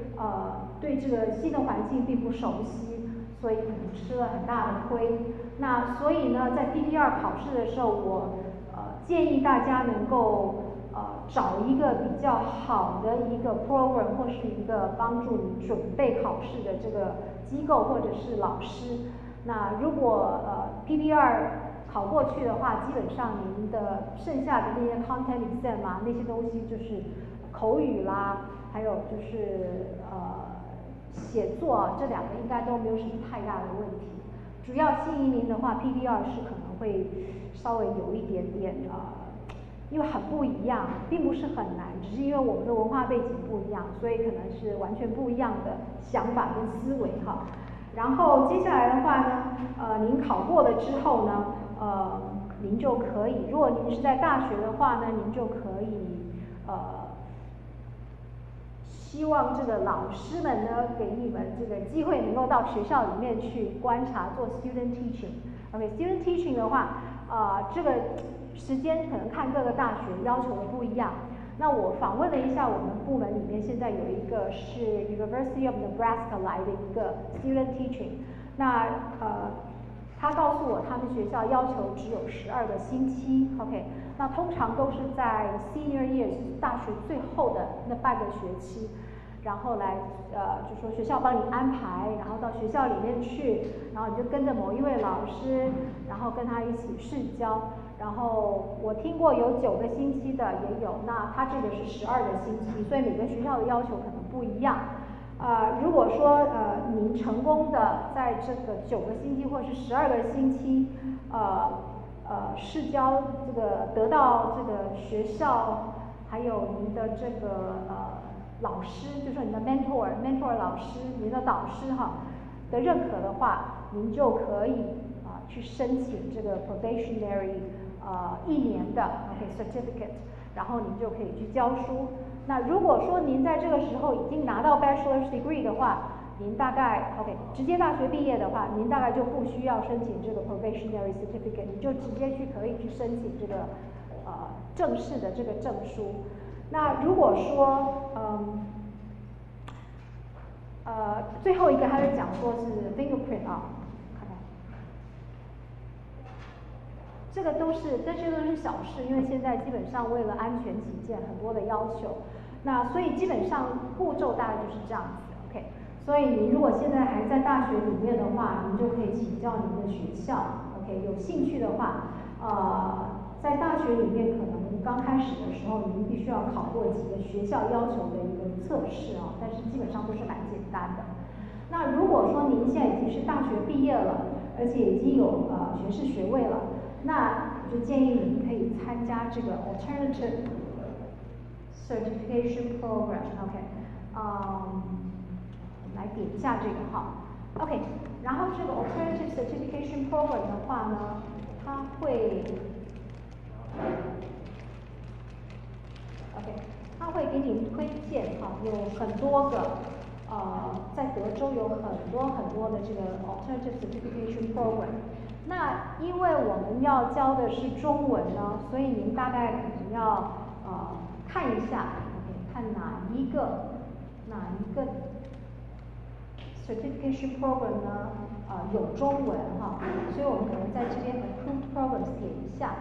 对这个新的环境并不熟悉，所以可能吃了很大的亏。那所以呢，在 PPR 考试的时候，我建议大家能够找一个比较好的一个 program 或是一个帮助你准备考试的这个机构或者是老师。那如果PPR 考过去的话，基本上您的剩下的那些 content exam 啊，那些东西就是口语啦，还有就是写作这两个应该都没有什么太大的问题。主要新移民的话 ，PPR 是可能会稍微有一点点因为很不一样，并不是很难，只是因为我们的文化背景不一样，所以可能是完全不一样的想法跟思维哈。然后接下来的话呢，您考过了之后呢，您就可以，如果您是在大学的话呢，您就可以希望这个老师们呢，给你们这个机会，能够到学校里面去观察做 student teaching。OK，student teaching 的话，这个时间可能看各个大学要求的不一样。那我访问了一下我们部门里面，现在有一个是 University of Nebraska 来的一个 student teaching。那他告诉我，他们学校要求只有12个星期 ，OK。那通常都是在 senior year， 大学最后的那半个学期，然后来就说学校帮你安排，然后到学校里面去，然后你就跟着某一位老师，然后跟他一起试教。然后我听过有9个星期的也有，那他这个是12个星期，所以每个学校的要求可能不一样。如果说您成功的在这个9个星期或是12个星期，试教这个得到这个学校还有您的这个老师，就是你的 mentor 老师，您的导师哈的认可的话，您就可以去申请这个 probationary 1年的 certificate， 然后您就可以去教书。那如果说您在这个时候已经拿到 bachelor's degree 的话，您大概直接大学毕业的话，您大概就不需要申请这个 probationary certificate， 你就直接可以去申请这个正式的这个证书。那如果说最后一个他就讲说是 fingerprint 这些都是小事，因为现在基本上为了安全起见，很多的要求。那所以基本上步骤大概就是这样子 ，OK。所以您如果现在还在大学里面的话，您就可以请教您的学校 ，OK。有兴趣的话，在大学里面可能刚开始的时候，您必须要考过几个学校要求的一个测试但是基本上都是蛮简单的。那如果说您现在已经是大学毕业了，而且已经有学士学位了，那我就建议您可以参加这个 alternative certification program，OK， 来点一下这个OK， 然后这个 alternative certification program 的话呢，它会它会给你推荐有很多个在德州有很多的这个 alternative certification program。那因为我们要教的是中文呢，所以您大概可能要看一下看哪一个 certification program 呢有中文所以我们可能在这边 approved programs 点一下。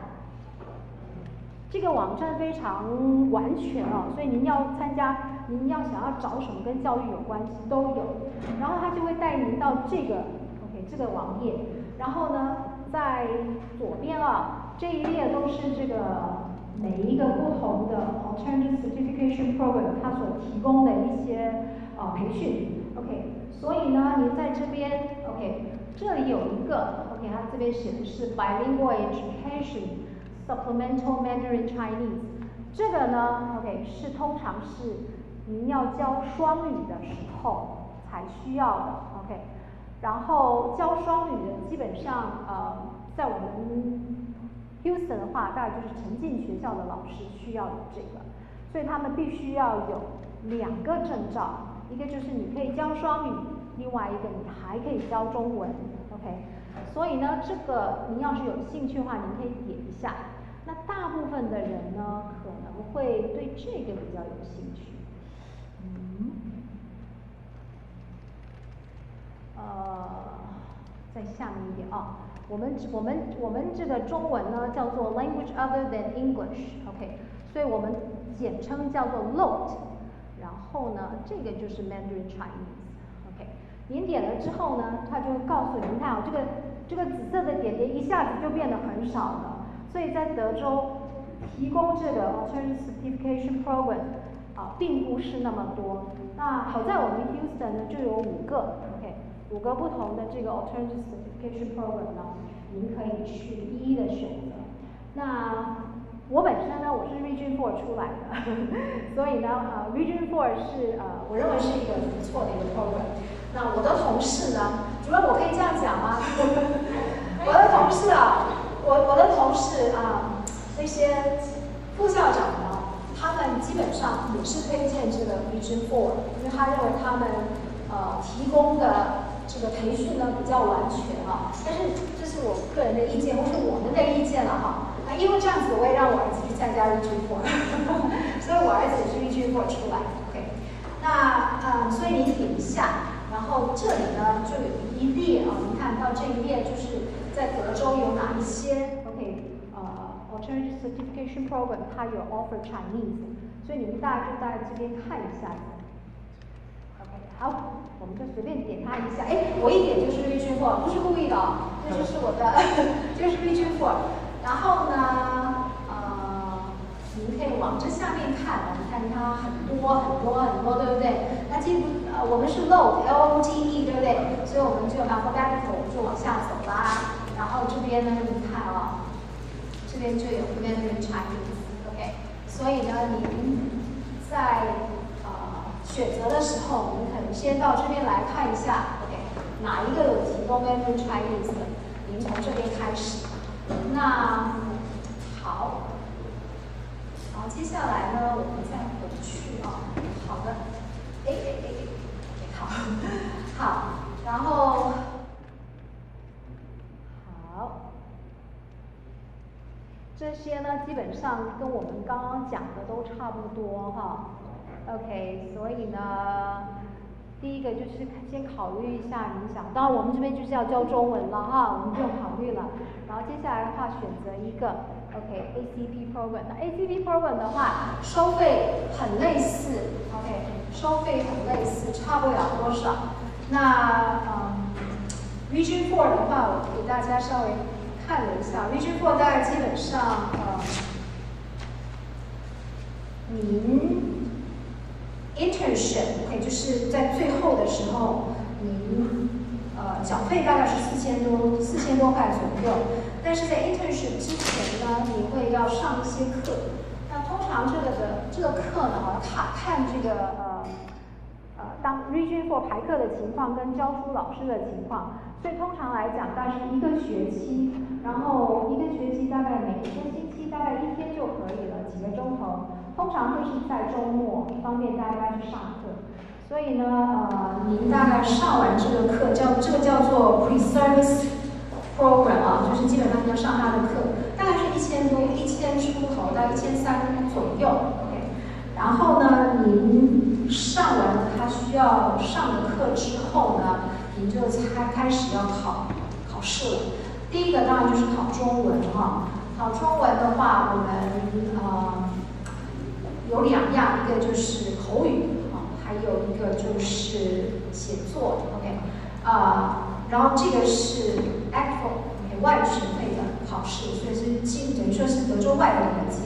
这个网站非常完全所以您要参加，您要想要找什么跟教育有关系都有，然后它就会带您到这个网页。然后呢，在左边这一列都是这个每一个不同的 alternative certification program 它所提供的一些培训。所以呢，您在这边这里有一个 OK， 它这边写的是 bilingual education supplemental Mandarin Chinese， 这个呢 OK 是通常是您要教双语的时候才需要的 OK， 然后教双语的基本上在我们 Houston 的话，大概就是沉浸学校的老师需要有这个，所以他们必须要有2个证照，一个就是你可以教双语，另外一个你还可以教中文 OK， 所以呢这个您要是有兴趣的话，您可以点一下。那大部分的人呢可能会对这个比较有兴趣，再下面一点啊，我们这个中文呢叫做 language other than English OK， 所以我们简称叫做 LOT， 然后呢这个就是 Mandarin Chinese OK， 您点了之后呢，它就会告诉您看啊，这个紫色的点点一下子就变得很少了。所以在德州提供这个 alternative certification program 并不是那么多。那好在我们 Houston 呢就有5个 OK， 5个不同的这个 alternative certification program 呢，您可以去一一的选择。那我本身呢，我是 Region 4出来的，所以呢Region 4是我认为是一个不错的一个 program。那我的同事呢，主任我可以这样讲吗？我的同事我的同事那些副校长呢，他们基本上也是推荐这个 Region 4，因为他认为他们提供的这个培训呢比较完全但是这是我个人的意见，或是我们的意见了因为这样子我也让我儿子去参加 Region 4，所以我儿子也是 Region 4出来的 OK。那所以你点一下，然后这里呢就有一列您看到这一列就是在德州有哪一些 OK。Alternative certification program 它有 offer Chinese， 所以你们大家这边看一下。OK， 好，我们就随便点它一下。我一点就是 Region 4，不是故意的这就是我的，这是 Region 4。然后呢，你们可以往这下面看，你看它很多，对不对？那我们是 LOTE， 对不对？所以我们就 alphabetical 就往下走啦。然后这边呢，你看这边就有 Mandarin Chinese OK， 所以呢，您在选择的时候，您可能先到这边来看一下 OK， 哪一个有提供 Mandarin Chinese 的，您从这边开始。那好，然后接下来呢，我们再回去好的，好，然后好。这些呢，基本上跟我们刚刚讲的都差不多OK， 所以呢，第一个就是先考虑一下影响。当然，我们这边就是要教中文了我们不用考虑了。然后接下来的话，选择一个 OK ACP program。那 ACP program 的话，收费很类似 OK， 收费很类似，差不了多少。那Region 4的话，我给大家稍微看了一下 ，Region 4大概基本上您 internship OK 就是在最后的时候，您缴费大概是4000多块左右。但是在 internship 之前呢，你会要上一些课。那通常这个课呢看这个当 Region 4排课的情况跟教书老师的情况，所以通常来讲大概是1个学期，然后1个学期大概每个星期大概1天就可以了，几个钟头，通常会是在周末，方便大家去上课。所以呢，您大概上完这个课，这个叫做 pre-service program 就是基本上要上他的课，大概是1000多，1000出头到1300左右 ，OK。然后呢，您上完了他需要上的课之后呢，您就才开始要考试了。第一个当然就是考中文考中文的话，我们有2样，一个就是口语还有一个就是写作 ，OK， 然后这个是 actual 外语学会的考试，所以是等于说是德州外的一节，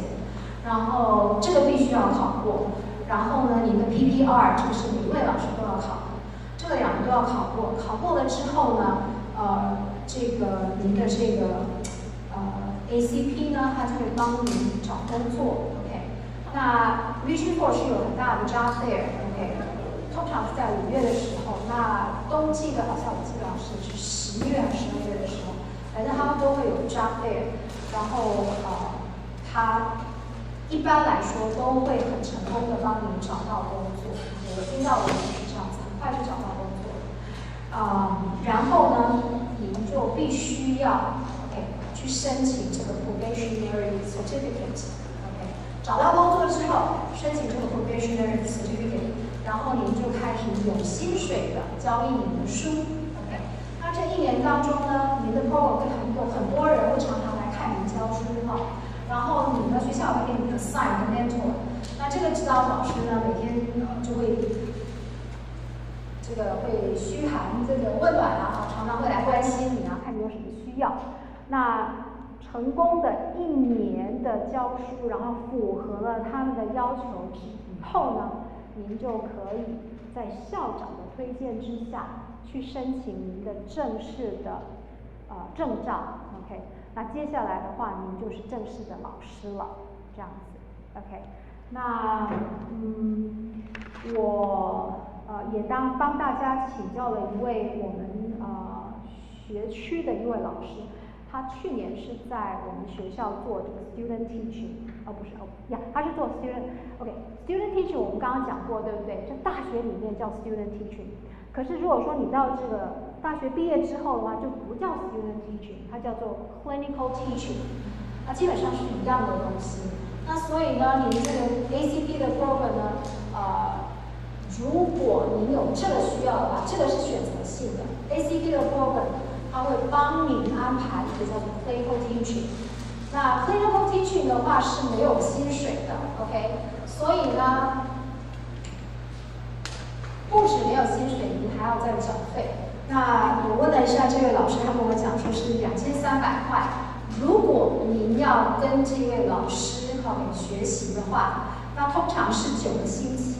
然后这个必须要考过，然后呢，你的 PPR 这个是每一位老师都要考的，这个2个都要考过，考过了之后呢，您的这个ACP 呢，它就会帮您找工作 ，OK。那 Region 4是有很大的 job fair，OK。通常是在5月的时候，那冬季的好像我记得是11月还是12月的时候，反正他们都会有 job fair， 然后他一般来说都会很成功的帮您找到工作。我听到的就是这样子，很快就找到工作。然后呢，您就必须要 OK 去申请这个 probationary certificate。OK， 找到工作之后，申请这个 probationary certificate， 然后您就开始有薪水的交1年的书。OK， 那这1年当中呢，您的 program 会有很多人会常常来看您教书哈。然后你们学校会给你 assign 一个 mentor， 那这个指导老师呢，每天就会会嘘寒问暖啊，常常会来关心你啊，看你有什么需要。那成功的1年的教书，然后符合了他们的要求以后呢，您就可以在校长的推荐之下去申请您的正式的证照 ，OK。那接下来的话，您就是正式的老师了，这样子 ，OK。那我也帮大家请教了一位我们学区的一位老师，他去年是在我们学校做这个 student teaching， 他是做 student teaching， 我们刚刚讲过，对不对？就大学里面叫 student teaching， 可是如果说你到这个大学毕业之后的话，就不叫 student teaching， 它叫做 clinical teaching， 那基本上是一样的东西。那所以呢，您这个 ACP 的 program 呢，如果您有这个需要的话，这个是选择性的 ACP 的 program， 它会帮您安排一个叫做 clinical teaching。那 clinical teaching 的话是没有薪水的 ，OK， 所以呢，不止没有薪水，您还要再缴费。那我问了一下这位老师，他跟我讲说是2300块。如果您要跟这位老师学习的话，那通常是9个星期。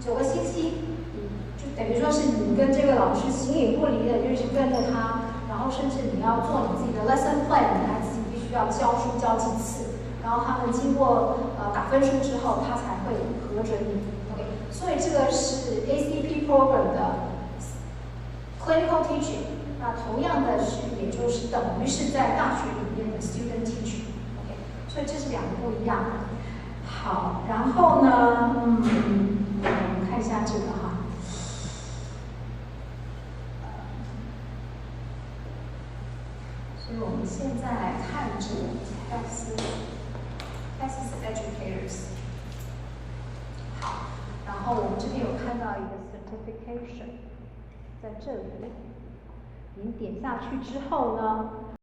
9个星期，就等于说是你跟这位老师形影不离的，就是跟着他，然后甚至你要做你自己的 lesson plan， 你还自己必须要教书教几次，然后他们经过打分数之后，他才会核准你。OK， 所以这个是 ACP program 的 clinical teaching。那同样的是，也就是等于是在大学里面的 student teaching。OK， 所以这是2个不一样的。好，然后呢，我们看一下这个哈。所以我们现在来看这个 Texas educators。好，然后我们这边有看到一个 certification， 在这里，您点下去之后呢，